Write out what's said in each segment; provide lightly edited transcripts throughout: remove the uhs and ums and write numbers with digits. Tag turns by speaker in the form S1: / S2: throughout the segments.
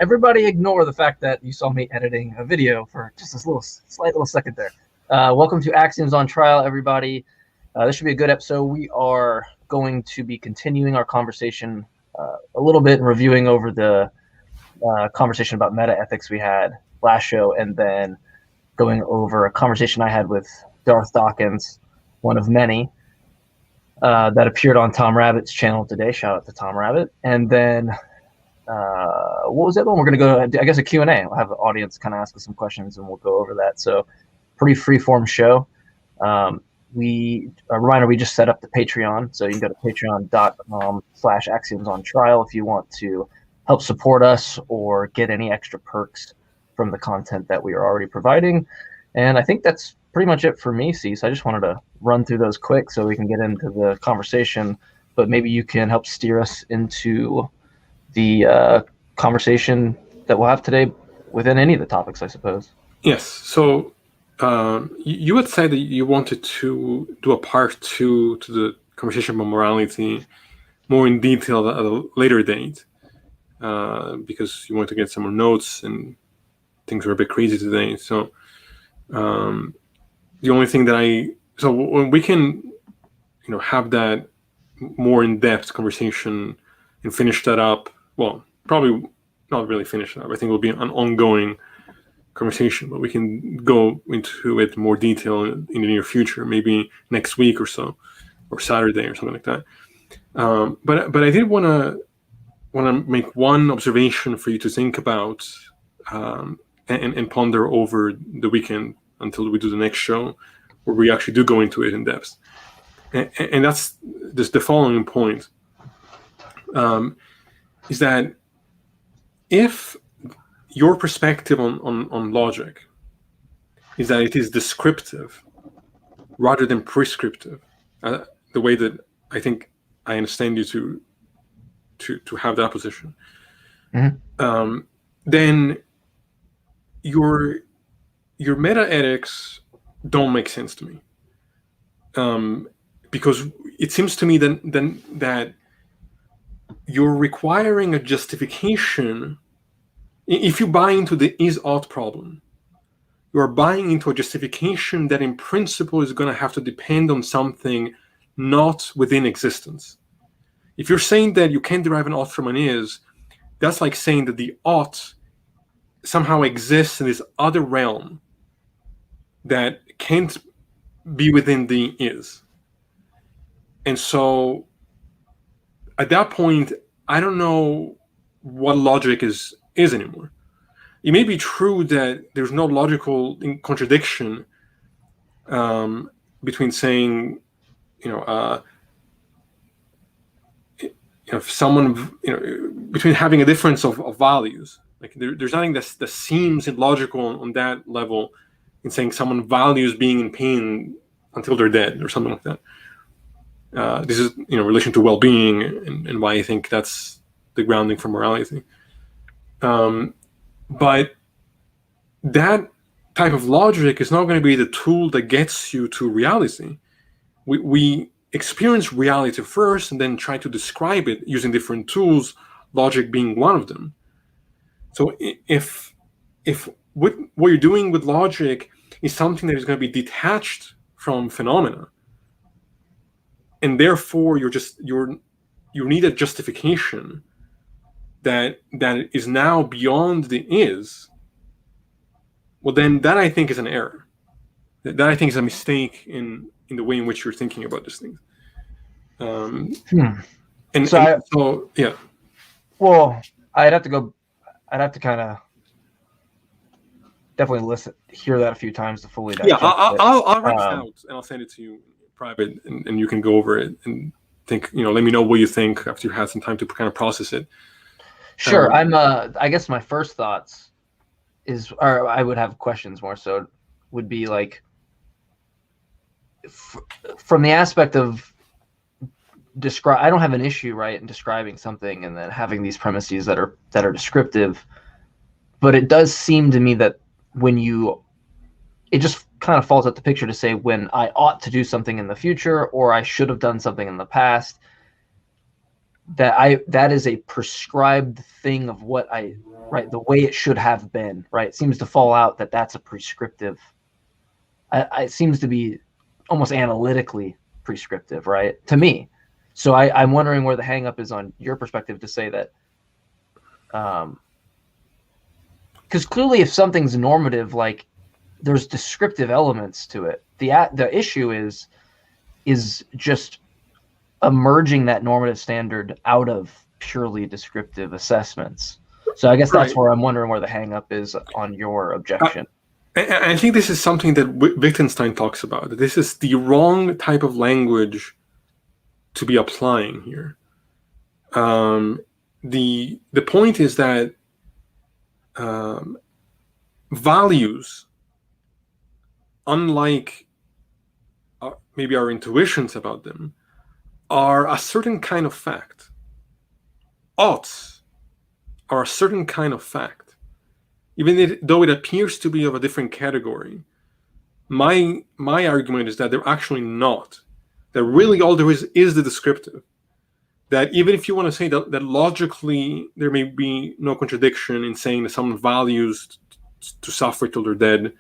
S1: Everybody ignore the fact that you saw me editing a video for just this slight little second there. Welcome to Axioms on Trial, everybody. This should be a good episode. We are going to be continuing our conversation a little bit and reviewing over the conversation about metaethics we had last show, and then going over a conversation I had with Darth Dawkins, one of many, that appeared on Tom Rabbit's channel today. Shout out to Tom Rabbit. And then what was the other one? We're going to go, I guess, a Q&A. We'll have the audience kind of ask us some questions, and we'll go over that. So pretty free-form show. A reminder, we just set up the Patreon. So you can go to patreon.com/Axioms on Trial if you want to help support us or get any extra perks from the content that we are already providing. And I think that's pretty much it for me, C. So I just wanted to run through those quick so we can get into the conversation. But maybe you can help steer us into the conversation that we'll have today within any of the topics, I suppose.
S2: Yes. So you had said that you wanted to do a part 2 to the conversation about morality more in detail at a later date, because you want to get some more notes and things were a bit crazy today. So the only thing that when we can, have that more in-depth conversation and finish that up. Well, probably not really finish it up. I think it will be an ongoing conversation, but we can go into it more detail in the near future, maybe next week or so, or Saturday or something like that. But I did want to make one observation for you to think about and ponder over the weekend until we do the next show, where we actually do go into it in depth. And that's just the following point. Is that if your perspective on logic is that it is descriptive rather than prescriptive, the way that I think I understand you to have that position, then your metaethics don't make sense to me, because it seems to me that you're requiring a justification. If you buy into the is-ought problem, you are buying into a justification that in principle is going to have to depend on something not within existence. If you're saying that you can't derive an ought from an is, that's like saying that the ought somehow exists in this other realm that can't be within the is. And so at that point, I don't know what logic is anymore. It may be true that there's no logical contradiction between saying, if someone, between having a difference of values. Like there's nothing that seems illogical on that level in saying someone values being in pain until they're dead or something like that. This is, in relation to well-being and why I think that's the grounding for morality. But that type of logic is not going to be the tool that gets you to reality. We experience reality first and then try to describe it using different tools, logic being one of them. So if what you're doing with logic is something that is going to be detached from phenomena, and therefore you need a justification that is now beyond the is, well, then that I think is an error. That I think is a mistake in the way in which you're thinking about these things. Yeah.
S1: Well, I'd have to kind of definitely hear that a few times to fully digest.
S2: Yeah, I'll write it out and I'll send it to you in private, and you can go over it and think. Let me know what you think after you had some time to kind of process it.
S1: Sure. I guess my first thoughts or I would have questions more so, would be like, from the aspect of I don't have an issue, right, in describing something and then having these premises that are descriptive, but it does seem to me that it just kind of falls out the picture to say when I ought to do something in the future or I should have done something in the past. that is a prescribed thing of what the way it should have been, right? It seems to fall out that that's a prescriptive. It seems to be almost analytically prescriptive, right? To me. So I'm wondering where the hang up is on your perspective to say that, because clearly if something's normative, like there's descriptive elements to it. The issue is just emerging that normative standard out of purely descriptive assessments. So I guess that's where I'm wondering where the hang up is on your objection.
S2: I think this is something that Wittgenstein talks about. This is the wrong type of language to be applying here. The point is that values, unlike maybe our intuitions about them, are a certain kind of fact. Oughts are a certain kind of fact. Even though it appears to be of a different category, my argument is that they're actually not. That really all there is the descriptive. That even if you want to say that logically there may be no contradiction in saying that someone values to suffer till they're dead,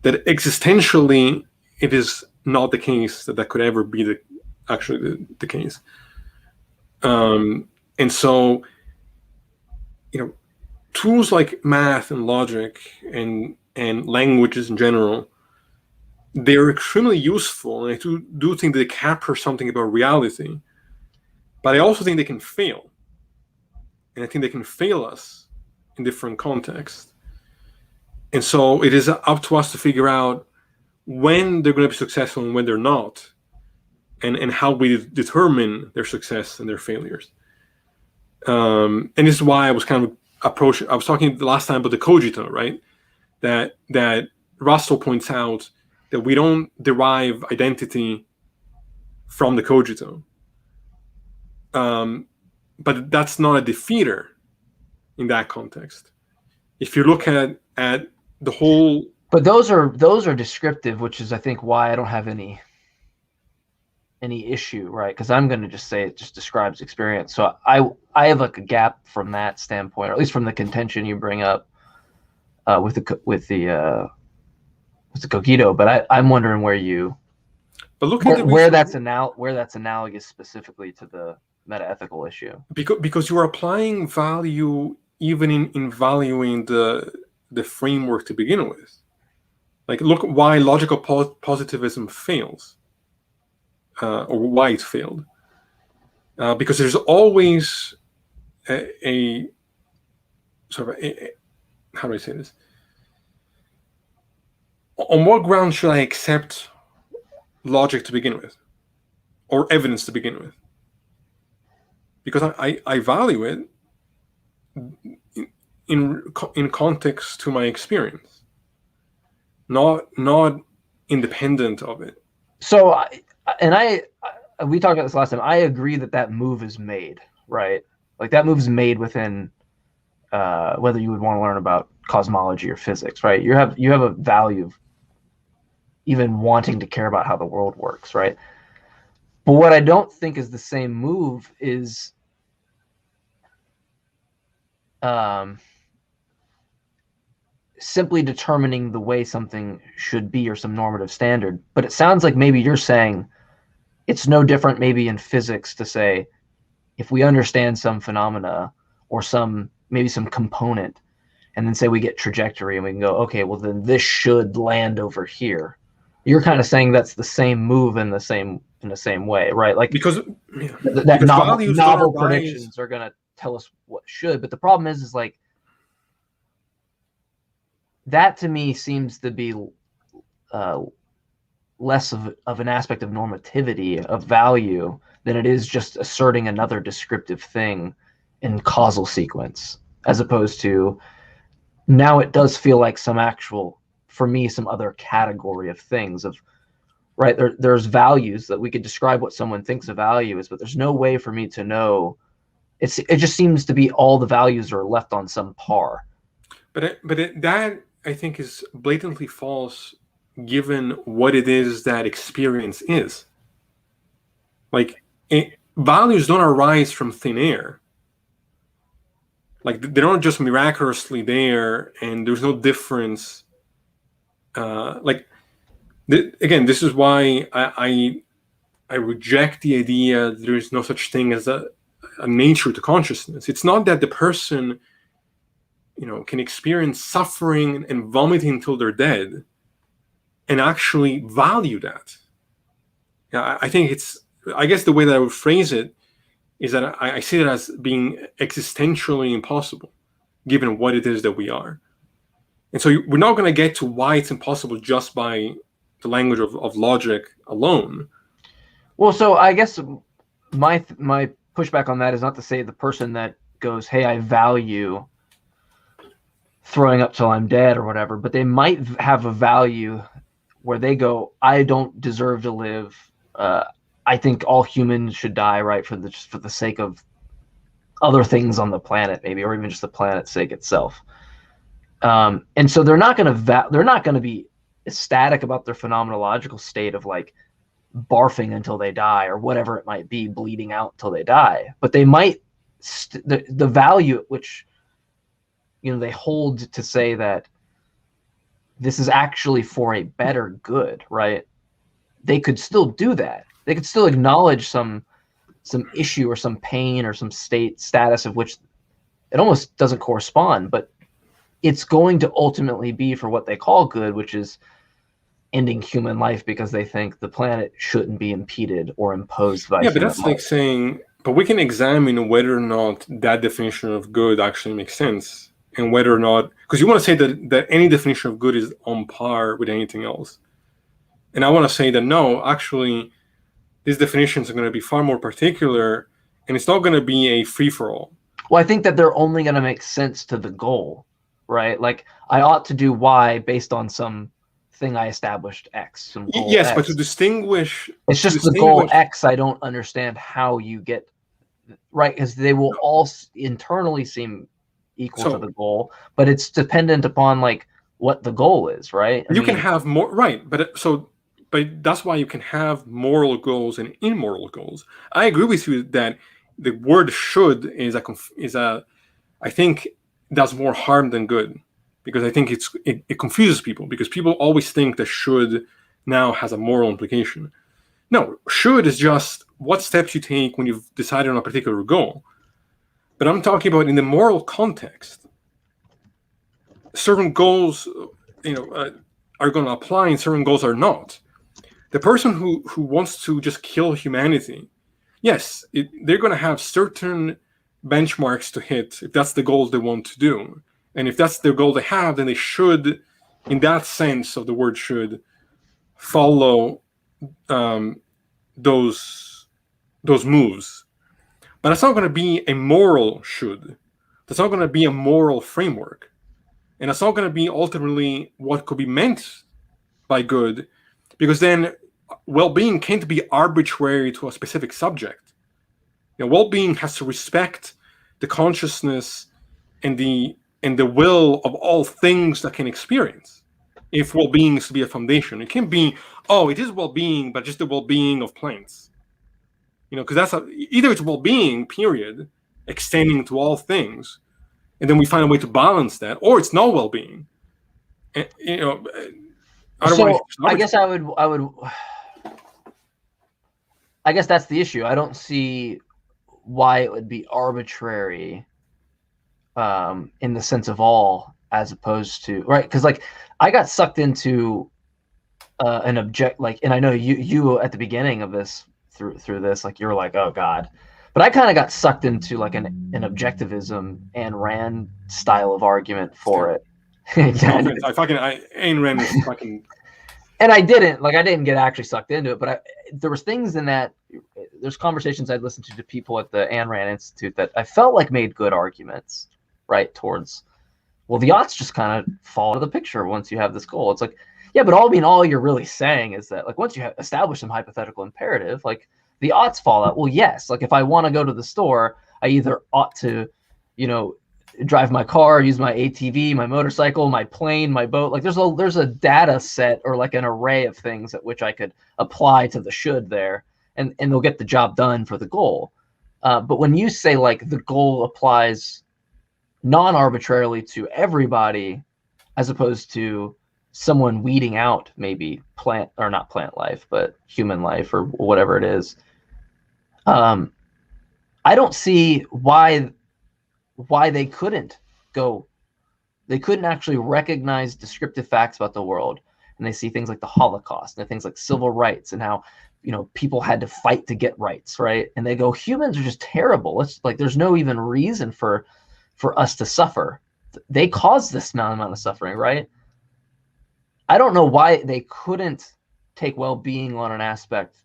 S2: that existentially it is not the case that could ever be the case. And so, tools like math and logic and languages in general, they're extremely useful, and I do think they capture something about reality. But I also think they can fail. And I think they can fail us in different contexts. And so it is up to us to figure out when they're going to be successful and when they're not, and how we determine their success and their failures. And this is why I was kind of I was talking the last time about the cogito, right? That Russell points out that we don't derive identity from the cogito. But that's not a defeater in that context. If you look at the whole...
S1: But those are descriptive, which is, I think, why I don't have any issue, right? Because I'm going to just say it just describes experience. So I have like a gap from that standpoint, or at least from the contention you bring up with the cogito. But I'm wondering where you... But look at where that's analogous specifically to the metaethical issue.
S2: Because you are applying value even in valuing the framework to begin with. Like, look why logical positivism fails, or why it failed. Because there's always a sort of how do I say this? On what ground should I accept logic to begin with, or evidence to begin with? Because I value it in context to my experience, not independent of it.
S1: So, we talked about this last time. I agree that move is made, right? Like that move is made within whether you would want to learn about cosmology or physics, right? You have a value of even wanting to care about how the world works, right? But what I don't think is the same move is simply determining the way something should be or some normative standard. But it sounds like maybe you're saying it's no different maybe in physics to say, if we understand some phenomena or maybe some component, and then say we get trajectory and we can go, okay, well then this should land over here. You're kind of saying that's the same move in the same way, right? Like
S2: because
S1: novel predictions are going to tell us what should. But the problem is like that to me seems to be less of an aspect of normativity of value than it is just asserting another descriptive thing in causal sequence, as opposed to now it does feel like some other category of things of, right? There's values that we could describe what someone thinks a value is, but there's no way for me to know. It just seems to be all the values are left on some par.
S2: But that I think is blatantly false, given what it is that experience is. Like values don't arise from thin air. Like, they're not just miraculously there, and there's no difference. Again, this is why I reject the idea that there is no such thing as a nature to consciousness. It's not that the person, can experience suffering and vomiting until they're dead and actually value that. Yeah, I guess the way that I would phrase it is that I see it as being existentially impossible, given what it is that we are. And so we're not going to get to why it's impossible just by the language of logic alone.
S1: Well, so I guess my pushback on that is not to say the person that goes, hey, I value throwing up till I'm dead or whatever, but they might have a value where they go, I don't deserve to live. I think all humans should die, right, for the sake of other things on the planet, maybe, or even just the planet's sake itself. And so they're not going to be ecstatic about their phenomenological state of like barfing until they die or whatever it might be, bleeding out until they die. But they might the value at which they hold to say that this is actually for a better good, right? They could still do that. They could still acknowledge some issue or some pain or some status of which it almost doesn't correspond, but it's going to ultimately be for what they call good, which is ending human life because they think the planet shouldn't be impeded or imposed by
S2: but that's like saying, but we can examine whether or not that definition of good actually makes sense, and whether or not, because you want to say that any definition of good is on par with anything else. And I want to say that no, actually, these definitions are going to be far more particular, and it's not going to be a free-for-all.
S1: Well, I think that they're only going to make sense to the goal, right? Like, I ought to do Y based on some thing I established X.
S2: Yes,
S1: X.
S2: But to distinguish...
S1: It's just the goal X, I don't understand how you get... Right, because they will all internally seem equal to the goal, but it's dependent upon, like, what the goal is, right?
S2: You can have more... Right, but that's why you can have moral goals and immoral goals. I agree with you that the word "should" is I think does more harm than good, because I think it confuses people, because people always think that "should" now has a moral implication. No, "should" is just what steps you take when you've decided on a particular goal. But I'm talking about in the moral context. Certain goals, are going to apply, and certain goals are not. The person who wants to just kill humanity, yes, they're going to have certain benchmarks to hit if that's the goal they want to do. And if that's the goal they have, then they should, in that sense of the word should, follow those moves. But that's not going to be a moral should. That's not going to be a moral framework. And that's not going to be ultimately what could be meant by good, because then well-being can't be arbitrary to a specific subject. Well-being has to respect the consciousness and the will of all things that can experience. If well-being is to be a foundation, it can't be, it is well-being, but just the well-being of plants. Because that's either it's well-being, period, extending to all things, and then we find a way to balance that, or it's no well-being. And,
S1: so I guess I guess that's the issue. I don't see why it would be arbitrary in the sense of all, as opposed to, right? Because like I got sucked into an object, like, and I know you at the beginning of this through this, like you were like, oh God, but I kind of got sucked into like an objectivism Ayn Rand style of argument for it.
S2: Exactly. Ayn Rand is fucking.
S1: And I didn't get actually sucked into it, but there was things in that. There's conversations I'd listened to people at the Ayn Rand Institute that I felt like made good arguments, right, towards, well, the oughts just kind of fall out of the picture once you have this goal. It's like, yeah, but all you're really saying is that, like, once you have established some hypothetical imperative, like, the oughts fall out. Well, yes, like, if I want to go to the store, I either ought to, drive my car, use my ATV, my motorcycle, my plane, my boat. Like, there's a data set or like an array of things at which I could apply to the should there. and they'll get the job done for the goal. But when you say like the goal applies non-arbitrarily to everybody, as opposed to someone weeding out maybe plant, or not plant life, but human life or whatever it is, I don't see why they couldn't actually recognize descriptive facts about the world. And they see things like the Holocaust and things like civil rights and how, people had to fight to get rights, right? And they go, humans are just terrible. It's like there's no even reason for us to suffer. They caused this amount of suffering, right? I don't know why they couldn't take well-being on an aspect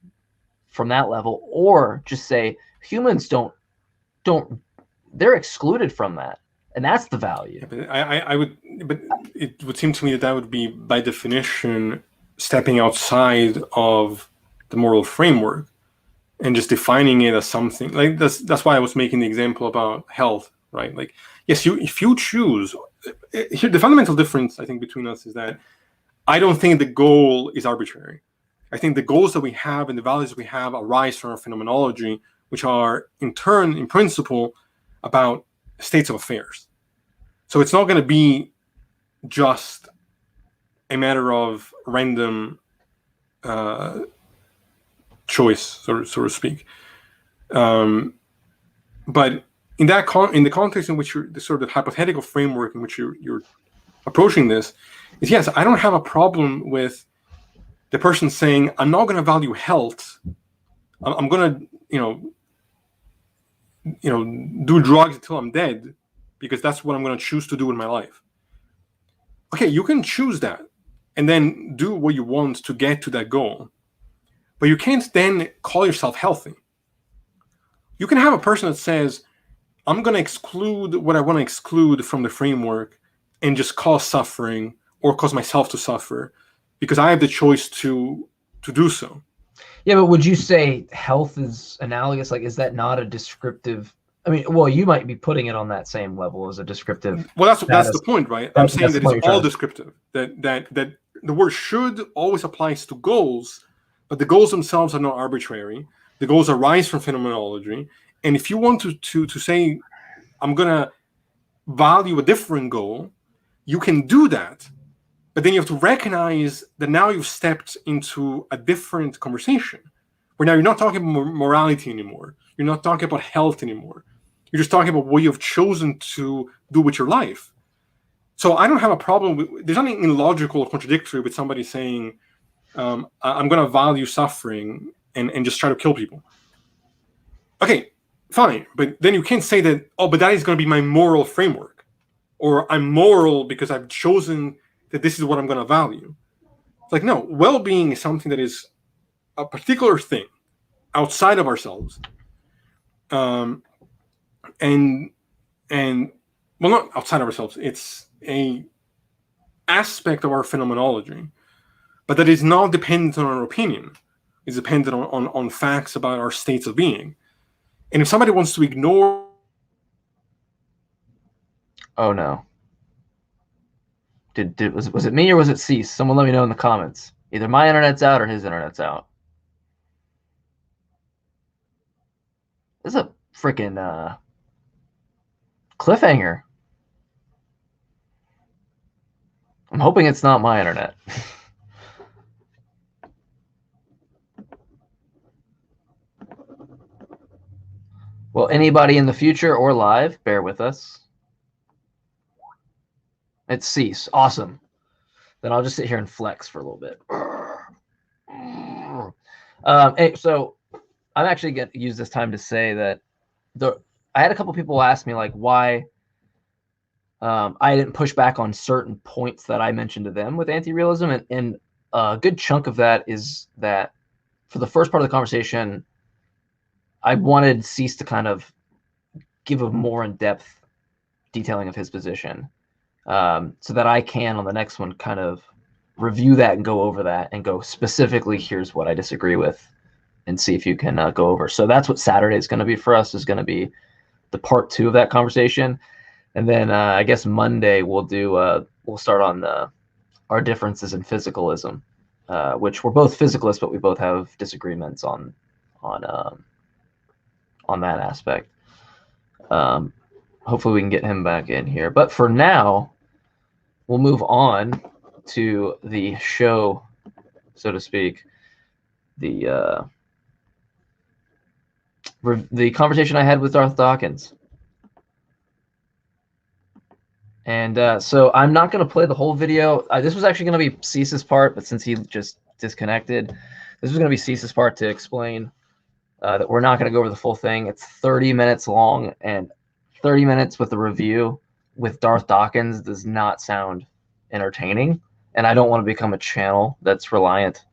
S1: from that level, or just say humans don't they're excluded from that, and that's the value.
S2: Yeah, but it would seem to me that would be by definition stepping outside of the moral framework and just defining it as something like that's why I was making the example about health, right? Like, yes, if you choose here, the fundamental difference I think between us is that I don't think the goal is arbitrary. I think the goals that we have and the values we have arise from our phenomenology, which are in turn, in principle, about states of affairs. So it's not going to be just a matter of random choice, so to speak. But in the context in which you're, the sort of hypothetical framework in which you're approaching this, is yes, I don't have a problem with the person saying, I'm not going to value health. I'm going to, do drugs until I'm dead because that's what I'm going to choose to do in my life. Okay, you can choose that and then do what you want to get to that goal. But you can't then call yourself healthy. You can have a person that says, I'm going to exclude what I want to exclude from the framework and just cause suffering or cause myself to suffer because I have the choice to do so.
S1: Yeah, but would you say health is analogous? Like, is that not a descriptive? I mean, well, you might be putting it on that same level as a descriptive.
S2: Well, that's the point, right? I'm saying that it's all descriptive. That the word should always applies to goals, but the goals themselves are not arbitrary. The goals arise from phenomenology. And if you want to say, I'm going to value a different goal, you can do that. But then you have to recognize that now you've stepped into a different conversation where now you're not talking about morality anymore. You're not talking about health anymore. You're just talking about what you've chosen to do with your life. So I don't have a problem with, there's nothing illogical or contradictory with somebody saying, I'm going to value suffering and just try to kill people. Okay, fine. But then you can't say that, but that is going to be my moral framework. Or I'm moral because I've chosen that this is what I'm going to value. It's like, no, well-being is something that is a particular thing outside of ourselves. And well, not outside of ourselves. It's a aspect of our phenomenology, but that is not dependent on our opinion. It's dependent on facts about our states of being. And if somebody wants to ignore...
S1: Oh, no. Was it me or was it Cease? Someone let me know in the comments. Either my internet's out or his internet's out. This is a freaking cliffhanger. I'm hoping it's not my internet. Well, anybody in the future or live, bear with us. It's Cease. Awesome. Then I'll just sit here and flex for a little bit. So I'm actually going to use this time to say that I had a couple people ask me like why I didn't push back on certain points that I mentioned to them with anti-realism. And a good chunk of that is that for the first part of the conversation, I wanted Cease to kind of give a more in-depth detailing of his position. So that I can, on the next one, kind of review that and go over that and go specifically, here's what I disagree with, and see if you can go over. So that's what Saturday is going to be for us, is going to be the part 2 of that conversation. And then I guess Monday we'll start on our differences in physicalism, which we're both physicalists, but we both have disagreements on on that aspect. Hopefully we can get him back in here. But for now, we'll move on to the show, so to speak. The conversation I had with Darth Dawkins. And so I'm not going to play the whole video. This was actually going to be Cease's part, but since he just disconnected, this was going to be Cease's part to explain that we're not going to go over the full thing. It's 30 minutes long, and 30 minutes with a review with Darth Dawkins does not sound entertaining. And I don't want to become a channel that's reliant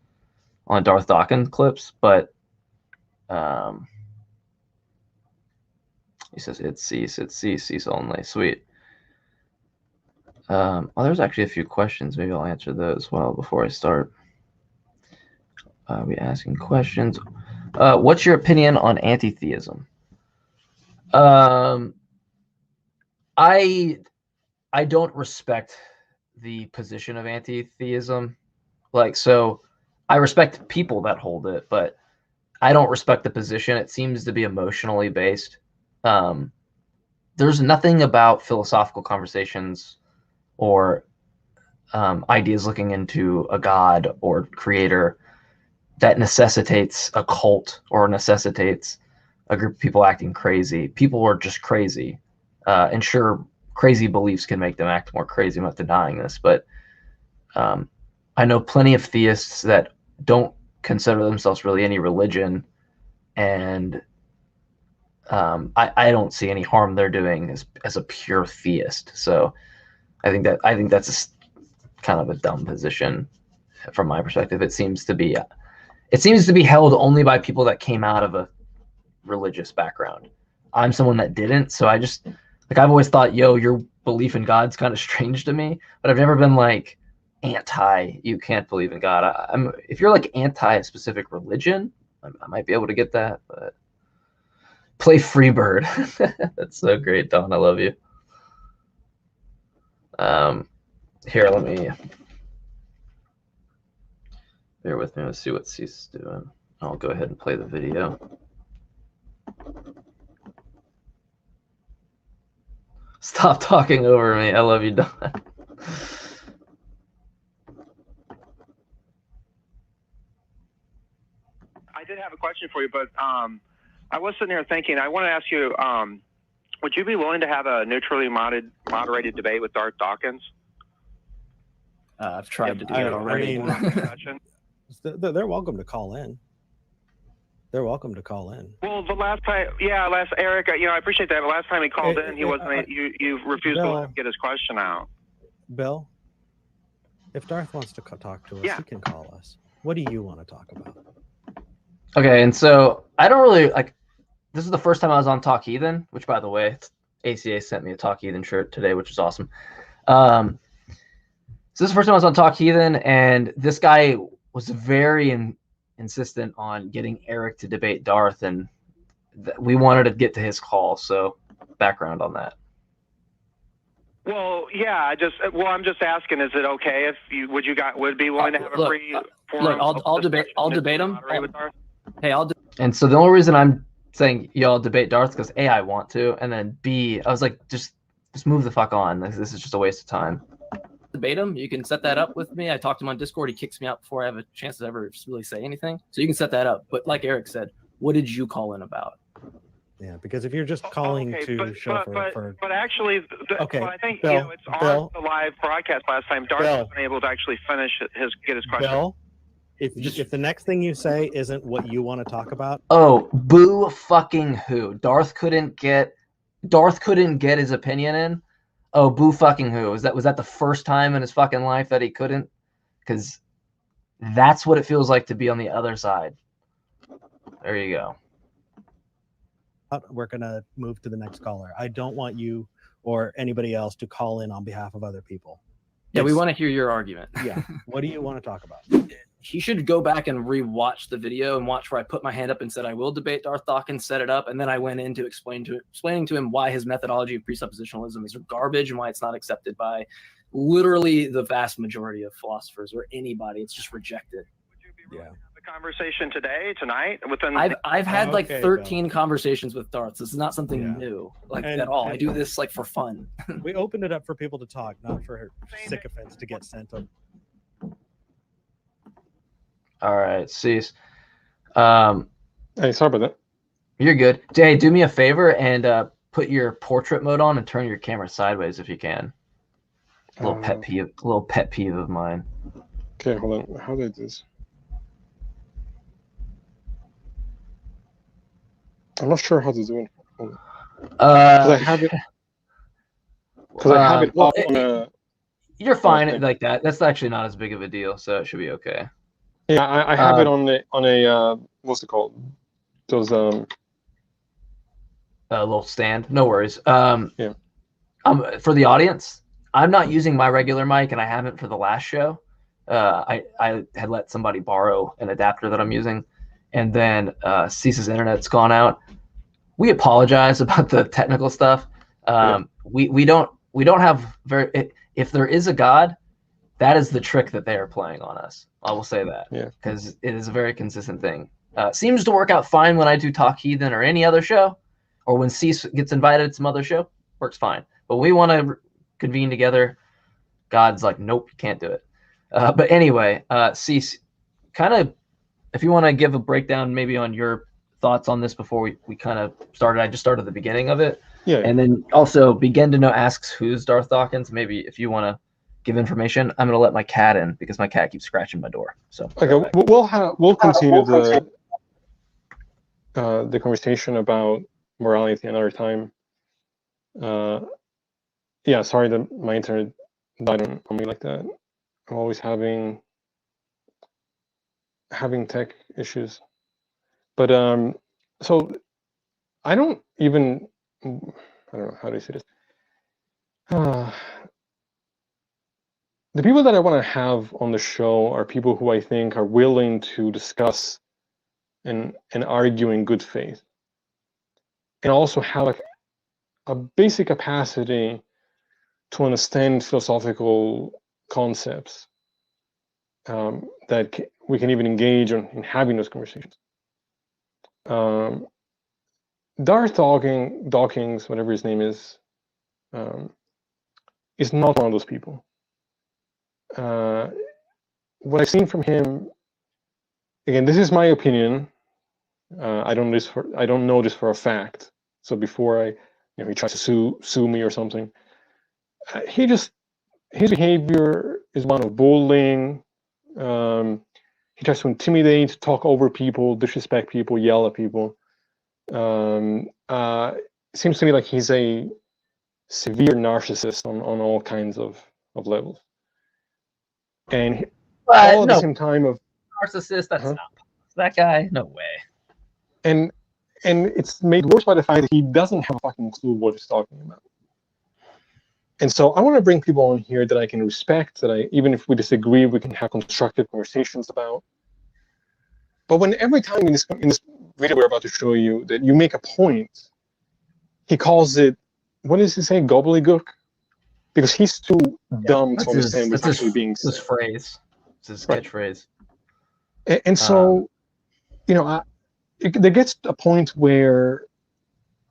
S1: on Darth Dawkins clips, but he says it's Cease only. Sweet. Well, there's actually a few questions. Maybe I'll answer those before I start. We asking questions. What's your opinion on anti-theism? I don't respect the position of anti-theism. So I respect people that hold it, but I don't respect the position. It seems to be emotionally based. There's nothing about philosophical conversations or ideas looking into a god or creator that necessitates a cult or necessitates a group of people acting crazy. People are just crazy. And sure, crazy beliefs can make them act more crazy. I'm not denying this, but I know plenty of theists that don't consider themselves really any religion, and I don't see any harm they're doing as a pure theist. So I think that's kind of a dumb position from my perspective. It seems to be held only by people that came out of a religious background. I'm someone that didn't, so I just I've always thought, your belief in God's kind of strange to me, but I've never been anti, you can't believe in God. If you're anti a specific religion, I might be able to get that, but play Freebird. That's so great, Don. I love you. Here, let me bear with me. Let's see what Cease is doing. I'll go ahead and play the video. Stop talking over me. I love you, Don.
S3: I did have a question for you, but I was sitting here thinking, I want to ask you, would you be willing to have a neutrally moderated debate with Darth Dawkins?
S4: I've tried to do it already.
S5: They're welcome to call in. They're welcome to call in.
S3: Well, the last time, Eric, I appreciate that. The last time he called in, he wasn't. You refused to let him get his question out. Bill,
S5: if Darth wants to talk to us, he can call us. What do you want to talk about?
S1: Okay, and so I don't really this is the first time I was on Talk Heathen, which, by the way, ACA sent me a Talk Heathen shirt today, which is awesome. So this is the first time I was on Talk Heathen, and this guy was very insistent on getting Eric to debate Darth, and we wanted to get to his call. So background on that.
S3: Well, yeah, I'm just asking, is it okay if you would be willing to have a free forum?
S4: Look, I'll debate him. Hey,
S1: And so the only reason I'm saying y'all debate Darth because A, I want to, and then B, I was like, just move the fuck on. This is just a waste of time.
S4: Debate him. You can set that up with me. I talked to him on Discord. He kicks me out before I have a chance to ever really say anything. So you can set that up. But like Eric said, what did you call in about?
S5: Yeah, because if you're just calling
S3: but actually,
S5: okay,
S3: I think
S5: Bill,
S3: it's on the live broadcast last time. Darth wasn't able to actually get his question.
S5: Bill, if the next thing you say isn't what you want to talk about,
S1: boo fucking who? Darth couldn't get his opinion in. Oh, boo fucking who? Was that the first time in his fucking life that he couldn't? Because that's what it feels like to be on the other side. There you go.
S5: We're going to move to the next caller. I don't want you or anybody else to call in on behalf of other people.
S4: Yeah, we want to hear your argument.
S5: Yeah. What do you want to talk about?
S4: He should go back and re-watch the video and watch where I put my hand up and said I will debate Darth Dawkins, set it up, and then I went into explaining to him why his methodology of presuppositionalism is garbage and why it's not accepted by literally the vast majority of philosophers or anybody. It's just rejected.
S3: Would you be willing to have a conversation tonight, within.
S4: I've had like
S5: Okay,
S4: 13 conversations with Darth. This is not something
S5: Yeah.
S4: new, like
S5: And-
S4: at all. I
S5: and-
S4: do this like for fun.
S5: We opened it up for people to talk, not for sycophants to get sent up.
S1: All right, cease.
S2: Hey, sorry about that.
S1: You're good. Jay, do me a favor and put your portrait mode on and turn your camera sideways if you can. A little pet peeve of mine.
S2: Okay, hold on. How do I do this? I'm not sure how to do it. Because I have it. Because I have it
S1: well,
S2: up on a.
S1: You're fine
S2: Okay.
S1: like that. That's actually not as big of a deal, so it should be okay.
S2: Yeah, I have it on a what's it called? Those
S1: A little stand. No worries.
S2: Yeah.
S1: For the audience, I'm not using my regular mic, and I haven't for the last show. I had let somebody borrow an adapter that I'm using, and then Cease's internet's gone out. We apologize about the technical stuff. We don't have very. If there is a God, that is the trick that they are playing on us. I will say that.
S2: Yeah.
S1: Because it is a very consistent thing. Seems to work out fine when I do Talk Heathen or any other show, or when Cease gets invited to some other show, works fine. But we want to convene together. God's like, nope, you can't do it. But anyway, Cease, kind of, if you want to give a breakdown maybe on your thoughts on this before we kind of started. I just started the beginning of it.
S2: Yeah.
S1: And then also Begin to Know asks who's Darth Dawkins. Maybe if you want to give information, I'm going to let my cat in because my cat keeps scratching my door. So
S2: Okay, we'll continue the conversation about morality another time. Yeah, sorry that my internet died on me like that. I'm always having tech issues. But so I don't know how do I say this. The people that I want to have on the show are people who I think are willing to discuss and argue in good faith, and also have a basic capacity to understand philosophical concepts that we can even engage in having those conversations. Darth Dawkins, whatever his name is not one of those people. What I've seen from him, again, this is my opinion. I don't know this for a fact. So before he tries to sue me or something, his behavior is one of bullying. He tries to intimidate, talk over people, disrespect people, yell at people. It seems to me like he's a severe narcissist on all kinds of levels. And all at the same time of
S1: narcissist, that's not that guy. No way.
S2: And it's made worse by the fact that he doesn't have a fucking clue what he's talking about. And so I want to bring people on here that I can respect, that even if we disagree, we can have constructive conversations about. But every time in this video we're about to show you that you make a point, he calls it, what does he say, gobbledygook? Because he's too dumb to understand what's actually being said.
S1: This phrase. It's his catchphrase.
S2: And so, there gets a point where,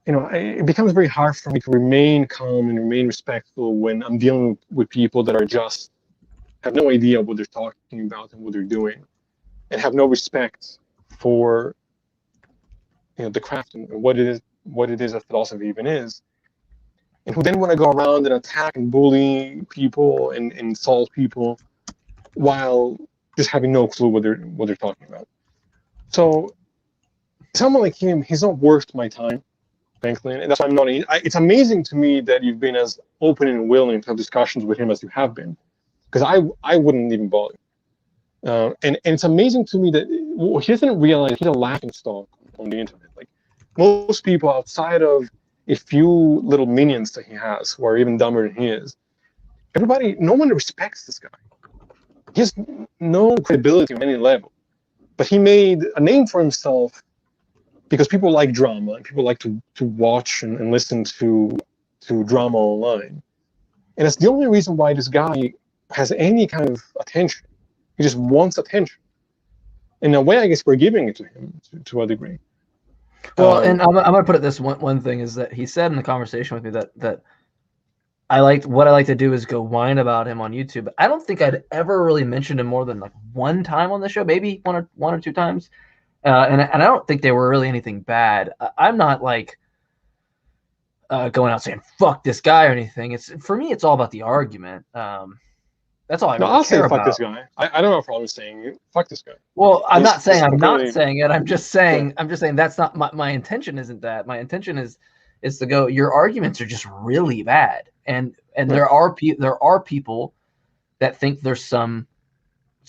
S2: it becomes very hard for me to remain calm and remain respectful when I'm dealing with people that are just have no idea what they're talking about and what they're doing, and have no respect for, the craft and what it is that philosophy even is, and who then want to go around and attack and bully people and insult people while just having no clue what they're talking about. So someone like him, he's not worth my time, frankly, and that's why I'm not. It's amazing to me that you've been as open and willing to have discussions with him as you have been, because I wouldn't even bother. And it's amazing to me that he doesn't realize he's a laughingstock on the internet. Like most people outside of a few little minions that he has who are even dumber than he is, no one respects this guy. He has no credibility on any level. But he made a name for himself because people like drama and people like to watch and listen to drama online. And that's the only reason why this guy has any kind of attention. He just wants attention.
S6: in a way, I guess we're giving it to him to a degree.
S1: Well, and I'm going to put it this one thing is that he said in the conversation with me that I like to do is go whine about him on YouTube. I don't think I'd ever really mentioned him more than like one time on the show, maybe one or two times. And I don't think they were really anything bad. I'm not like going out saying fuck this guy or anything. For me, it's all about the argument. That's all I really
S6: I'll
S1: care
S6: say
S1: about.
S6: fuck this guy. I don't have a problem saying fuck this guy.
S1: Well, I'm not saying I'm not
S6: completely-
S1: saying it. I'm just saying that's not my intention. Isn't that my intention is to go? Your arguments are just really bad, and there are people that think there's some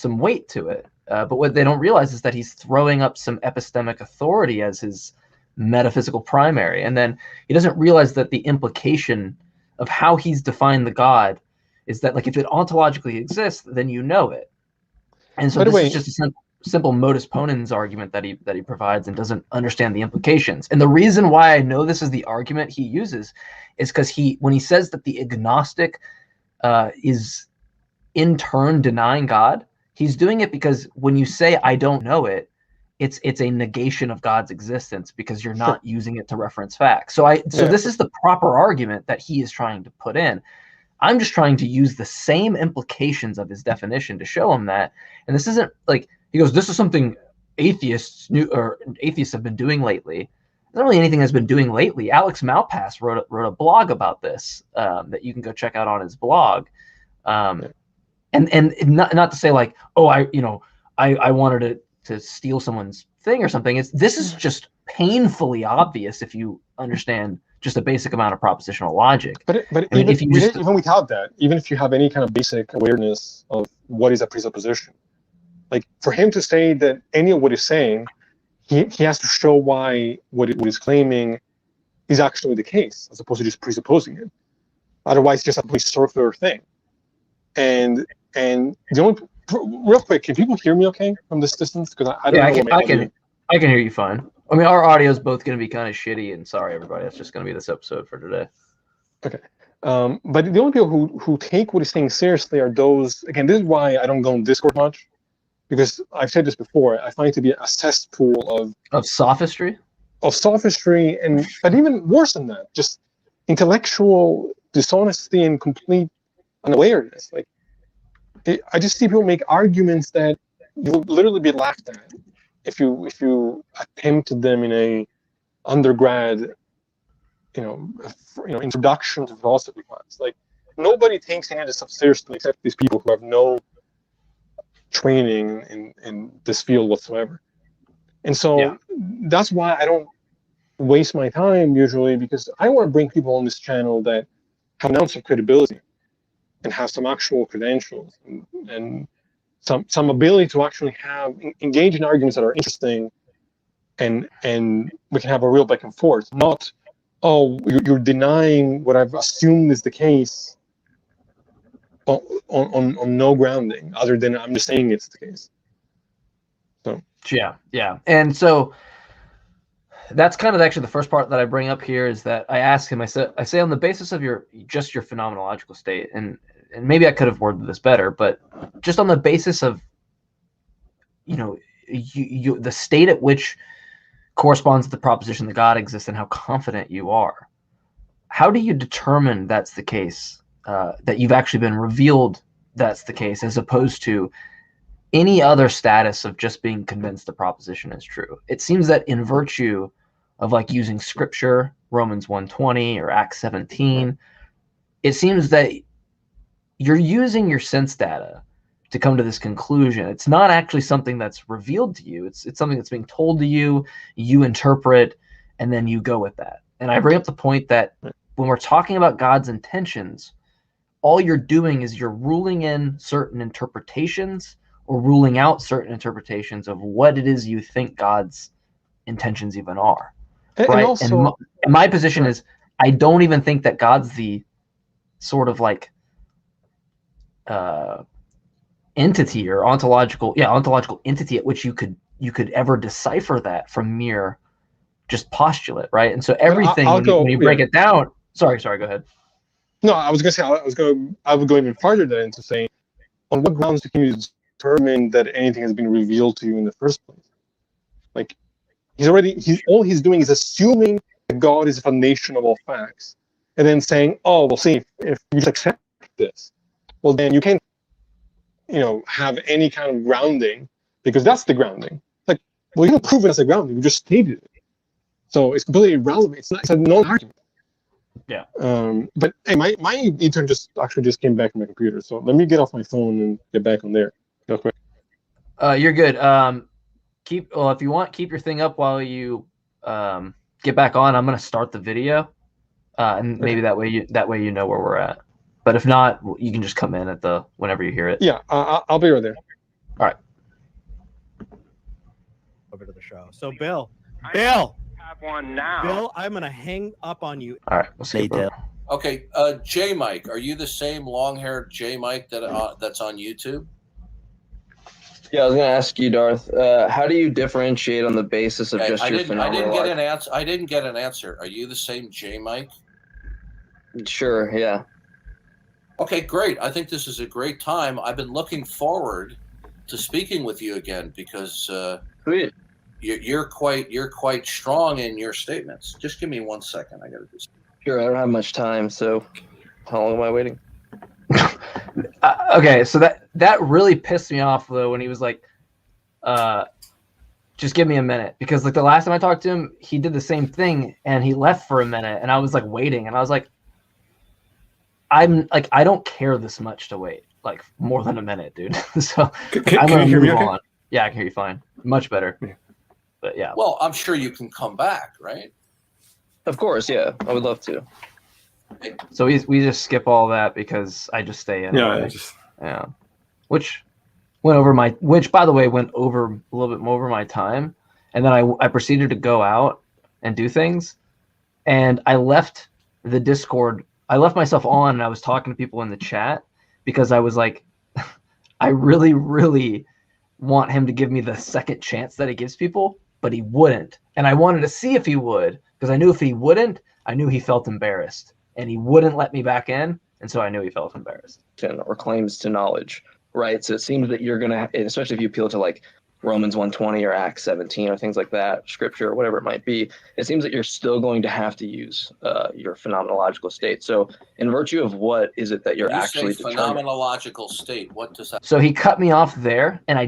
S1: weight to it. But what they don't realize is that he's throwing up some epistemic authority as his metaphysical primary, and then he doesn't realize that the implication of how he's defined the God is that, like, if it ontologically exists, then you know it. And so this is just a simple modus ponens argument that he provides and doesn't understand the implications. And the reason why I know this is the argument he uses is because when he says that the agnostic is in turn denying God, he's doing it because when you say I don't know it, it's a negation of God's existence because you're not using it to reference facts. So this is the proper argument that he is trying to put in. I'm just trying to use the same implications of his definition to show him that. And this isn't like, he goes, this is something atheists have been doing lately. There's not really anything that's been doing lately. Alex Malpass wrote a blog about this that you can go check out on his blog. And not to say like, oh, I wanted to steal someone's thing or something. This is just painfully obvious if you understand just a basic amount of propositional logic.
S6: But even without that, even if you have any kind of basic awareness of what is a presupposition, like for him to say that any of what he's saying, he has to show why what he's claiming is actually the case, as opposed to just presupposing it. Otherwise, it's just a pretty circular thing. And the only real quick, can people hear me okay from this distance? Because I don't know.
S1: I can hear you fine. I mean, our audio is both going to be kind of shitty, and sorry, everybody. That's just going to be this episode for today.
S6: Okay. But the only people who take what he's saying seriously are those, again, this is why I don't go on Discord much, because I've said this before, I find it to be a cesspool
S1: of sophistry?
S6: Of sophistry, but even worse than that, just intellectual dishonesty and complete unawareness. Like, I just see people make arguments that you will literally be laughed at if you attempted them in a undergrad, introduction to philosophy class. Like, nobody takes any of this stuff seriously except these people who have no training in this field whatsoever. And so that's why I don't waste my time usually, because I want to bring people on this channel that have an ounce of credibility and have some actual credentials and some ability to actually engage in arguments that are interesting, and we can have a real back and forth. Not, oh, you're denying what I've assumed is the case on no grounding other than I'm just saying it's the case. So
S1: yeah, and so that's kind of actually the first part that I bring up here is that I ask him. I say on the basis of your phenomenological state, and maybe I could have worded this better, but just on the basis of, the state at which corresponds to the proposition that God exists and how confident you are, how do you determine that's the case, that you've actually been revealed that's the case, as opposed to any other status of just being convinced the proposition is true? It seems that in virtue of like using scripture, Romans 1:20 or Acts 17, it seems that you're using your sense data to come to this conclusion. It's not actually something that's revealed to you. It's something that's being told to you, you interpret, and then you go with that. And I bring up the point that when we're talking about God's intentions, all you're doing is you're ruling in certain interpretations or ruling out certain interpretations of what it is you think God's intentions even are. Right? And my position is, I don't even think that God's the sort of like entity or ontological entity at which you could ever decipher that from mere just postulate, right? And so everything when you break it down. Sorry, go ahead.
S6: No, I was gonna say I would go even farther than to say, on what grounds can you determine that anything has been revealed to you in the first place. Like, all he's doing is assuming that God is a foundation of all facts, and then saying, oh, well, see, if you just accept this, well, then you can't, have any kind of grounding, because that's the grounding. Like, well, you don't prove it as a grounding, you just stated it. So it's completely irrelevant. It's a non-argument.
S1: Yeah.
S6: But hey, my intern just came back to my computer, so let me get off my phone and get back on there real quick.
S1: You're good. If you want, keep your thing up while you get back on. I'm gonna start the video, and maybe that way you know where we're at. But if not, you can just come in at whenever you hear it.
S6: Yeah, I'll be right there.
S1: All right.
S5: Over to the show. So Bill,
S3: Have one now.
S5: Bill, I'm gonna hang up on you.
S1: All right. We'll see.
S7: Okay, Jmike, are you the same long-haired Jmike that's on YouTube?
S8: Yeah, I was going to ask you, Darth. How do you differentiate on the basis of just your phenomenal?
S7: I didn't get an answer. Are you the same Jmike?
S8: Sure. Yeah.
S7: Okay, great. I think this is a great time. I've been looking forward to speaking with you again because
S8: Sweet.
S7: You're quite strong in your statements. Just give me 1 second. I got to do something.
S8: Sure. I don't have much time, so how long am I waiting?
S1: Okay, so that really pissed me off though when he was like, just give me a minute, because like the last time I talked to him, he did the same thing and he left for a minute and I was like waiting and I was like, I don't care this much to wait like more than a minute, dude. So I'm gonna move on. Yeah, I can hear you fine, much better.
S2: Yeah.
S1: But yeah.
S7: Well, I'm sure you can come back, right?
S8: Of course, yeah. I would love to.
S1: So we just skip all that because I just stay in.
S2: Yeah,
S1: Yeah. Which by the way went over a little bit over my time, and then I proceeded to go out and do things, and I left the Discord. I left myself on, and I was talking to people in the chat because I was like, I really, really want him to give me the second chance that he gives people, but he wouldn't, and I wanted to see if he would, because I knew if he wouldn't, I knew he felt embarrassed. And he wouldn't let me back in, and so I knew he felt embarrassed.
S8: Or claims to knowledge, right? So it seems that you're going to, especially if you appeal to like Romans 1:20 or Acts 17 or things like that, scripture or whatever it might be, it seems that you're still going to have to use your phenomenological state. So in virtue of what is it that you're actually determining?
S7: Phenomenological state, what does that?
S1: So he cut me off there, and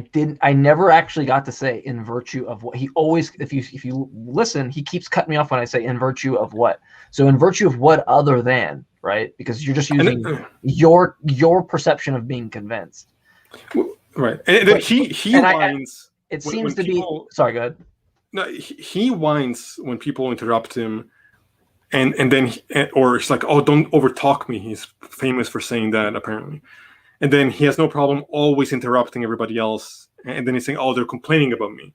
S1: I never actually got to say in virtue of what. He always, if you listen, he keeps cutting me off when I say in virtue of what. So in virtue of what other than, right? Because you're just using your perception of being convinced.
S2: Right. And then he whines.
S1: It seems to be. Sorry, go ahead.
S2: No, he whines when people interrupt him, and then or it's like, oh, don't overtalk me. He's famous for saying that apparently, and then he has no problem always interrupting everybody else, and then he's saying, oh, they're complaining about me.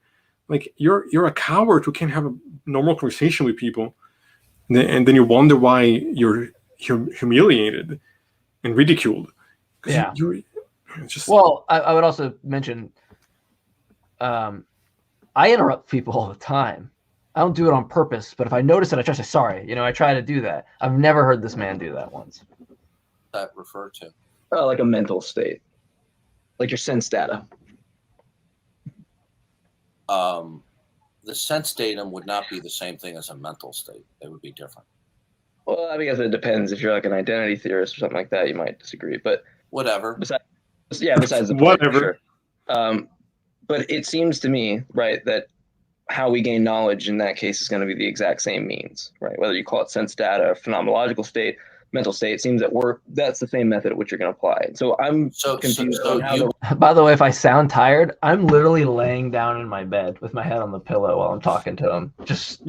S2: Like you're a coward who can't have a normal conversation with people, and then you wonder why you're humiliated and ridiculed.
S1: Yeah.
S2: Well,
S1: I would also mention, I interrupt people all the time. I don't do it on purpose, but if I notice it, I try to say sorry. I try to do that. I've never heard this man do that once.
S7: That refer to?
S8: Like a mental state, like your sense data.
S7: The sense datum would not be the same thing as a mental state. They would be different.
S8: Well, I guess it depends. If you're like an identity theorist or something like that, you might disagree. But
S7: whatever.
S8: Besides the point,
S2: whatever.
S8: Sure. But it seems to me, right, that how we gain knowledge in that case is going to be the exact same means, right? Whether you call it sense data, phenomenological state, mental state, it seems that that's the same method at which you're going to apply. So I'm confused.
S1: By the way, if I sound tired, I'm literally laying down in my bed with my head on the pillow while I'm talking to him, just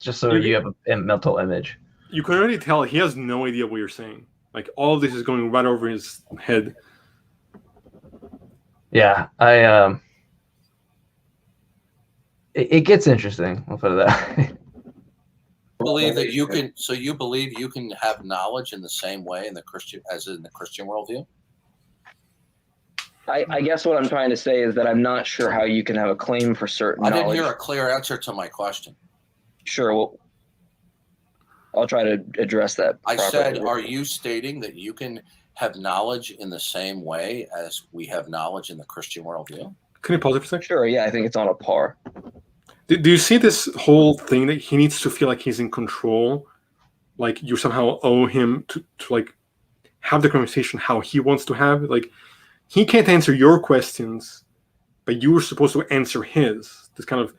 S1: so you have a mental image.
S2: You can already tell he has no idea what you're saying. Like all of this is going right over his head.
S1: Yeah, it gets interesting. I'll put it that way.
S7: Believe that you can. So you believe you can have knowledge in the same way in the Christian worldview?
S8: I guess what I'm trying to say is that I'm not sure how you can have a claim for certain knowledge.
S7: I didn't hear a clear answer to my question.
S8: Sure. Well, I'll try to address that.
S7: I said, are you stating that you can have knowledge in the same way as we have knowledge in the Christian worldview?
S2: Can you pause it for a second?
S8: Sure, yeah, I think it's on a par.
S2: Do you see this whole thing that he needs to feel like he's in control? Like you somehow owe him to like have the conversation how he wants to have it? Like he can't answer your questions, but you were supposed to answer his. This kind of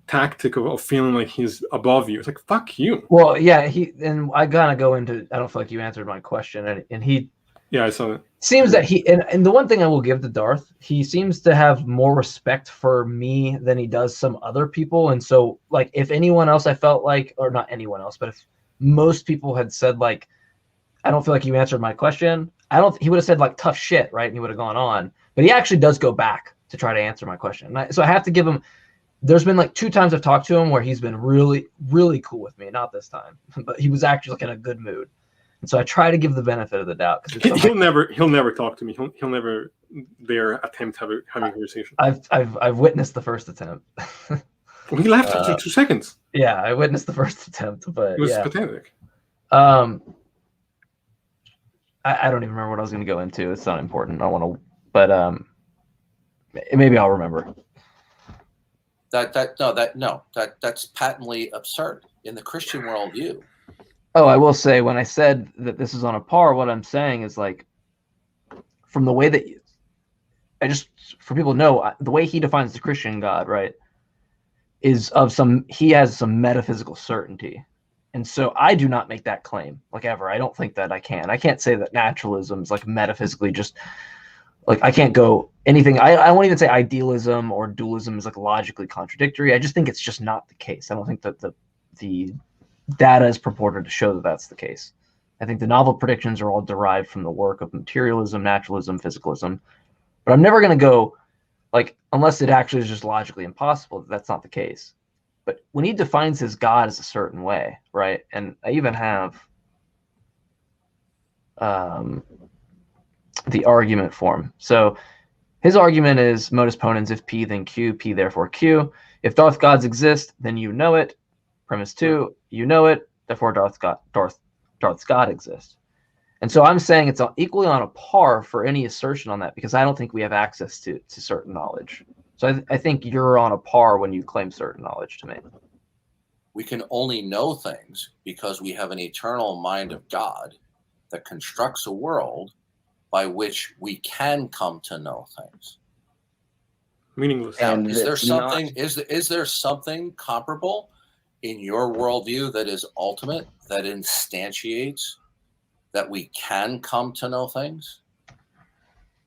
S2: tactic of feeling like he's above you. It's like, fuck you.
S1: Well, yeah, and I gotta go into, I don't feel like you answered my question, and he
S2: Yeah, I saw that.
S1: seems that and the one thing I will give to Darth, he seems to have more respect for me than he does some other people. And so, like, if anyone else I felt like, or not anyone else, but if most people had said, like, I don't feel like you answered my question, he would have said, like, tough shit, right? And he would have gone on. But he actually does go back to try to answer my question. So I have to give him, there's been like 2 times I've talked to him where he's been really, really cool with me. Not this time, but he was actually like in a good mood. And so I try to give the benefel of the doubt.
S2: He'll never talk to me. He'll never dare attempt having a conversation.
S1: I've witnessed the first attempt.
S2: Well, he laughed after 2 seconds.
S1: Yeah, I witnessed the first attempt, but
S2: It was
S1: yeah.
S2: pathetic.
S1: I don't even remember what I was going to go into. It's not important. I want to, but maybe I'll remember.
S7: That's patently absurd in the Christian worldview.
S1: Oh, I will say, when I said that this is on a par, what I'm saying is, like, from the way that for people to know, the way he defines the Christian God, right, is he has some metaphysical certainty. And so I do not make that claim, like, ever. I don't think that I can. I can't say that naturalism is, like, metaphysically just, like, I can't go anything. I won't even say idealism or dualism is, like, logically contradictory. I just think it's just not the case. I don't think that the data is purported to show that that's the case. I think the novel predictions are all derived from the work of materialism, naturalism, physicalism. But I'm never going to go, like, unless it actually is just logically impossible, that's not the case. But when he defines his God as a certain way, right? And I even have the argument form. So his argument is modus ponens, if P then Q, P therefore Q. If Darth gods exist, then you know it. Premise 2, you know it, therefore Darth's God exists. And so I'm saying it's equally on a par for any assertion on that, because I don't think we have access to certain knowledge. So I think you're on a par when you claim certain knowledge to me.
S7: We can only know things because we have an eternal mind of God that constructs a world by which we can come to know things.
S2: Meaningless.
S7: Now, is there something comparable in your worldview that is ultimate, that instantiates that we can come to know things?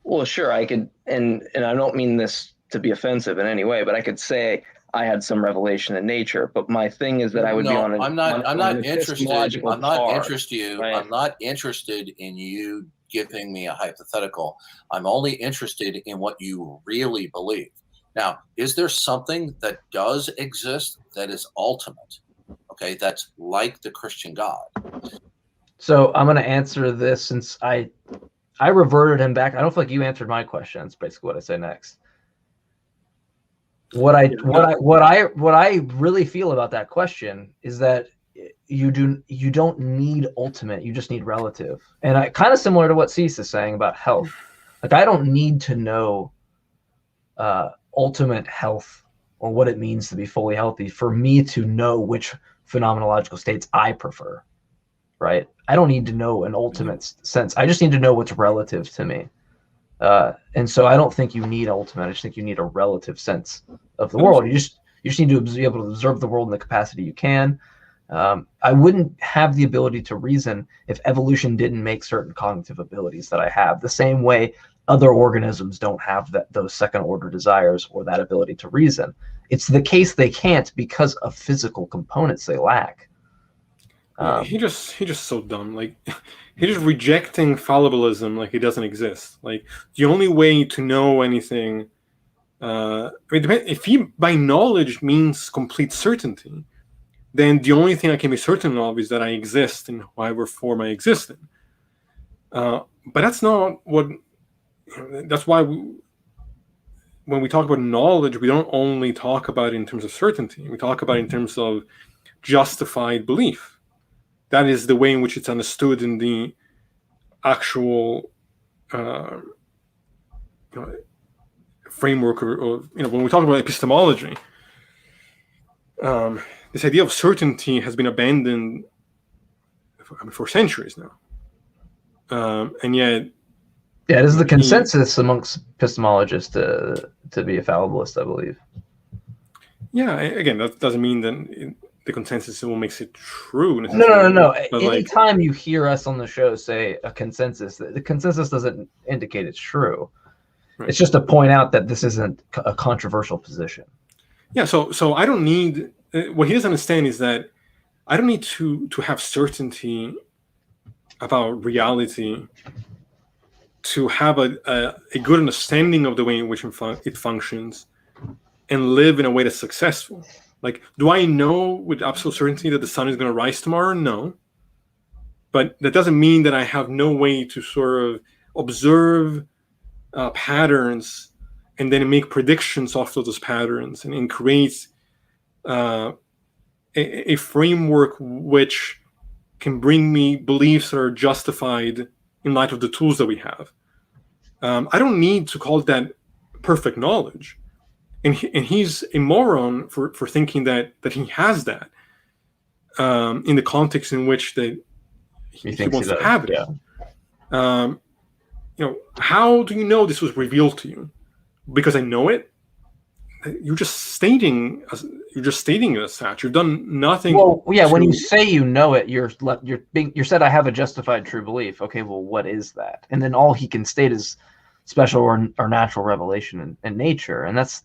S8: Well, sure, I could, and I don't mean this to be offensive in any way, but I could say I had some revelation in nature. But my thing is that I would be on.
S7: I'm not interested. I'm not interested in you giving me a hypothetical. I'm only interested in what you really believe. Now, is there something that does exist that is ultimate? Okay, that's like the Christian God.
S1: So I'm going to answer this, since I reverted him back. I don't feel like you answered my question. That's basically what I say next. What I really feel about that question is that you don't need ultimate. You just need relative. And kind of similar to what Cease is saying about health. Like, I don't need to know ultimate health or what it means to be fully healthy for me to know which phenomenological states I prefer, right? I don't need to know an ultimate sense. I just need to know what's relative to me. And so I don't think you need ultimate. I just think you need a relative sense of the world. You just need to be able to observe the world in the capacity you can. I wouldn't have the ability to reason if evolution didn't make certain cognitive abilities that I have, the same way other organisms don't have those second order desires or that ability to reason. It's the case they can't because of physical components they lack.
S2: He just so dumb. Like, he's just rejecting fallibilism like it doesn't exist. Like, the only way to know anything, if he by knowledge means complete certainty, then the only thing I can be certain of is that I exist in whatever form I exist in. But that's not what. That's why when we talk about knowledge, we don't only talk about it in terms of certainty. We talk about it in terms of justified belief. That is the way in which it's understood in the actual framework, or when we talk about epistemology, this idea of certainty has been abandoned for centuries now, and yet.
S1: Yeah, it is the consensus amongst epistemologists to be a fallibilist, I believe.
S2: Yeah, again, that doesn't mean that the consensus will makes it true.
S1: No.
S2: But
S1: anytime you hear us on the show say a consensus, the consensus doesn't indicate it's true. Right. It's just to point out that this isn't a controversial position.
S2: Yeah, so I don't need, what he doesn't understand is that I don't need to have certainty about reality to have a good understanding of the way in which it functions and live in a way that's successful. Like, do I know with absolute certainty that the sun is going to rise tomorrow? No. But that doesn't mean that I have no way to sort of observe patterns and then make predictions off of those patterns and create a framework which can bring me beliefs that are justified in light of the tools that we have. I don't need to call that perfect knowledge. And he's a moron for thinking that he has that in the context in which that he wants to have it. Yeah. How do you know this was revealed to you? Because I know it? You're just stating it as such. You've done nothing.
S1: Well, yeah. When you say you know it, you're said I have a justified true belief. Okay, well, what is that? And then all he can state is special or natural revelation in nature, and that's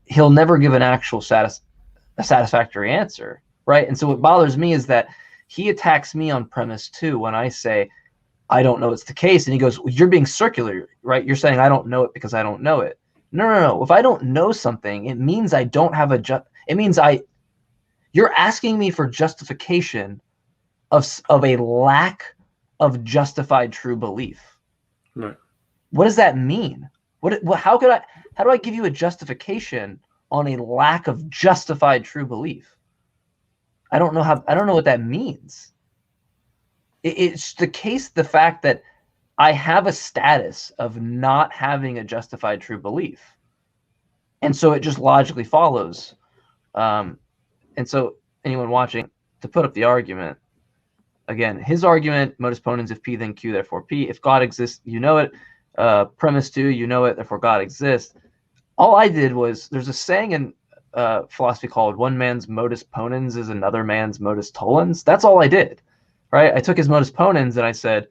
S1: he'll never give an actual satisfactory answer, right? And so what bothers me is that he attacks me on premise 2 when I say I don't know it's the case, and he goes, well, you're being circular, right? You're saying I don't know it because I don't know it. No. If I don't know something, it means I don't have you're asking me for justification of a lack of justified true belief.
S2: Right.
S1: What does that mean? How do I give you a justification on a lack of justified true belief? I don't know what that means. It's the fact that I have a status of not having a justified true belief. And so it just logically follows. And so anyone watching, to put up the argument, again, his argument, modus ponens, if P then Q, therefore P. If God exists, you know it. Premise 2, you know it, therefore God exists. All I did was, there's a saying in philosophy called one man's modus ponens is another man's modus tollens. That's all I did, right? I took his modus ponens and I said,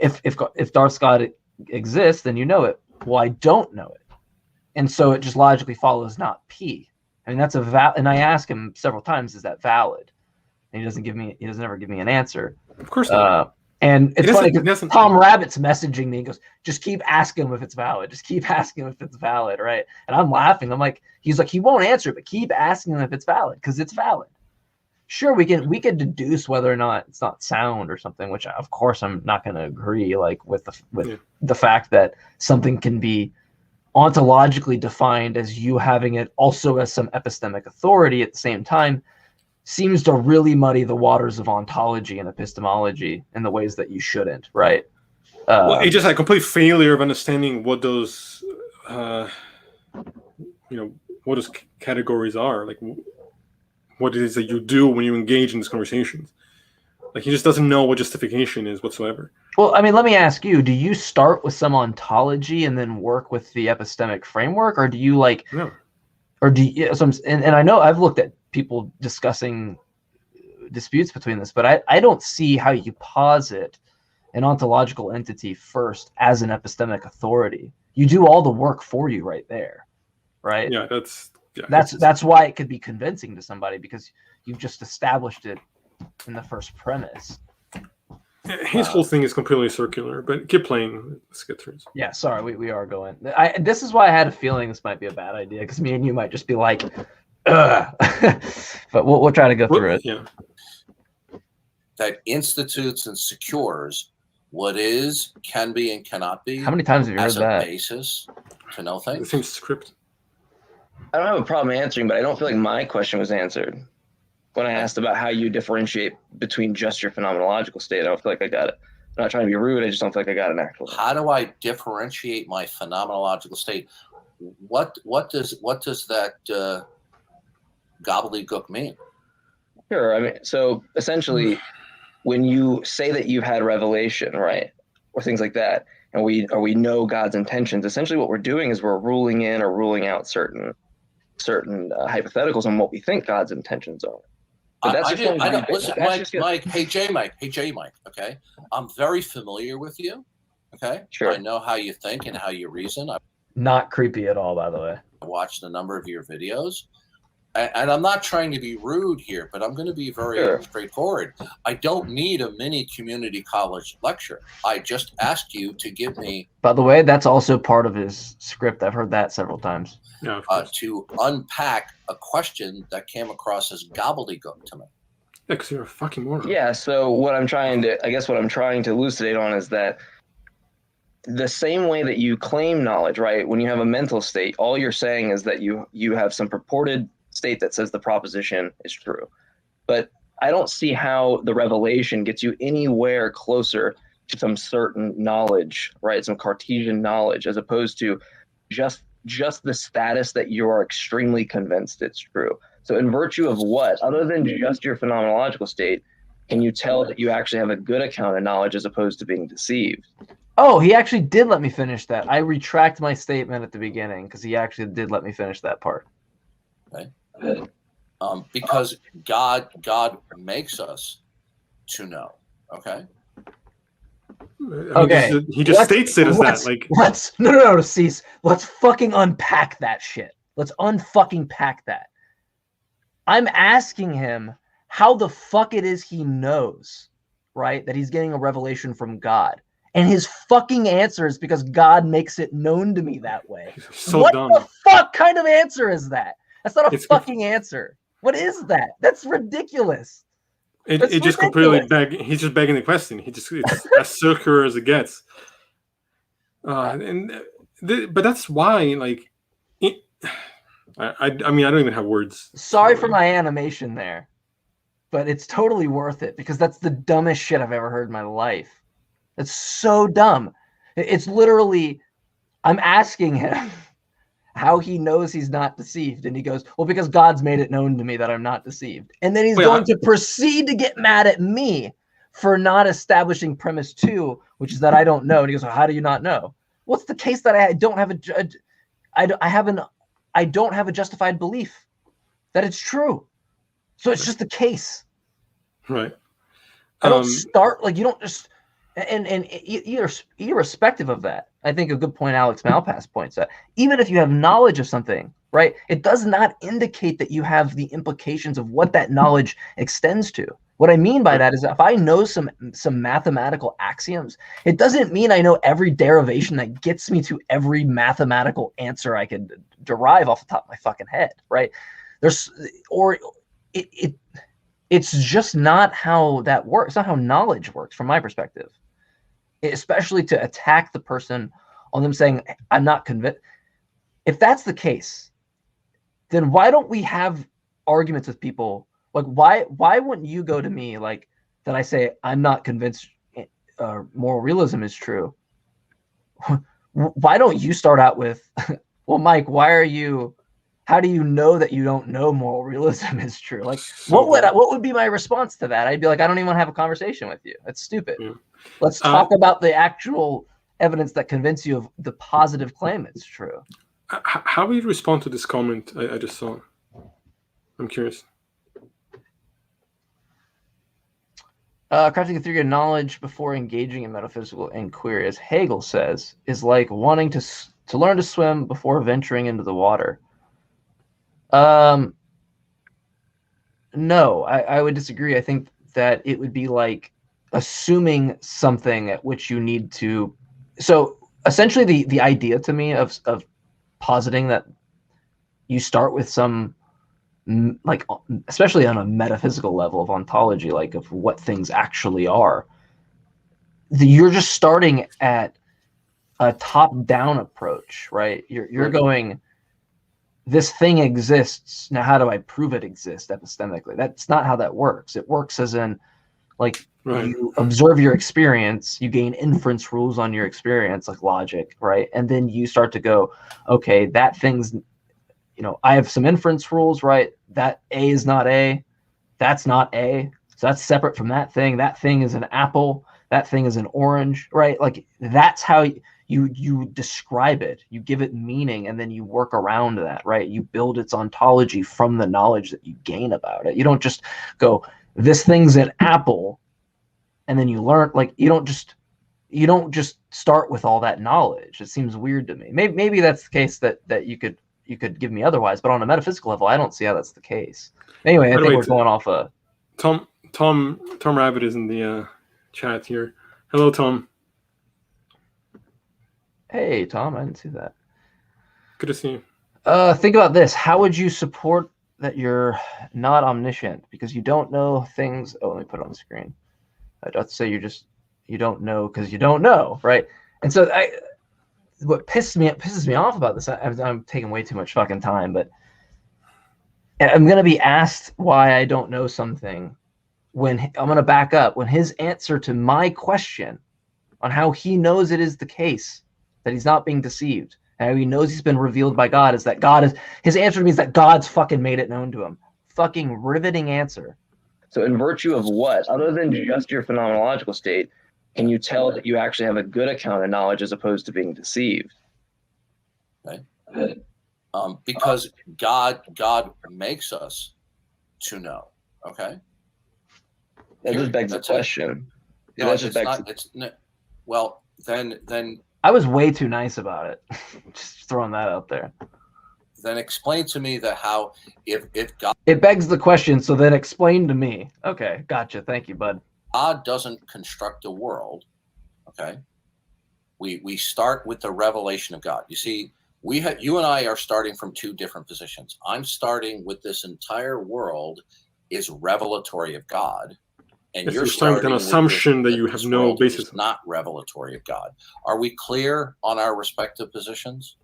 S1: if Darth's God exists, then you know it. Well, I don't know it. And so it just logically follows not P. I mean, that's and I ask him several times, is that valid? And he doesn't ever give me an answer.
S2: Of course not.
S1: And it's funny because Tom Rabbit's messaging me and goes, just keep asking him if it's valid. Just keep asking him if it's valid, right? And I'm laughing. I'm like, he's like, he won't answer it, but keep asking him if it's valid because it's valid. Sure, we can deduce whether or not it's not sound or something, which of course I'm not going to agree with the fact that something can be ontologically defined as you having it also as some epistemic authority at the same time seems to really muddy the waters of ontology and epistemology in the ways that you shouldn't, right?
S2: Well, it's just a complete failure of understanding what those categories are, like what it is that you do when you engage in these conversations. Like, he just doesn't know what justification is whatsoever.
S1: Well, I mean, let me ask you, do you start with some ontology and then work with the epistemic framework, or do you
S2: No.
S1: Or do you, and I know I've looked at people discussing disputes between this, but I don't see how you posit an ontological entity first as an epistemic authority. You do all the work for you right there, right?
S2: Yeah,
S1: that's why it could be convincing to somebody, because you've just established it in the first premise.
S2: His whole thing is completely circular, but keep playing. Let's get through.
S1: Yeah, sorry, we are going. This is why I had a feeling this might be a bad idea, because me and you might just be like, ugh. But we'll try to go through it.
S2: Yeah.
S7: That institutes and secures what is, can be, and cannot be.
S1: How many times have you heard that?
S7: As a basis to know things.
S2: It seems script.
S8: I don't have a problem answering, but I don't feel like my question was answered. When I asked about how you differentiate between just your phenomenological state, I don't feel like I got it. I'm not trying to be rude. I just don't feel like I got an actual.
S7: How do I differentiate my phenomenological state? What does that gobbledygook mean?
S8: Sure. I mean, so essentially, when you say that you've had revelation, right, or things like that, and we know God's intentions, essentially what we're doing is we're ruling in or ruling out certain hypotheticals on what we think God's intentions are. But that's
S7: listen, Mike. Hey, Jmike. Okay, I'm very familiar with you. Okay,
S8: sure.
S7: I know how you think and how you reason.
S1: Not creepy at all, by the way.
S7: I watched a number of your videos. And I'm not trying to be rude here, but I'm going to be very straightforward. I don't need a mini community college lecture. I just asked you to give me.
S1: By the way, that's also part of his script. I've heard that several times.
S2: Yeah,
S7: to unpack a question that came across as gobbledygook to me.
S2: Because you're a fucking moron.
S8: Yeah. So what I'm trying to elucidate on is that the same way that you claim knowledge, right? When you have a mental state, all you're saying is that you have some purported state that says the proposition is true. But I don't see how the revelation gets you anywhere closer to some certain knowledge, right? Some Cartesian knowledge, as opposed to just the status that you are extremely convinced it's true. So in virtue of what, other than just your phenomenological state, can you tell that you actually have a good account of knowledge as opposed to being deceived?
S1: Oh, he actually did let me finish that. I retract my statement at the beginning because he actually did let me finish that part.
S7: Okay. Because God makes us to know. Okay.
S1: Okay.
S2: He just states it as that. Like,
S1: no, cease. Let's fucking unpack that shit. Let's unfucking pack that. I'm asking him how the fuck it is he knows, right, that he's getting a revelation from God. And his fucking answer is because God makes it known to me that way.
S2: So
S1: what
S2: dumb.
S1: the fuck kind of answer is that? That's not a fucking answer. What is that? That's ridiculous.
S2: It just completely he's just begging the question. It's as circular as it gets. But that's why, like, I mean, I don't even have words.
S1: Sorry for my animation there, but it's totally worth it because that's the dumbest shit I've ever heard in my life. It's so dumb. It's literally, I'm asking him how he knows he's not deceived. And he goes, well, because God's made it known to me that I'm not deceived. And then he's going to proceed to get mad at me for not establishing premise 2, which is that I don't know. And he goes, well, how do you not know? What's the case that I don't have I don't have a justified belief that it's true. So it's just the case.
S2: Right.
S1: I don't start, like, you don't just, and irrespective of that, I think a good point Alex Malpass points out, even if you have knowledge of something, right, it does not indicate that you have the implications of what that knowledge extends to. What I mean by that is that if I know some mathematical axioms, it doesn't mean I know every derivation that gets me to every mathematical answer I could derive off the top of my fucking head, right? It's just not how that works. It's not how knowledge works from my perspective, especially to attack the person on them saying, I'm not convinced. If that's the case, then why don't we have arguments with people? Like, why wouldn't you go to me like that? I say, I'm not convinced moral realism is true. Why don't you start out with, well, Mike, how do you know that you don't know moral realism is true? Like, what would be my response to that? I'd be like, I don't even want to have a conversation with you. That's stupid. Yeah. Let's talk about the actual evidence that convince you of the positive claim it's true.
S2: How would you respond to this comment I just saw? I'm curious.
S1: Crafting a theory of knowledge before engaging in metaphysical inquiry, as Hegel says, is like wanting to learn to swim before venturing into the water. No, I would disagree. I think that it would be like assuming something at which you need to. So essentially, the idea to me of positing that you start with some, like, especially on a metaphysical level of ontology, like of what things actually are, you're just starting at a top-down approach, right? You're going, this thing exists. Now, how do I prove it exists epistemically? That's not how that works. It works as in, like,
S2: Right.
S1: You observe your experience, you gain inference rules on your experience, like logic, right? And then you start to go, okay, that thing's, I have some inference rules, right? That A is not A, that's not A, so that's separate from that thing. That thing is an apple, that thing is an orange, right? Like that's how you describe it, you give it meaning, and then you work around that, right? You build its ontology from the knowledge that you gain about it. You don't just go, this thing's an apple, and then you learn, like you don't just start with all that knowledge. It seems weird to me. Maybe that's the case that you could give me otherwise, but on a metaphysical level, I don't see how that's the case. Anyway, I think we're going off a
S2: Tom Rabbit is in the chat here. Hello, Tom.
S1: Hey, Tom, I didn't see that.
S2: Good to see you.
S1: Think about this. How would you support that you're not omniscient because you don't know things? Oh, let me put it on the screen. I'd have to say you don't know because you don't know, right? And so what pisses me off about this, I'm taking way too much fucking time, but I'm going to be asked why I don't know something when I'm going to back up, when his answer to my question on how he knows it is the case, that he's not being deceived, and how he knows he's been revealed by God, is that his answer to me is that God's fucking made it known to him. Fucking riveting answer.
S8: So in virtue of what, other than just your phenomenological state, can you tell that you actually have a good account of knowledge as opposed to being deceived?
S7: Right. Because God makes us to know. Okay.
S8: That just begs the question.
S7: Well, then.
S1: I was way too nice about it. Just throwing that out there.
S7: Then explain to me how if God.
S1: It begs the question. So then explain to me. Okay, gotcha. Thank you, bud.
S7: God doesn't construct a world. Okay. We start with the revelation of God. You see, you and I are starting from two different positions. I'm starting with this entire world is revelatory of God. And
S2: yes,
S7: you're
S2: starting with an assumption that you have no basis.
S7: Not revelatory of God. Are we clear on our respective positions?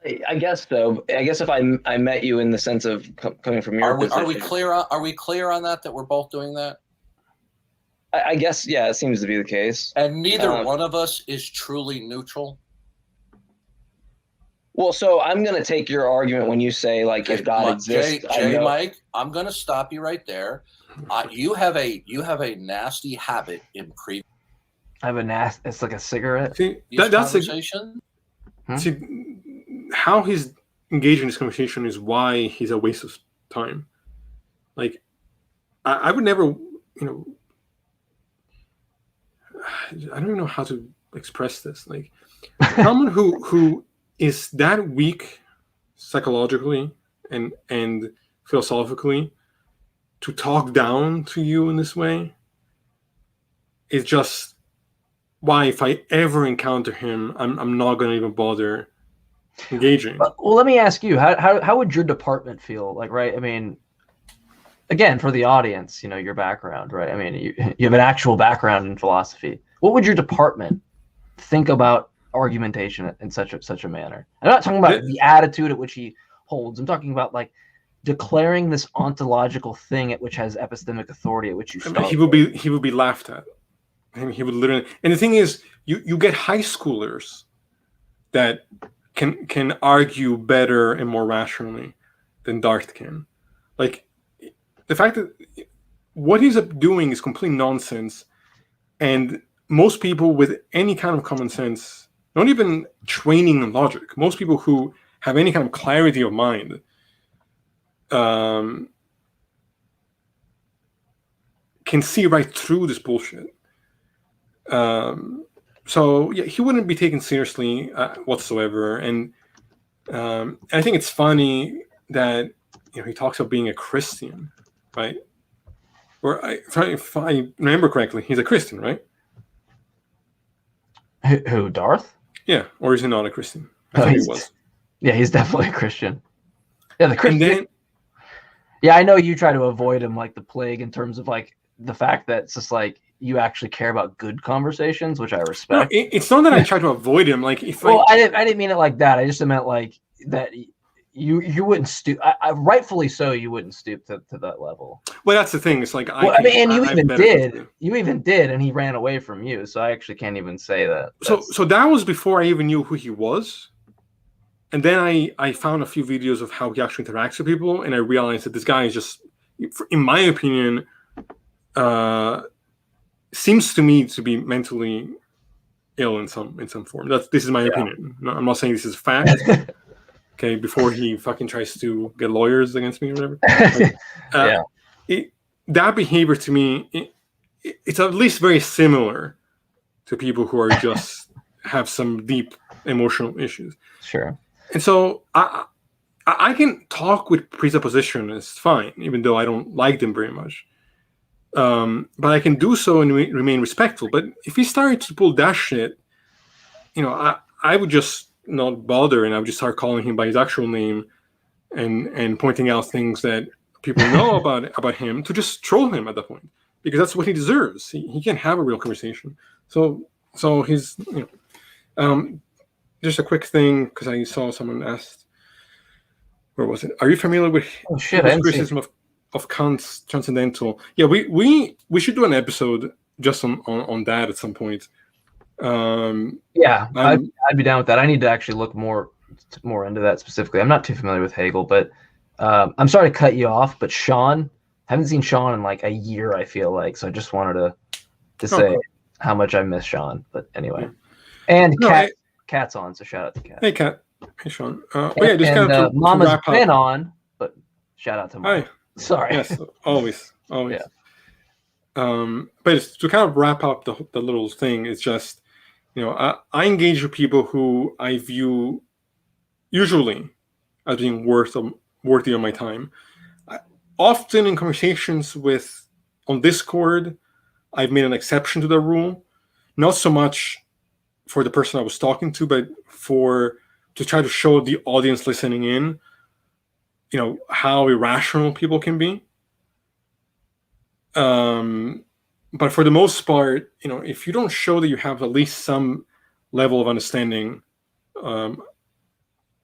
S8: I guess so. I guess if I met you in the sense of coming from your position.
S7: Are we clear on that we're both doing that?
S8: I guess, yeah, it seems to be the case.
S7: And neither one of us is truly neutral.
S8: Well, so I'm going to take your argument when you say, like, if God exists.
S7: Jmike, I'm going to stop you right there. You have a nasty habit in previous.
S1: I have a nasty. It's like a cigarette.
S2: See, that's conversation. See, how he's engaged in this conversation is why he's a waste of time. Like, I would never, I don't even know how to express this. Like, someone who is that weak psychologically and philosophically to talk down to you in this way is just why, if I ever encounter him, I'm not going to even bother engaging.
S1: Well, let me ask you, how would your department feel? Like, right? I mean, again, for the audience, your background, right? I mean, you have an actual background in philosophy. What would your department think about argumentation in such a manner? I'm not talking about the attitude at which he holds. I'm talking about like declaring this ontological thing at which has epistemic authority at which you start.
S2: He would be laughed at. I mean, he would literally. And the thing is, you get high schoolers that can argue better and more rationally than Darth can. Like, the fact that what he's doing is complete nonsense, and most people with any kind of common sense, not even training in logic, most people who have any kind of clarity of mind, can see right through this bullshit. So yeah, he wouldn't be taken seriously whatsoever. And I think it's funny that he talks about being a Christian, right? Or if I remember correctly, he's a Christian, right?
S1: Who, Darth?
S2: Yeah, or is he not a Christian? I thought he was.
S1: Yeah, he's definitely a Christian. Yeah, the Christian.
S2: And then,
S1: yeah, I know you try to avoid him like the plague in terms of like the fact that it's just like you actually care about good conversations, which I respect.
S2: No, it's not that I try to avoid him. Like,
S1: I didn't mean it like that. I just meant like that you wouldn't stoop. Rightfully so, you wouldn't stoop to that level.
S2: Well, that's the thing. It's like
S1: you even did. You even did, and he ran away from you. So I actually can't even say that.
S2: So that was before I even knew who he was. And then I found a few videos of how he actually interacts with people, and I realized that this guy is just, in my opinion, seems to me to be mentally ill in some form. This is my opinion. No, I'm not saying this is fact. Okay, before he fucking tries to get lawyers against me or whatever. That behavior to me, it's at least very similar to people who are just have some deep emotional issues.
S1: Sure.
S2: And so I can talk with presupposition, it's fine, even though I don't like them very much. But I can do so and remain respectful. But if he started to pull that shit, I would just not bother, and I would just start calling him by his actual name and pointing out things that people know about him, to just troll him at that point, because that's what he deserves. He can't have a real conversation. So he's just a quick thing, because I saw someone asked, where was it? Are you familiar with criticism of Kant's transcendental? Yeah, we should do an episode just on that at some point.
S1: I'd be down with that. I need to actually look more into that specifically. I'm not too familiar with Hegel, but I'm sorry to cut you off, but Sean, haven't seen Sean in like a year, I feel like, so I just wanted to say how much I miss Sean. But anyway, and Kat's on, so shout out to Kat.
S2: Hey Kat, hey Sean.
S1: Mama's been on, but shout out to Mama.
S2: Hi.
S1: Sorry.
S2: Yes, always.
S1: Yeah.
S2: But to kind of wrap up the little thing, it's just, I engage with people who I view usually as being worthy of my time. Often in conversations on Discord, I've made an exception to the rule, not so much for the person I was talking to, but to try to show the audience listening in, how irrational people can be. But for the most part, if you don't show that you have at least some level of understanding,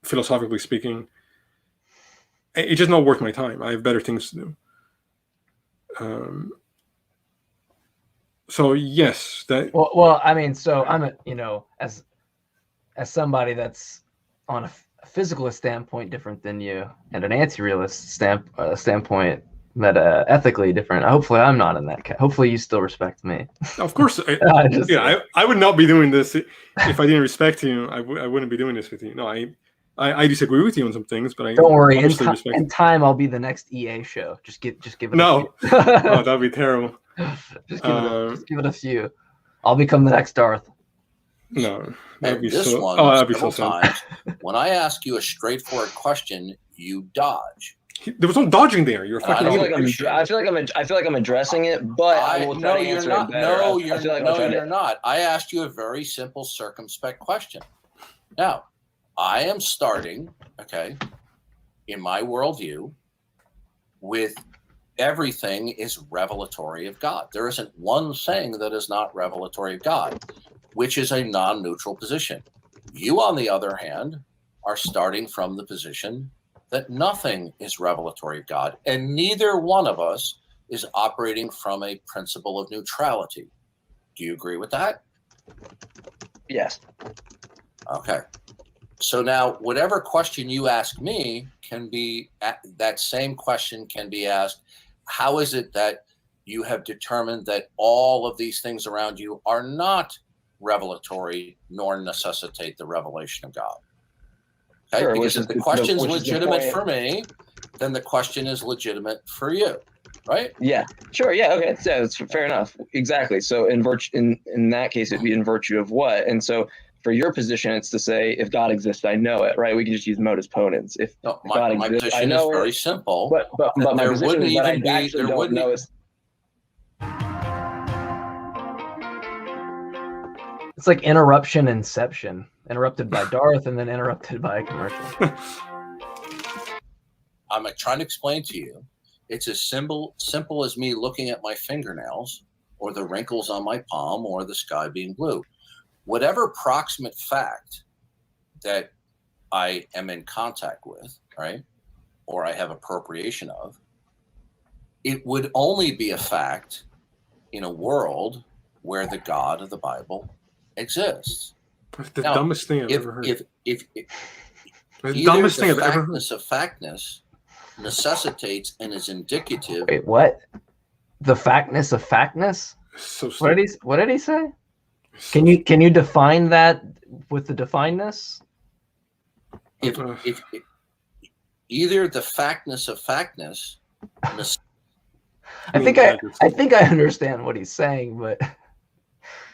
S2: philosophically speaking, it's just not worth my time. I have better things to do. So yes, that.
S1: Well, I mean, so I'm as somebody that's on a physicalist standpoint different than you, and an anti-realist standpoint metaethically different. Hopefully, I'm not in that cat. Hopefully, you still respect me.
S2: Of course, I would not be doing this if I didn't respect you. I wouldn't be doing this with you. No, I disagree with you on some things, but
S1: don't worry. In time, I'll be the next EA show. Just give it.
S2: No, oh, that'd be terrible.
S1: Just give it a few. I'll become the next Darth.
S2: No,
S7: that'd be so. That'd be so sad. When I ask you a straightforward question, you dodge.
S2: There was no dodging there. You're fucking.
S8: I feel like I'm addressing it, but I will try to answer it better.
S7: No, you're not. I asked you a very simple, circumspect question. Now, I am starting, in my worldview, with everything is revelatory of God. There isn't one thing that is not revelatory of God, which is a non-neutral position. You, on the other hand, are starting from the position that nothing is revelatory of God, and neither one of us is operating from a principle of neutrality. Do you agree with that?
S8: Yes.
S7: Okay. So now, whatever question you ask me can be, that same question can be asked, how is it that you have determined that all of these things around you are not revelatory nor necessitate the revelation of God? Okay? Sure, because if the question is legitimate for me, then the question is legitimate for you, right?
S8: Yeah, sure. Yeah, okay. Yeah, it's fair enough. Exactly. So in that case, it'd be in virtue of what? And so for your position, it's to say, if God exists, I know it, right? We can just use modus ponens. If
S7: my position is very simple.
S8: But my position is that I actually don't know.
S1: It's like interruption inception. Interrupted by Darth and then interrupted by a commercial.
S7: I'm trying to explain to you. It's as simple as me looking at my fingernails or the wrinkles on my palm or the sky being blue. Whatever proximate fact that I am in contact with, right, or I have appropriation of, it would only be a fact in a world where the God of the Bible exists.
S2: That's the dumbest thing I've ever heard.
S7: If
S2: the dumbest thing I've ever heard.
S7: The factness necessitates and is indicative.
S1: Wait, what? The factness of factness?
S2: So
S1: what did he say? Can you define that with the definedness?
S7: If either the factness of factness.
S1: I think I understand what he's saying, but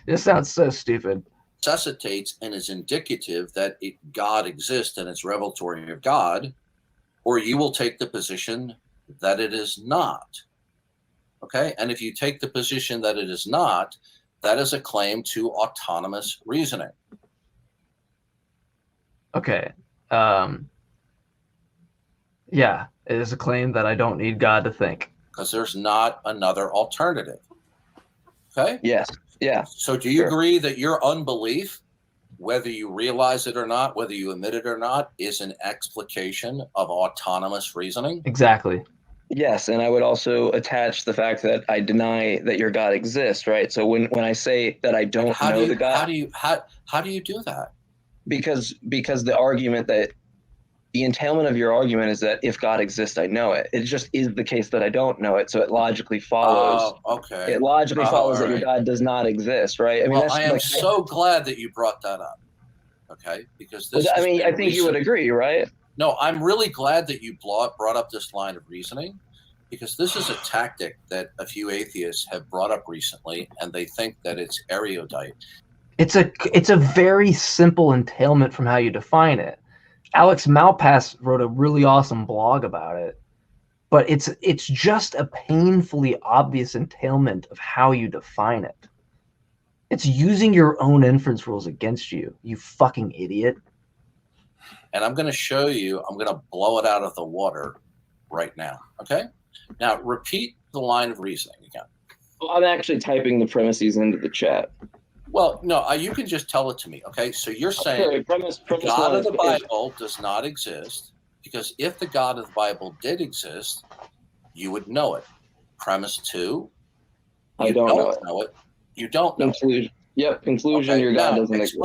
S1: this sounds so stupid.
S7: Necessitates and is indicative that God exists and it's revelatory of God, or you will take the position that it is not. Okay, and if you take the position that it is not, that is a claim to autonomous reasoning.
S1: Okay. Yeah, it is a claim that I don't need God to think.
S7: Because there's not another alternative. Okay?
S8: Yes. Yeah.
S7: So do you agree that your unbelief, whether you realize it or not, whether you admit it or not, is an explication of autonomous reasoning?
S1: Exactly.
S8: Yes, and I would also attach the fact that I deny that your God exists, right? So when I say that I don't know the God,
S7: how do you do that?
S8: Because the argument that the entailment of your argument is that if God exists, I know it. It just is the case that I don't know it, so it logically follows.
S7: Okay.
S8: It logically follows that
S7: right.
S8: your God does not exist, right? I mean,
S7: well, I am so glad that you brought that up. Okay, because this.
S8: I mean, I think you would agree, right?
S7: No, I'm really glad that you brought up this line of reasoning, because this is a tactic that a few atheists have brought up recently, and they think that it's erudite.
S1: It's a very simple entailment from how you define it. Alex Malpass wrote a really awesome blog about it, but it's just a painfully obvious entailment of how you define it. It's using your own inference rules against you, you fucking idiot.
S7: And I'm going to show you, I'm going to blow it out of the water right now. Okay? Now, repeat the line of reasoning again.
S8: Well, I'm actually typing the premises into the chat.
S7: Well, no, you can just tell it to me. Okay? So you're saying
S8: premise
S7: the God of the Bible does not exist, because if the God of the Bible did exist, you would know it. Premise 2,
S8: I don't
S7: know it. You don't know
S8: Conclusion.
S7: it.
S8: Yep, conclusion, okay, your God doesn't exist.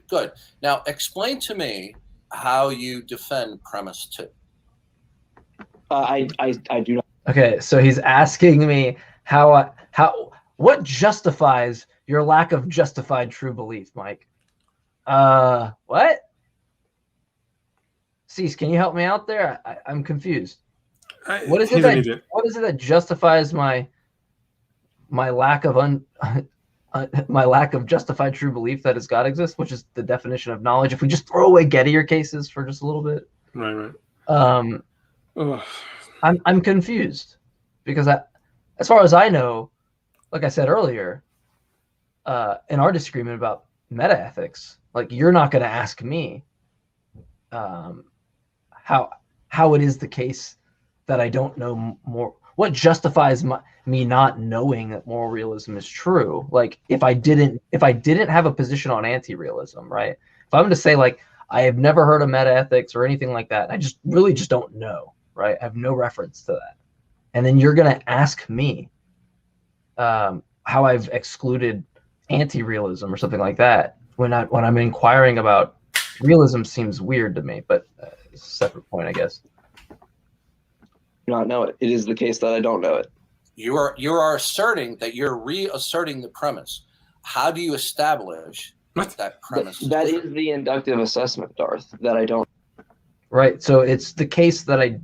S7: Good. Now, explain to me how you defend premise 2.
S8: I do not.
S1: Okay, so he's asking me what justifies your lack of justified true belief, Mike? What? Cease, can you help me out there? I'm confused. What is it that justifies my lack of my lack of justified true belief that God exists, which is the definition of knowledge? If we just throw away Gettier cases for just a little bit,
S2: right.
S1: I'm confused, because as far as I know, like I said earlier, in our disagreement about metaethics, like, you're not going to ask me how it is the case that I don't know more. What justifies me not knowing that moral realism is true? Like, if I didn't have a position on anti-realism, right? If I'm to say, like, I have never heard of metaethics or anything like that, I just don't know, right? I have no reference to that. And then you're going to ask me how I've excluded anti-realism or something like that when I'm inquiring about realism. Seems weird to me, but it's a separate point, I guess.
S8: Not know it. It is the case that I don't know it.
S7: You are asserting that you're reasserting the premise. How do you establish that premise?
S8: That is the inductive assessment, Darth, that I don't.
S1: Right. So it's the case that I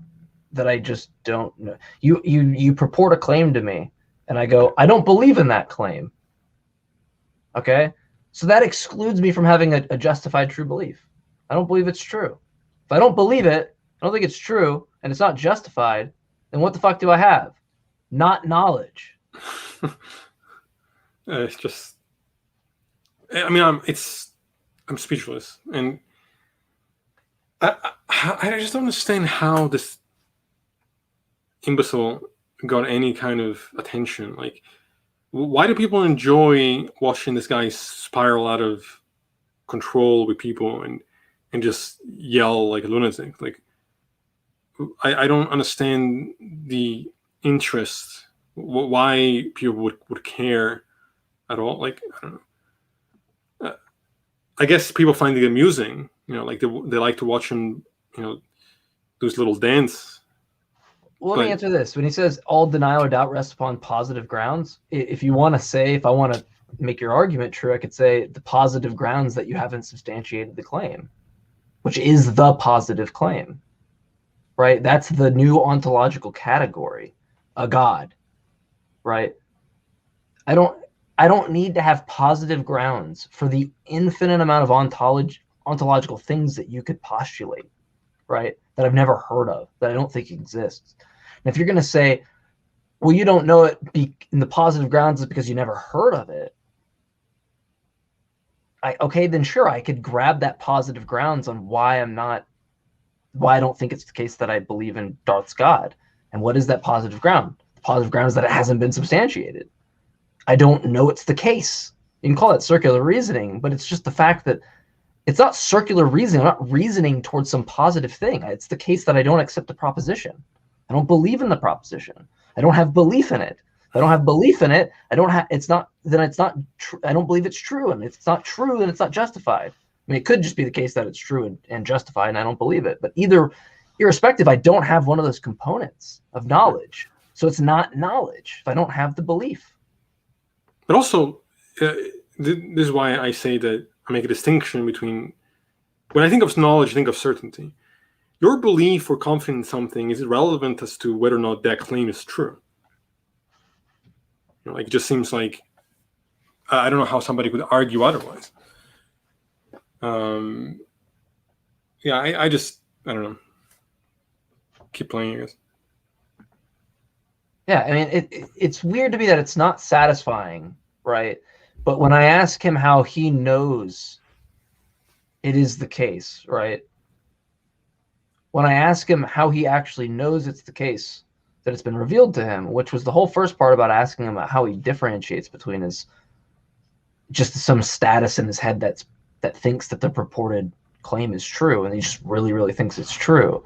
S1: just don't know. You purport a claim to me, and I go, I don't believe in that claim. Okay? So that excludes me from having a justified true belief. I don't believe it's true. If I don't believe it, I don't think it's true, and it's not justified, then what the fuck do I have? Not knowledge.
S2: It's just, I mean, I'm speechless, and I just don't understand how this imbecile got any kind of attention. Like, why do people enjoy watching this guy spiral out of control with people and and just yell like a lunatic. Like, I don't understand the interest, why people would care at all. Like, I don't know. I guess people find it amusing, like they like to watch him, do his little dance.
S1: Well, let me answer this. When he says all denial or doubt rests upon positive grounds, if I want to make your argument true, I could say the positive grounds that you haven't substantiated the claim, which is the positive claim, right? That's the new ontological category, a God, right? I don't need to have positive grounds for the infinite amount of ontological things that you could postulate, right? That I've never heard of, that I don't think exists. And if you're going to say, well, you don't know it in the positive grounds is because you never heard of it, okay, then sure, I could grab that positive grounds on why I don't think it's the case that I believe in Darth's God. And what is that positive ground? The positive ground is that it hasn't been substantiated. I don't know it's the case. You can call it circular reasoning, but it's just the fact that it's not circular reasoning. I'm not reasoning towards some positive thing. It's the case that I don't accept the proposition. I don't believe in the proposition. I don't have belief in it. If I don't have belief in it, I don't believe it's true. And if it's not true, then it's not justified. I mean, it could just be the case that it's true and justified, and I don't believe it. But irrespective, I don't have one of those components of knowledge. So it's not knowledge if I don't have the belief.
S2: But also, this is why I say that I make a distinction between, when I think of knowledge, I think of certainty. Your belief or confidence in something is irrelevant as to whether or not that claim is true. Like, it just seems like, I don't know how somebody could argue otherwise. I don't know. Keep playing, I guess.
S1: Yeah, I mean, it's weird to me that it's not satisfying, right? But when I ask him how he knows it is the case, right? When I ask him how he actually knows it's the case, that it's been revealed to him, which was the whole first part about asking him about how he differentiates between his just some status in his head that thinks that the purported claim is true, and he just really, really thinks it's true.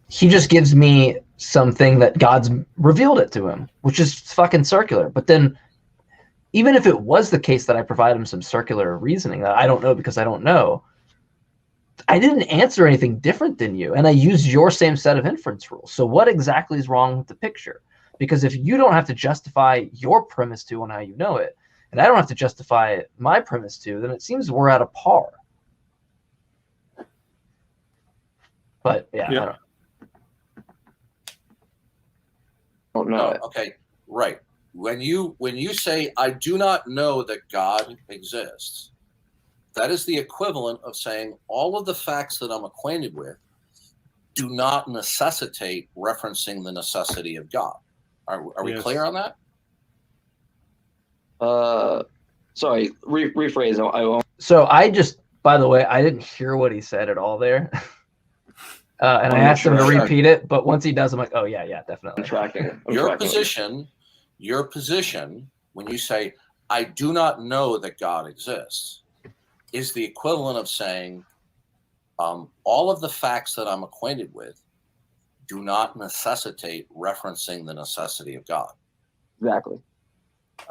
S1: He just gives me something that God's revealed it to him, which is fucking circular. But then, even if it was the case that I provide him some circular reasoning that I don't know because I don't know, I didn't answer anything different than you, and I used your same set of inference rules. So what exactly is wrong with the picture? Because if you don't have to justify your premise to on how you know it, and I don't have to justify my premise to, then it seems we're at a par. But yeah. I
S8: don't know.
S7: Okay, right. When you say I do not know that God exists, that is the equivalent of saying all of the facts that I'm acquainted with do not necessitate referencing the necessity of God. Are we clear on that?
S8: Sorry, rephrase. I won't.
S1: So by the way, I didn't hear what he said at all there. And I asked him to repeat it, but once he does, I'm like, oh yeah, definitely.
S8: I'm tracking.
S7: Your position, when you say, I do not know that God exists, is the equivalent of saying, all of the facts that I'm acquainted with do not necessitate referencing the necessity of God.
S8: Exactly.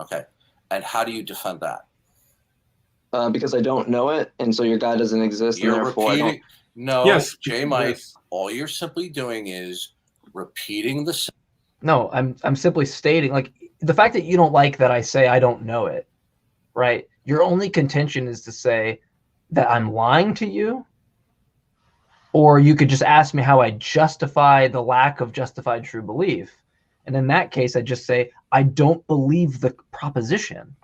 S7: Okay. And how do you defend that?
S8: Because I don't know it, and so your God doesn't exist, and therefore
S7: repeating. No,
S2: yes,
S7: Jmike,
S2: yes.
S7: All you're simply doing is repeating the.
S1: No, I'm simply stating, like, the fact that you don't like that I say I don't know it, right? Your only contention is to say that I'm lying to you, or you could just ask me how I justify the lack of justified true belief. And in that case, I just say, I don't believe the proposition.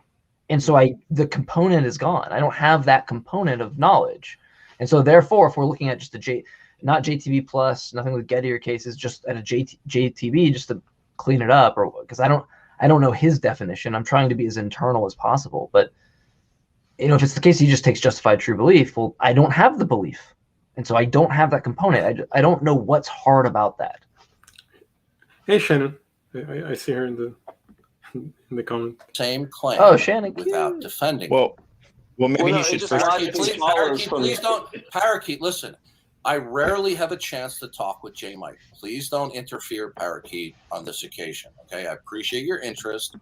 S1: And so the component is gone. I don't have that component of knowledge. And so therefore, if we're looking at just not JTB plus, nothing with Gettier cases, just at a JTB, just to clean it up, or because I don't know his definition. I'm trying to be as internal as possible. But if it's the case he just takes justified true belief, well, I don't have the belief. And so I don't have that component. I don't know what's hard about that.
S2: Hey, Shannon. I see her in the comment.
S7: Same claim
S1: Oh, Shannon,
S7: without
S1: cute.
S7: defending.
S9: Well, Well, maybe
S8: Well, no,
S9: he should
S8: it just
S9: first.
S7: Please don't, Parakeet, listen. I rarely have a chance to talk with Jmike. Please don't interfere, Parakeet, on this occasion. Okay, I appreciate your interest,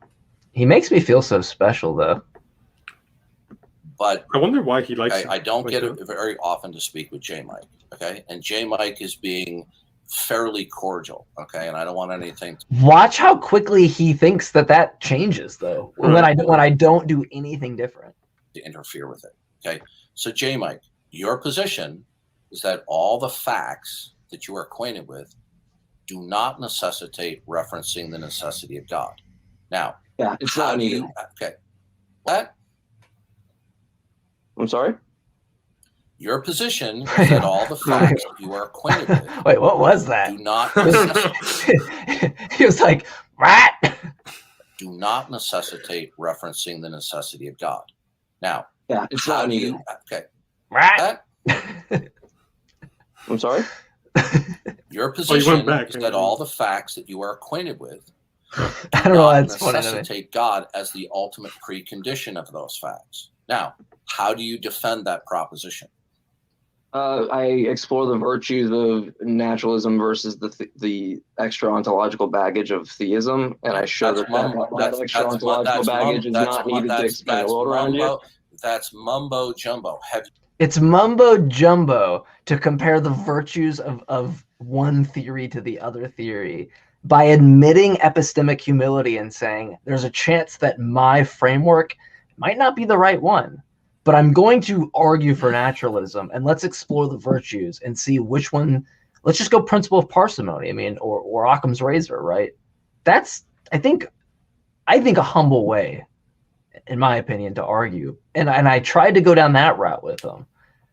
S1: He makes me feel so special, though.
S7: but
S2: I wonder why he likes it.
S7: I don't
S2: Like
S7: get
S2: that.
S7: it very often to speak with Jmike. Okay, and Jmike is being fairly cordial. Okay, and I don't want anything
S1: Watch how quickly he thinks that changes, though. When I don't do anything different.
S7: to interfere with it. Okay, so Jmike, your position is that all the facts that you are acquainted with do not necessitate referencing the necessity of God. Now,
S8: Yeah, it's
S7: how
S8: not
S7: do
S8: needed.
S7: you? Okay, what?
S8: I'm sorry.
S7: Your position is that all the facts that you are acquainted with
S1: Wait, what was that?
S7: do not necessitate,
S1: He was like, rat.
S7: do not necessitate referencing the necessity of God. Now,
S8: Yeah, it's
S7: how
S8: not
S7: do
S8: needed.
S7: you? Okay,
S1: Rat.
S7: what?
S8: I'm sorry.
S7: Your position
S2: back.
S7: is that all the facts that you are acquainted with
S1: I don't know why it's funny to me.
S7: necessitate God as the ultimate precondition of those facts. Now, how do you defend that proposition?
S8: I explore the virtues of naturalism versus the extra ontological baggage of theism, and I show that extra ontological baggage is not needed to expand the world around you.
S7: That's mumbo jumbo.
S1: It's mumbo jumbo to compare the virtues of one theory to the other theory by admitting epistemic humility and saying there's a chance that my framework might not be the right one, but I'm going to argue for naturalism, and let's explore the virtues and see which one. Let's just go principle of parsimony. I mean, or Occam's razor, right? That's I think a humble way, in my opinion, to argue. And I tried to go down that route with him.